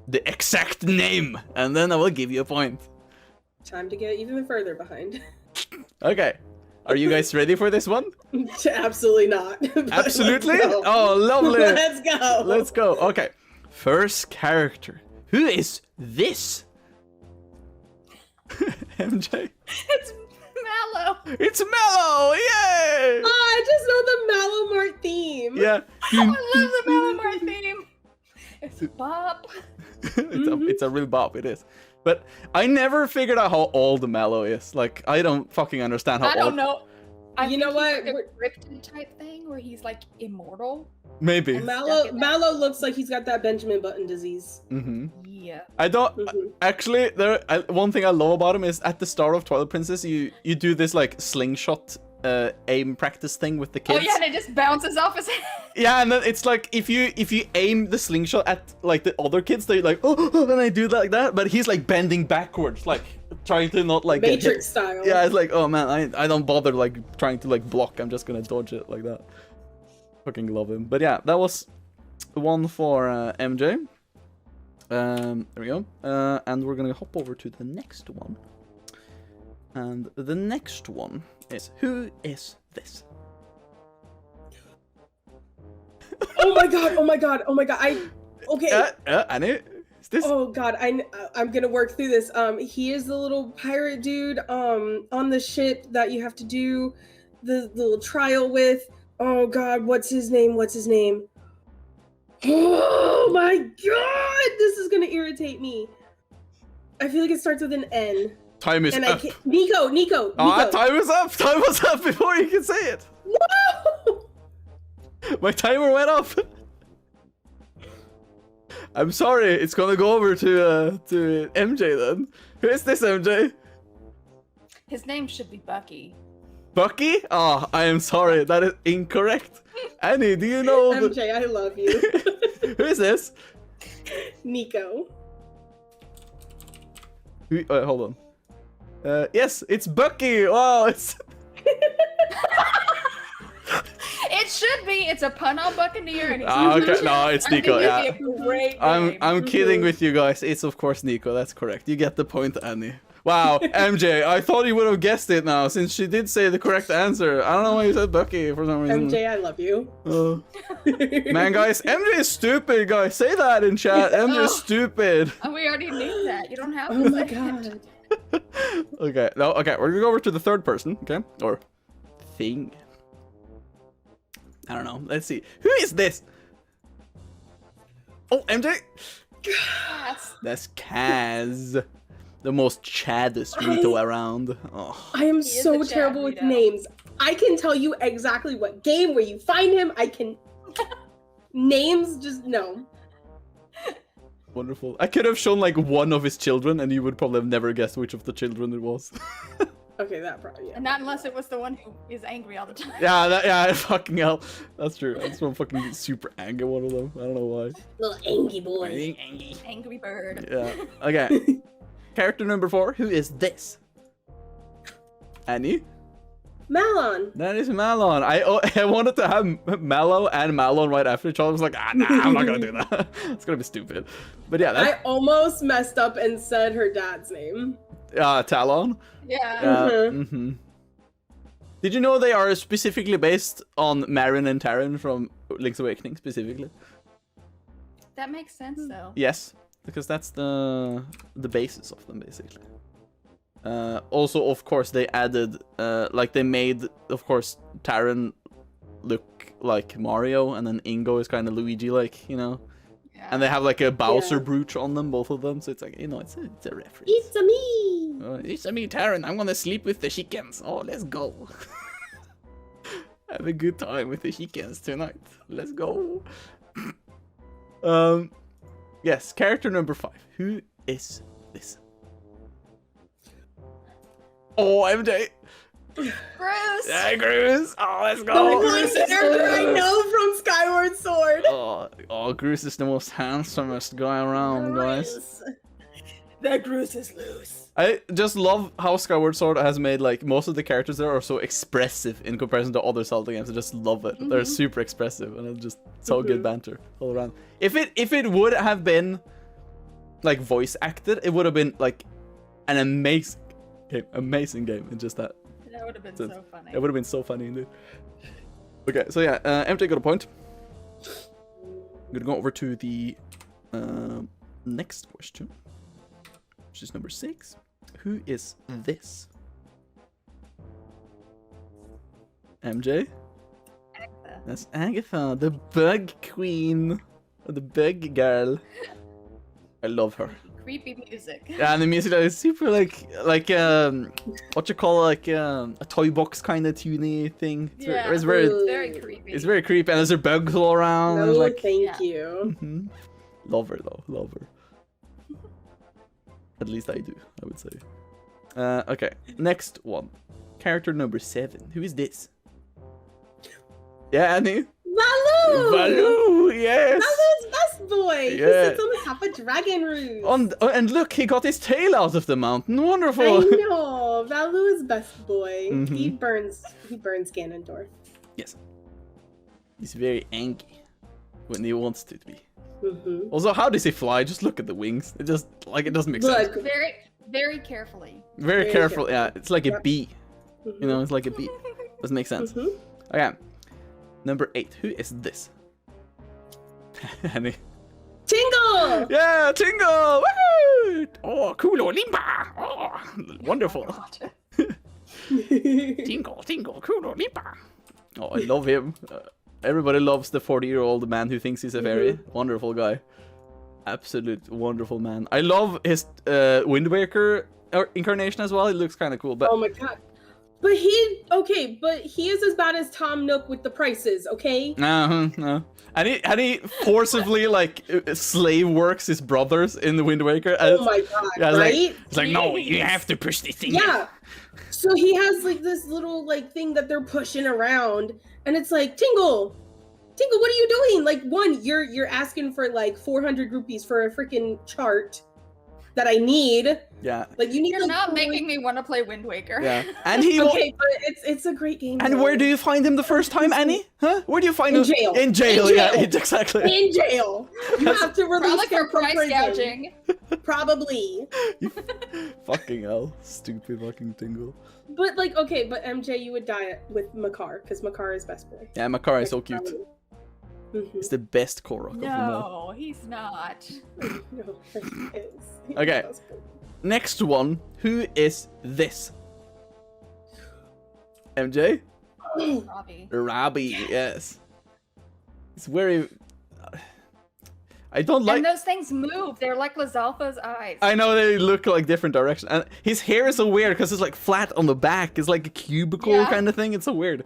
The exact name! And then I will give you a point. Time to get even further behind. Okay. Are you guys ready for this one? Absolutely not. Absolutely? Oh, lovely! Let's go! Let's go. Okay. First character. Who is this? MJ? It's Mallow. It's Mallow! Yay! Oh, I just know the Mallow Mart theme. Yeah. I love the Mallow Mart theme. It's bop. It's a real bop, it is. But I never figured out how old Mallow is. Like, I don't fucking understand how old. I don't know. You know what? Like a cryptid type thing where he's like immortal. Maybe. Mallow looks like he's got that Benjamin Button disease. Mm-hmm. Yeah. I don't actually. One thing I love about him is at the start of Twilight Princess, you do this like slingshot aim practice thing with the kids. Oh yeah, and it just bounces off his head. Yeah, and then it's like if you aim the slingshot at like the other kids, they're like, oh, and I do that like that, but he's like bending backwards, like trying to not like get hit. Matrix style. Yeah, it's like, oh man, I don't bother like trying to like block. I'm just gonna dodge it like that. Fucking love him. But yeah, that was the one for MJ. There we go. And we're gonna hop over to the next one. And the next one is, who is this? Oh my god! Oh my god! Oh my god! Okay. Annie, is this? Oh god! I'm gonna work through this. He is the little pirate dude. On the ship that you have to do the little trial with. Oh god! What's his name? Oh my god! This is gonna irritate me. I feel like it starts with an N. Time is up. Nico. Time is up. Time was up before you can say it. No! My timer went off. I'm sorry. It's gonna go over to MJ then. Who is this, MJ? His name should be Bucky. Bucky? Oh, I am sorry. That is incorrect. Annie, do you know? MJ, I love you. Who is this? Nico. Hold on. Yes, it's Bucky. Wow, it's. It should be. It's a pun on Buccaneer. And Okay, no, it's Nico. Yeah. I'm I'm kidding with you guys. It's of course Nico. That's correct. You get the point, Annie. Wow, MJ, I thought you would have guessed it now, since she did say the correct answer. I don't know why you said Bucky for some reason. MJ, I love you. Man, guys, MJ is stupid, guys. Say that in chat. MJ is stupid. Oh, we already knew that. You don't have to. Oh my say god. it. Okay, no, okay, we're gonna go over to the third person, okay? Or thing. I don't know. Let's see. Who is this? Oh, MJ? Yes. That's Kaz. The most chaddest Rito around. Oh. I am is so a terrible with Chad, names. I can tell you exactly what game, where you find him. I can. Names, just no. Wonderful. I could have shown like one of his children and you would probably have never guessed which of the children it was. Okay, that probably, yeah. And not unless it was the one who is angry all the time. Yeah, fucking hell. That's true. That's one fucking super angry one of them. I don't know why. Little angry boy. Angry bird. Yeah. Okay. Character number 4. Who is this? Annie? Malon. That is Malon. I wanted to have Mallow and Malon right after each other. I was like, nah, I'm not gonna do that. It's gonna be stupid. But yeah, I almost messed up and said her dad's name. Talon. Yeah. Mm-hmm. Did you know they are specifically based on Marin and Taran from Link's Awakening, specifically? That makes sense, though. Yes, because that's the basis of them, basically. Also, of course, they added, like, they made, of course, Taran look like Mario, and then Ingo is kind of Luigi-like, you know? Yeah. And they have, like, a Bowser brooch on them, both of them, so it's like, you know, it's a reference. It's a me. It's a me, Taran. I'm gonna sleep with the chickens. Oh, let's go. Have a good time with the chickens tonight. Let's go. Yes, character number 5. Who is this? Oh, MJ. Bruce! Yeah, Bruce. Oh, let's The go. one character I know from Skyward Sword. Oh, Bruce is the most handsomest guy around, guys. That Bruce is loose. I just love how Skyward Sword has made, like, most of the characters there are so expressive in comparison to other Zelda games. I just love it. They're super expressive, and it's just so good banter all around. If it would have been, like, voice acted, it would have been, like, an amazing game in just that. That would have been so funny. It would have been so funny, indeed. Okay, so yeah, MJ got a point. I'm gonna go over to the next question, which is number 6. Who is this? MJ? Agatha. That's Agatha, the bug queen. Or the bug girl. I love her. Creepy music. Yeah, and the music is super like what you call like a toy box kind of tuney thing. It's Yeah, it's very it's very creepy. it's very creepy, and there's bugs all around. No, and it's like, thank you. love her though, love her. At least I do, I would say. Okay, next one. Character number 7. Who is this? Yeah, Annie. Valoo! Valoo, yes. Valu's best boy. Yeah. He sits on the top of Dragon Roost. And look, he got his tail out of the mountain. Wonderful. I know. Valoo is best boy. He burns Ganondorf. Yes. He's very angry when he wants to be. Also, how does he fly? Just look at the wings. It just, like, it doesn't make sense. Very, very carefully. Very careful, yeah. It's like a bee. You know, it's like a bee. Doesn't make sense. Okay. Number 8. Who is this? Annie. Tingle! Yeah, Tingle! Woo! Oh, cool, Limba! Oh, wonderful. Tingle, cool, Limba! Oh, I love him. Everybody loves the 40-year-old man who thinks he's a very wonderful guy. Absolute wonderful man. I love his Wind Waker incarnation as well. It looks kind of cool. But oh my god. But he is as bad as Tom Nook with the prices, okay? no. And he forcibly like slave works his brothers in the Wind Waker. Oh my god, yeah, right? It's like, no, you have to push this thing. Yeah. So he has like this little like thing that they're pushing around, and it's like, Tingle, what are you doing? Like, one, you're asking for like 400 rupees for a freaking chart that I need. Yeah. Like, you need. You're like, not making me want to play Wind Waker. Yeah. And he. Okay, but it's a great game. And though. where do you find him the first time, Annie? Huh? Where do you find In him? jail. In jail. In Yeah, jail. exactly. In jail. You have to release Probably him for from price prison. gouging. Probably. Fucking hell, stupid fucking Tingle. But like, okay, but MJ, you would die with Makar because Makar is best boy. Yeah, Makar is so cute. He's the best Korok of them all. No, he's not. No, he is. He's Okay. the best boy. Next one. Who is this? MJ? Robbie. Robbie, yes. It's very... I don't like... And those things move. They're like Lazalfa's eyes. I know they look like different directions. And his hair is so weird because it's like flat on the back. It's like a cubicle kind of thing. It's so weird.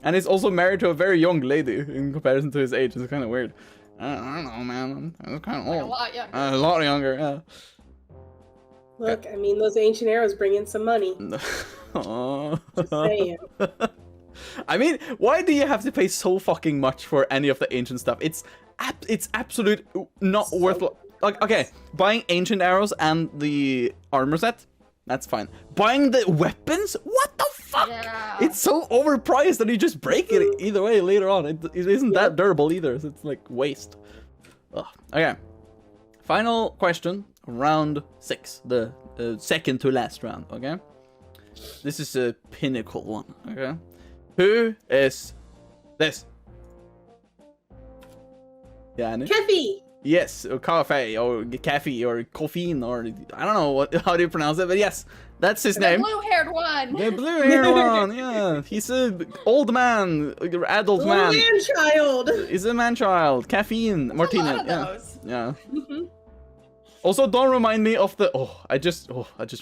And he's also married to a very young lady in comparison to his age. It's kind of weird. I don't know, man. I'm kind of old. Like a lot younger. A lot younger, yeah. Look, I mean, those ancient arrows bring in some money. Just saying. I mean, why do you have to pay so fucking much for any of the ancient stuff? It's absolute not worth. Like, okay, buying ancient arrows and the armor set, that's fine. Buying the weapons? What the fuck? Yeah. It's so overpriced that you just break it either way later on. It isn't that durable either. So it's like waste. Ugh. Okay. Final question, round 6, the second to last round. Okay. This is a pinnacle one. Okay. Who is this? Yeah. Keffy. Yes, or cafe, or caffeine, or caffeine, or I don't know how do you pronounce it, but yes, that's his name. The blue-haired one. The blue-haired one, yeah. He's a old man, adult man. Man-child. He's a man-child. Caffeine, Martina. A lot of Yeah, those. yeah. Mm-hmm. Also, don't remind me of the. I just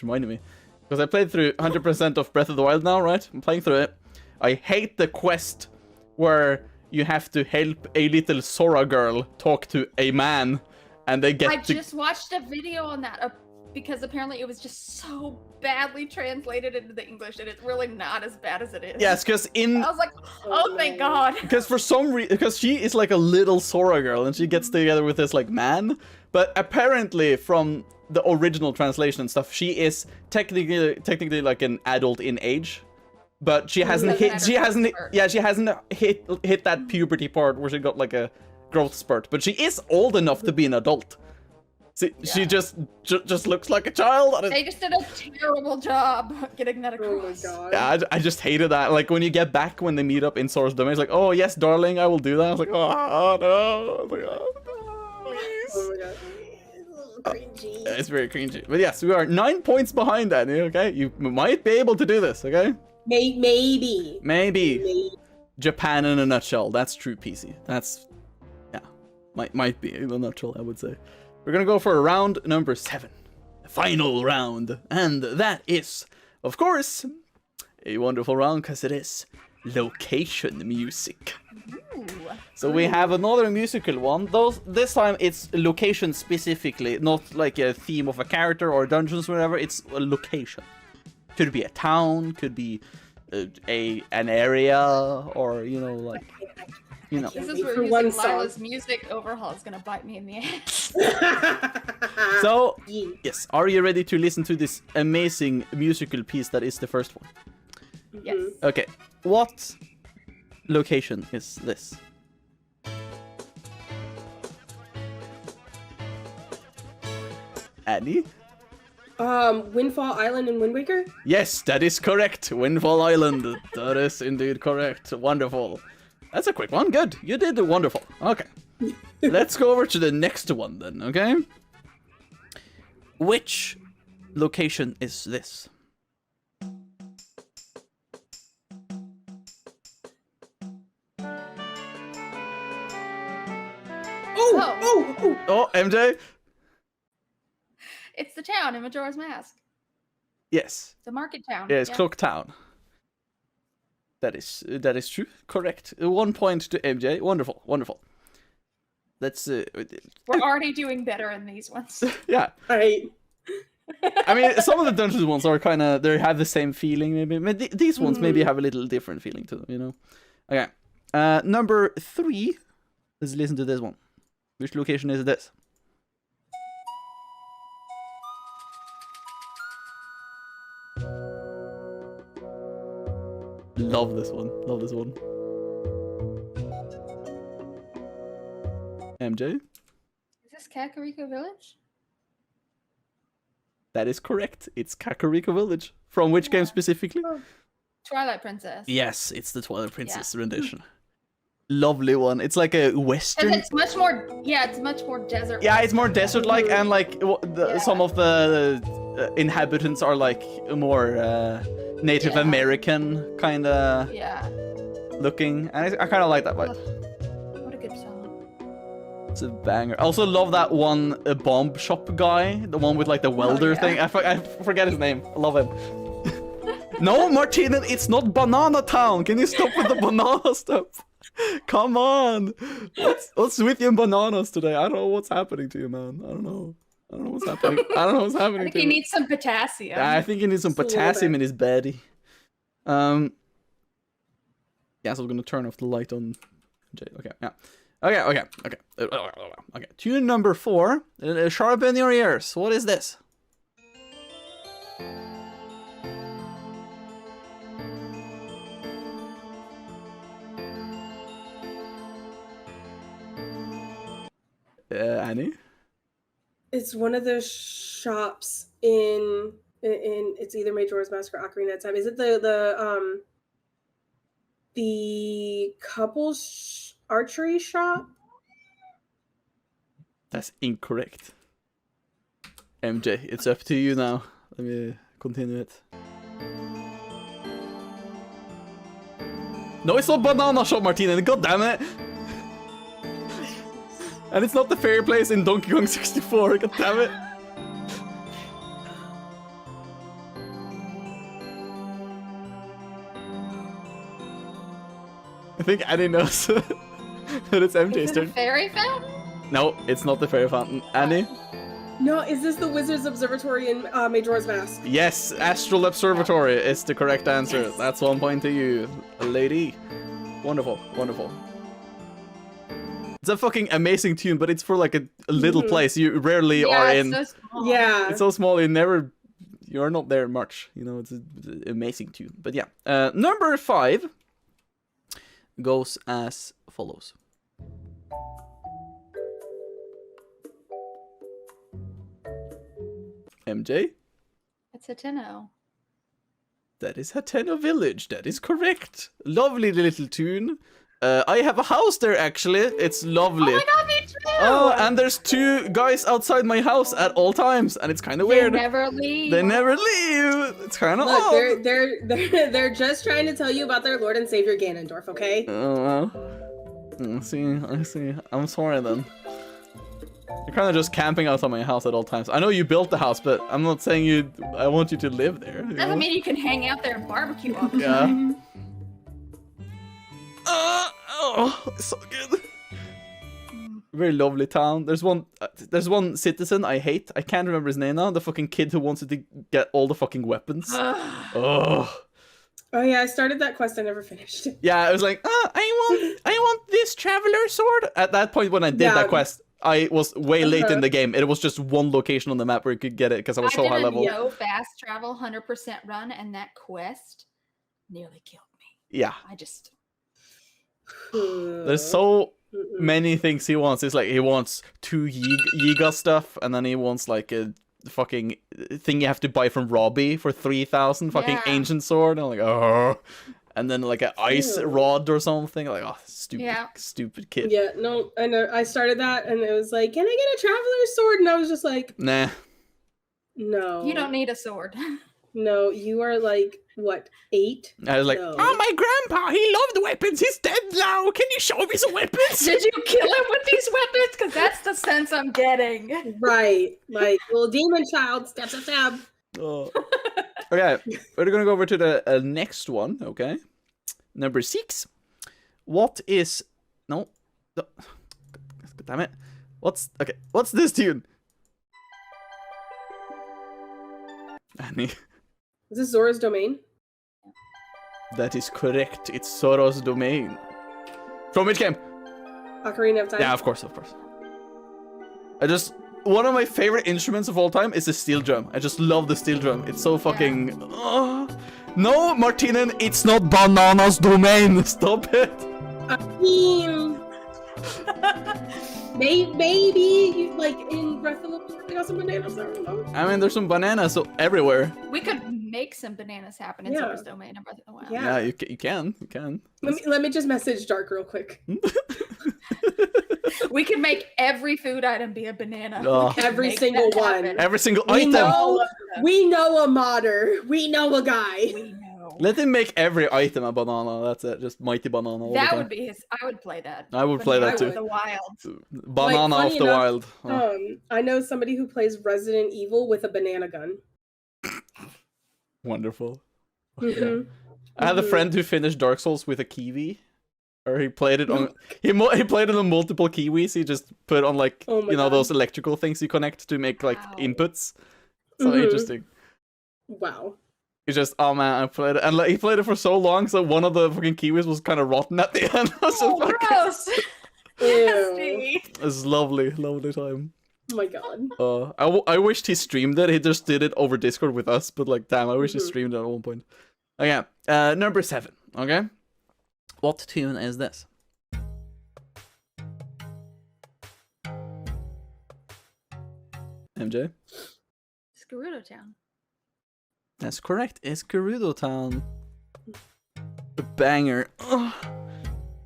reminded me because I played through 100% of Breath of the Wild now, right? I'm playing through it. I hate the quest where you have to help a little Sora girl talk to a man, and they get. I just watched a video on that because apparently it was just so badly translated into the English, and it's really not as bad as it is. Yes, because I was like, oh, thank God. Because for some reason, because she is like a little Sora girl, and she gets together with this like man, but apparently from the original translation and stuff, she is technically like an adult in age. But she hasn't hit. She hasn't. Yeah, she hasn't hit that puberty part where she got like a growth spurt. But she is old enough to be an adult. She just looks like a child. They just did a terrible job getting that across. Oh my God. Yeah, I just hated that. Like when you get back when they meet up in Sora's domain, it's like, oh yes, darling, I will do that. I was like, oh no, oh my God, please. Oh my God. Cringy. It's very cringy. But yes, we are 9 points behind Annie. Okay, you might be able to do this. Okay. Maybe. Japan in a nutshell. That's true, PC. That's, yeah, might be in a nutshell, I would say. We're gonna go for round number 7, the final round, and that is, of course, a wonderful round because it is location music. Ooh. So we have another musical one. This time it's location specifically, not like a theme of a character or dungeons or whatever. It's a location. Could be a town, could be an area, or you know, like, you know. This is where using Lila's music overhaul is gonna bite me in the ass. So yes, are you ready to listen to this amazing musical piece that is the first one? Yes. Okay, what location is this? Annie? Windfall Island and Wind Waker? Yes, that is correct. Windfall Island. That is indeed correct. Wonderful. That's a quick one. Good. You did wonderful. Okay. Let's go over to the next one then, okay? Which location is this? Oh, MJ? It's the town in Majora's Mask. Yes. The market town. Yeah, it's Clock Town. That is true. Correct. 1 point to MJ. Wonderful. Wonderful. Let's We're already doing better in these ones. yeah. Right. I mean, some of the dungeons ones are kind of, they have the same feeling maybe. But these ones maybe have a little different feeling to them, you know. Okay. Number 3. Let's listen to this one. Which location is this? Love this one. Love this one. MJ? Is this Kakariko Village? That is correct. It's Kakariko Village. From which game specifically? Twilight Princess. Yes, it's the Twilight Princess rendition. Lovely one. It's like a western. It's much more. Yeah, it's much more desert. Yeah, it's more desert-like, and like some of the inhabitants are like more Native American kind of looking, and I kind of like that vibe. What a good song. It's a banger. I also love that one bomb shop guy, the one with like the welder thing. I forget his name. I love him. No, Martina, it's not Banana Town. Can you stop with the banana stuff? Come on. What's with you and bananas today? I don't know what's happening to you, man. I don't know what's happening. I think he needs some potassium. Yeah, I think he needs some potassium in his body. Yeah, so we're gonna turn off the light on Jay. Okay, yeah. Okay. Tune number 4. Sharpen your ears. What is this? Annie? It's one of the shops in it's either Majora's Mask or Ocarina of Time. Is it the couples archery shop? That's incorrect. MJ, it's up to you now. Let me continue it. No, it's not Banana Shop, Martina. God damn it! And it's not the fairy place in Donkey Kong 64. God damn it! I think Annie knows that it's MJ's Is it a turn. fairy fountain? No, it's not the fairy fountain. Annie? No, is this the Wizard's Observatory in Majora's Mask? Yes, Astral Observatory is the correct answer. Yes. That's 1 point to you, lady. Wonderful, wonderful. It's a fucking amazing tune, but it's for like a little place you rarely are in. It's so small. Yeah. It's so small you're not there much. You know, it's an amazing tune. But yeah, number 5 goes as follows. MJ? It's a Tenno. That is Hateno Village. That is correct. Lovely little tune. I have a house there, actually. It's lovely. Oh my god, me too! Oh, and there's 2 guys outside my house at all times, and it's kind of They weird. never leave. They never leave. It's kind of Look, odd. they're just trying to tell you about their Lord and Savior Ganondorf, okay? Oh, well. I see. I'm sorry then. You're kind of just camping outside my house at all times. I know you built the house, but I'm not saying I want you to live there. You know? Doesn't mean you can hang out there and barbecue all the Yeah. time. Oh, it's so good. Very lovely town. There's one citizen I hate. I can't remember his name now. The fucking kid who wanted to get all the fucking weapons. Oh. Oh yeah, I started that quest. I never finished. Yeah, I was like, I want this traveler sword. At that point when I did that quest, I was way late in the game. It was just one location on the map where you could get it because I was so high level. I did a no fast travel 100% run, and that quest nearly killed me. Yeah. I just... There's so many things he wants. It's like he wants 2 Yiga stuff, and then he wants like a fucking thing you have to buy from Robbie for 3,000 fucking ancient sword. And I'm like, oh. And then like an ice rod or something. Like, oh, stupid kid. Yeah, no, I know. I started that, and it was like, can I get a traveler's sword? And I was just like, Nah. No. You don't need a sword. No, you are like, what, 8? I was like, No. oh, my grandpa, he loved weapons. He's dead now. Can you show me some weapons? Did you kill him with these weapons? Because that's the sense I'm getting. Right. Like, little demon child, stab. Oh. Okay, we're gonna go over to the next one, okay? Number 6. What is... No. God damn it. What's this tune? Annie. Is this Zora's Domain? That is correct. It's Sora's Domain. From which game? Ocarina of Time? Yeah, of course. One of my favorite instruments of all time is the steel drum. I just love the steel drum. It's so fucking... No, Martinen, it's not Banana's Domain. Stop it. I mean... maybe, like, in Breath of the Wild, they got some bananas, I don't know. I mean, there's some bananas everywhere. We could make some bananas happen in Zora's Domain and Breath of the Wild. Yeah. Yeah, you can. Let me just message Dark real quick. We could make every food item be a banana. Oh. Every single one. Every single We item. we know a modder. We know a guy. We know. Let him make every item a banana. That's it. Just mighty banana all the That time. would be his. I would play that. I would play that Banana too. of the Wild. Banana Like, of funny the enough, wild. Oh. I know somebody who plays Resident Evil with a banana gun. Wonderful. Mhm. I had a friend who finished Dark Souls with a kiwi. Or he played it on he played it on multiple kiwis. He just put on like God. those electrical things you connect to make like Wow. inputs. So Mhm. interesting. Wow. He's just, oh man, I played it, and like, he played it for so long, so one of the fucking kiwis was kind of rotten at the end. I was Oh, just fucking- gross. Ew. Nasty. It was lovely time. Oh my god. I wished he streamed it. He just did it over Discord with us, but like, damn, I wish he Mhm. streamed it at one point. Okay, number 7. Okay, what tune is this? MJ? It's Gerudo Town. That's correct. It's Gerudo Town. A banger. Oh,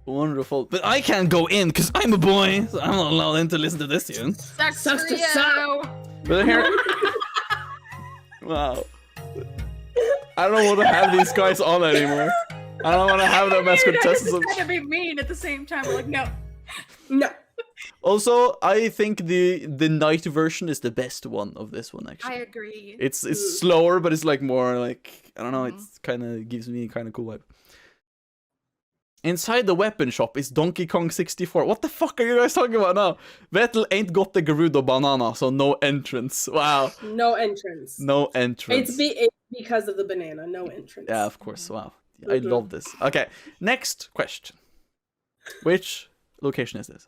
wonderful. But I can't go in because I'm a boy, so I'm not allowed in to listen to this tune. Sucks Sucks for to you. suck. But here, wow. I don't want to have these guys on anymore. I don't want to have them as contestants. It's gotta be mean at the same time. We're like, no. No. Also, I think the night version is the best one of this one. Actually, I agree. it's slower, but it's like more like I don't know. It's kind of gives me kind of cool vibe. Inside the weapon shop is Donkey Kong 64. What the fuck are you guys talking about now? Vetel ain't got the Gerudo banana, so no entrance. Wow. No entrance. No entrance. It's because of the banana. No entrance. Yeah, of course. Wow. I love this. Okay, next question. Which location is this?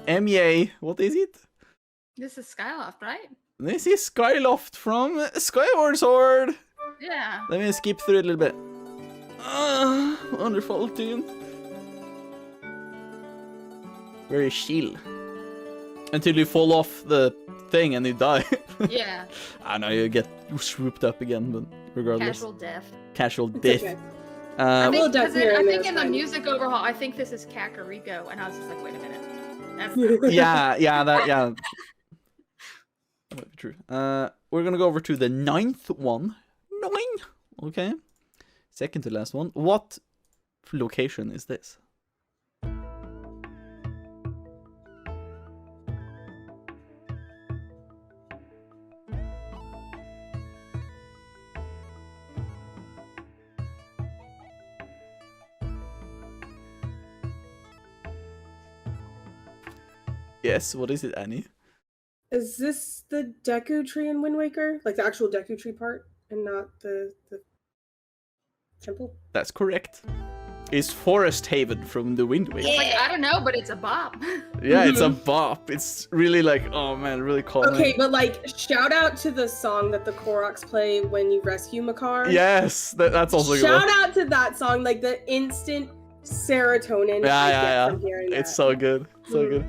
MEA. What is it? This is Skyloft, right? This is Skyloft from Skyward Sword. Yeah. Let me skip through it a little bit. Wonderful tune. Very chill. Until you fall off the thing and you die. Yeah. I know you get swooped up again, but regardless. Casual death. Casual It's death. okay. I think, Well, 'cause it- I definitely think in the fine. music overhaul, I think this is Kakariko, and I was just like, wait a minute. That's not right. yeah. That might be true. We're gonna go over to the 9th one. 9. Okay. Second to last one. What location is this? Yes, what is it, Annie? Is this the Deku tree in Wind Waker? Like the actual Deku tree part and not the temple? That's correct. It's Forest Haven from the Wind Waker. It's like, I don't know, but it's a bop. Yeah, it's a bop. It's really like, oh man, really calming. Okay, but like, shout out to the song that the Koroks play when you rescue Makar. Yes, that's also good. Shout out to that song, like the instant serotonin I get from hearing that. It's so good, so good.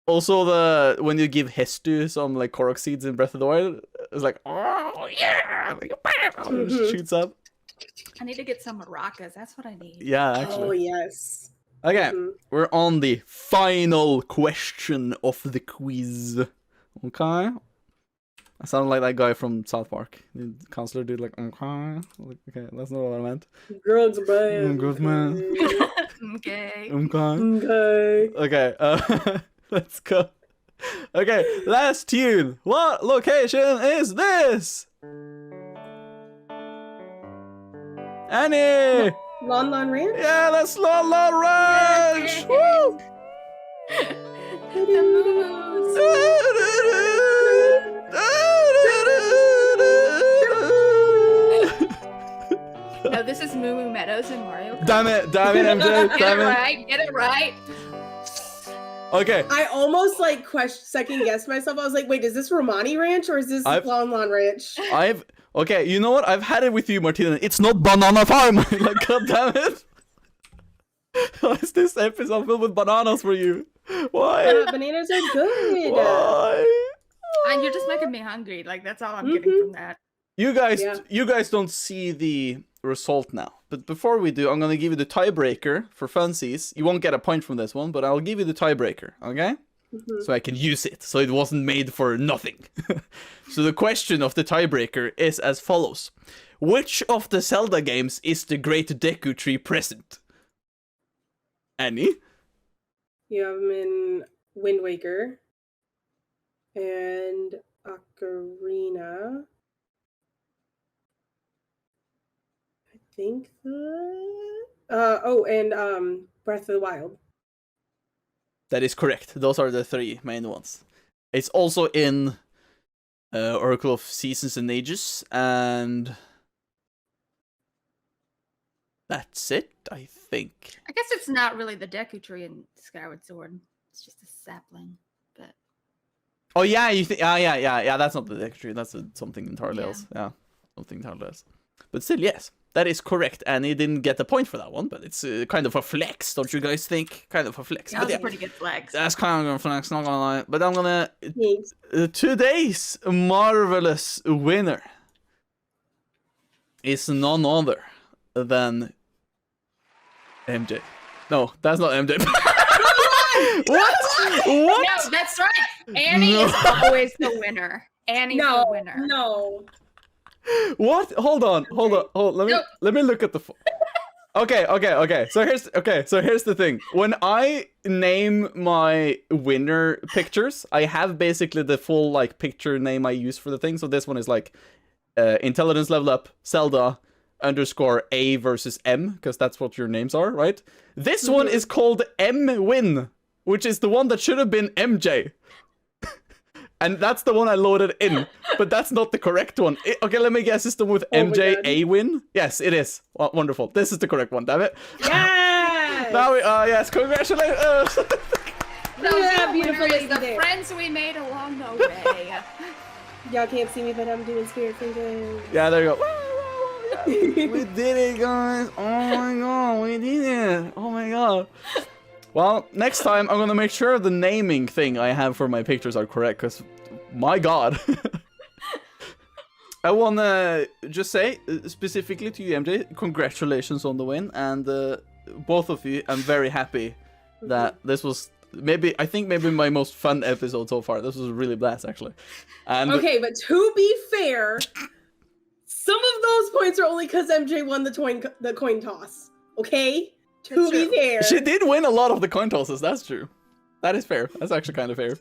Also, when you give Hestu some like Korok seeds in Breath of the Wild, it's like, oh yeah, like, it shoots up. I need to get some maracas. That's what I need. Yeah, actually. Oh yes. Okay, we're on the final question of the quiz. Okay. I sound like that guy from South Park. The counselor dude, like, okay. Like, okay, that's not what I meant. Girls bad. Good man. Okay. Okay. Okay, let's go. Okay, last tune. What location is this? Annie! Lon Lon Ranch? Yeah, that's Lon Lon Ranch! Woo! The moves. No, this is Moo Moo Meadows in Mario Kart. Damn it, MJ, Get damn it it. right, get it right. Okay, I almost like second guessed myself. I was like, wait, is this Romani Ranch or is this Lon Lon Ranch? okay, you know what? I've had it with you, Martina. It's not Banana Farm. Like, god damn it. Why is this episode filled with bananas for you? Why? Bananas are good. Why? And you're just making me hungry. Like, that's all I'm getting from that. You guys don't see the result now. But before we do, I'm gonna give you the tiebreaker for funsies. You won't get a point from this one, but I'll give you the tiebreaker, okay? So I can use it, so it wasn't made for nothing. So the question of the tiebreaker is as follows. Which of the Zelda games is the Great Deku Tree present? Annie? You have them in Wind Waker and Ocarina. I think and Breath of the Wild. That is correct. Those are the 3 main ones. It's also in Oracle of Seasons and Ages, and that's it, I think. I guess it's not really the Deku Tree in Skyward Sword. It's just a sapling. But Oh yeah, you think? Yeah. That's not the Deku Tree. That's something entirely else. Yeah, something entirely else. But still, yes. that is correct. Annie didn't get the point for that one, but it's kind of a flex, don't you guys think? Kind of a flex. That was a pretty good flex. That's kind of a flex, not gonna lie. But I'm gonna... Thanks. Today's marvelous winner is none other than MJ. No, that's not MJ. What? What? No, that's right. Annie is always the winner. Annie's the winner. No. What? Hold on. Let me look at the. Okay. So here's the thing. When I name my winner pictures, I have basically the full like picture name I use for the thing. So this one is like intelligence level up Zelda _A versus M, because that's what your names are, right? This one is called M Win, which is the one that should have been MJ. And that's the one I loaded in, but that's not the correct one. Okay, let me guess. Is the one with MJ A Win? Yes, it is. Well, wonderful. This is the correct one, damn it. Yes! Now we, yes, congratulations. The beautiful winner is lady the there. friends we made along the way. Y'all can't see me, but I'm doing spirit fingers. Yeah, there you go. Yeah. We did it, guys. Oh my god, we did it. Oh my god. Well, next time I'm gonna make sure the naming thing I have for my pictures are correct, because my god. I wanna just say, specifically to you, MJ, congratulations on the win, and both of you, I'm very happy that this was I think maybe my most fun episode so far. This was a really blast, actually. And Okay, but to be fair, some of those points are only because MJ won the coin toss. Okay? To be fair. she did win a lot of the coin tosses, that's true. That is fair. That's actually kind of fair.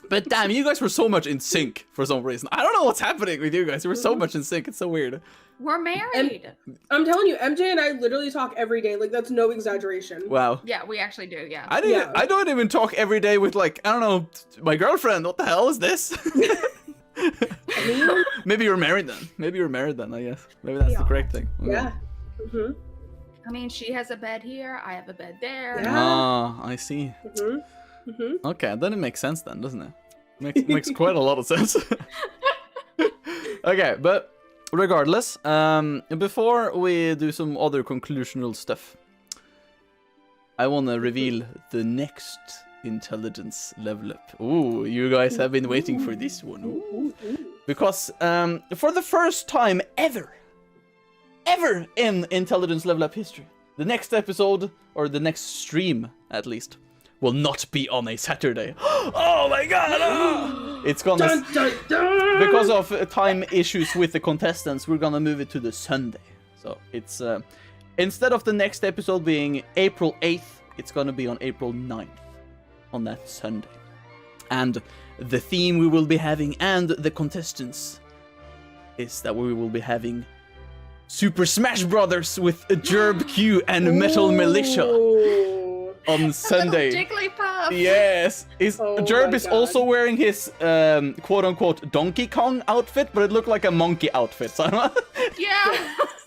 But damn, you guys were so much in sync for some reason. I don't know what's happening with you guys. You were so much in sync. It's so weird. We're married. I'm telling you, MJ and I literally talk every day. Like, that's no exaggeration. Wow. Yeah, we actually do, yeah. I don't even talk every day with, like, I don't know, my girlfriend. What the hell is this? Maybe you're married then. I guess. Maybe that's the correct thing. Okay. Yeah. Mm-hmm. I mean, she has a bed here, I have a bed there. Yeah. Ah, I see. Mm-hmm. Mm-hmm. Okay, then it makes sense then, doesn't it? Makes quite a lot of sense. Okay, but regardless, before we do some other conclusional stuff, I want to reveal the next intelligence level up. Ooh, you guys have been waiting for this one. Ooh. Because for the first time ever in intelligence level up history, the next episode, or the next stream at least, will not be on a Saturday. Oh my god! Oh! It's gonna... Dun, dun, dun! Because of time issues with the contestants, we're gonna move it to the Sunday. So it's... instead of the next episode being April 8th, it's gonna be on April 9th. On that Sunday. And the theme we will be having, and the contestants, is that we will be having Super Smash Brothers with Gerb Q and Metal Militia on Sunday. Jigglypuff. Yes, Gerb my is God. also wearing his quote-unquote Donkey Kong outfit, but it looked like a monkey outfit. So Yeah.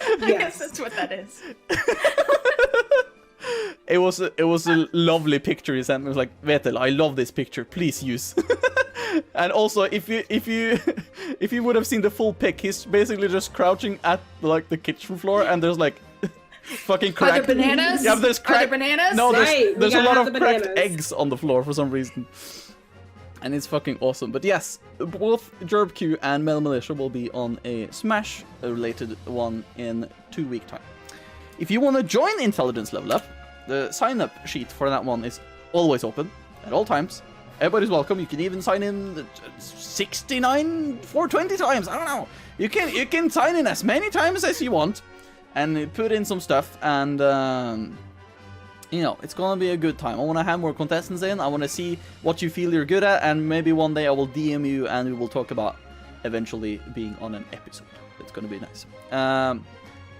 I guess Yes. that's what that is. It was a lovely picture he sent me. It was like, Vetel, I love this picture. Please use. And also, if you would have seen the full pic, he's basically just crouching at like the kitchen floor, and there's like fucking Are there cracked. bananas? Yeah, there's Are cracked. there bananas? No, Right, we there's a gotta lot have of the cracked bananas. eggs on the floor for some reason. And it's fucking awesome. But yes, both Gerb Q and Metal Militia will be on a Smash-related one in 2 weeks' time. If you want to join Intelligence Level Up, the sign-up sheet for that one is always open at all times. Everybody's welcome. You can even sign in 69 420 times. I don't know. You can sign in as many times as you want, and put in some stuff, and you know, it's gonna be a good time. I want to have more contestants in. I want to see what you feel you're good at, and maybe one day I will DM you and we will talk about eventually being on an episode. It's gonna be nice.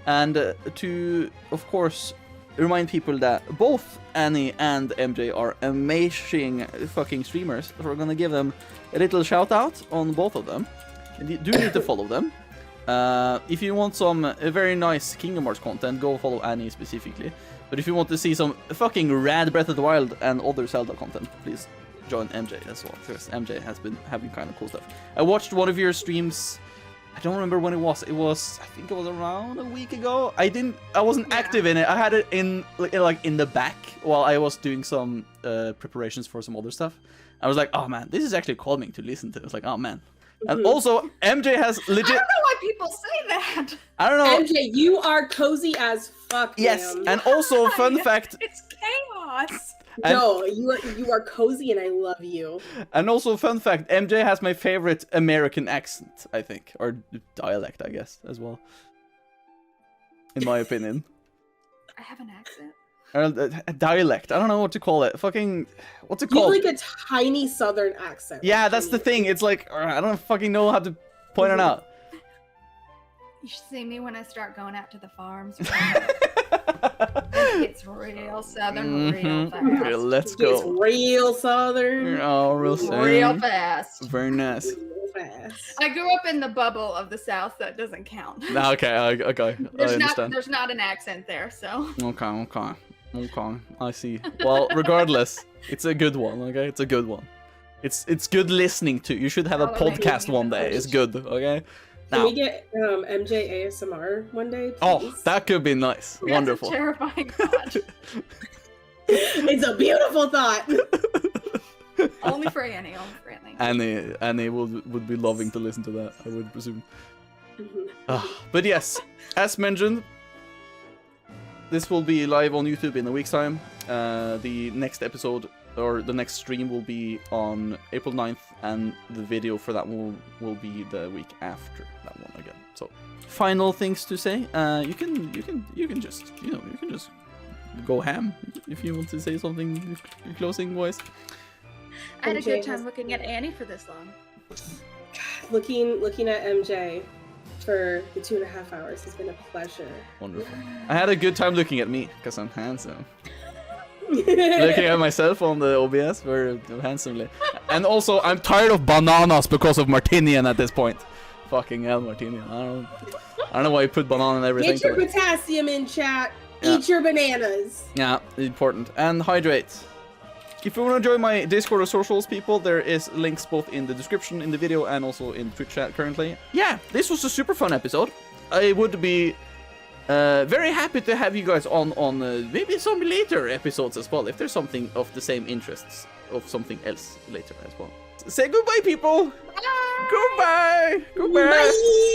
And to, of course, remind people that both Annie and MJ are amazing fucking streamers. So we're gonna give them a little shout out on both of them. You do need to follow them. If you want some very nice Kingdom Hearts content, go follow Annie specifically. But if you want to see some fucking rad Breath of the Wild and other Zelda content, please join MJ as well, because MJ has been having kind of cool stuff. I watched one of your streams I don't remember when it was. It was, I think it was around a week ago. I wasn't active in it. I had it in like in the back while I was doing some preparations for some other stuff. I was like, oh man, this is actually calming to listen to. It's like, oh man. And also, MJ has legit. I don't know why people say that. I don't know. MJ, you are cozy as fuck. Yes, ma'am. and also fun fact. It's chaos. No, you are cozy, and I love you. And also fun fact, MJ has my favorite American accent, I think, or dialect, I guess, as well. In my opinion. I have an accent. A dialect. I don't know what to call it. Fucking, what's it You have called? like a tiny southern accent. Yeah, that's the thing. It's like I don't fucking know how to point it out. You should see me when I start going out to the farms. It's real southern, real fast. Okay, let's It's go. real southern. Oh, real soon. Real fast. Very nice. Real fast. I grew up in the bubble of the South. That doesn't count. Okay, okay. I understand. There's not an accent there, so. Okay. I see. Well, regardless, it's a good one. Okay, it's a good one. It's good listening to. You should have a Follow me. podcast one day. It's good. Okay. Can Now, we get MJ ASMR one day, please? oh, that could be nice. That's Wonderful. a terrifying thought. It's a beautiful thought. Only for Annie. Only for Annie. Annie would be loving to listen to that, I would presume. Mhm. But yes, as mentioned, this will be live on YouTube in a week's time. The next episode or the next stream will be on April 9th, and the video for that will be the week after that one again. So, final things to say. You can just go ham if you want to say something closing wise. I had a MJ good has- time looking at Annie for this long. Looking at MJ for the 2.5 hours has been a pleasure. Wonderful. I had a good time looking at me because I'm handsome. Looking at myself on the OBS very handsomely. And also, I'm tired of bananas because of Martinian at this point. Fucking hell, Martinian. I don't know why you put banana in everything. Get your potassium in, chat. Yeah. Eat your bananas. Yeah, important. And hydrate. If you want to join my Discord or socials, people, there is links both in the description in the video and also in Twitch chat currently. Yeah, this was a super fun episode. I would be very happy to have you guys on maybe some later episodes as well, if there's something of the same interests of something else later as well. Say goodbye, people. Bye! Goodbye. Goodbye. Bye.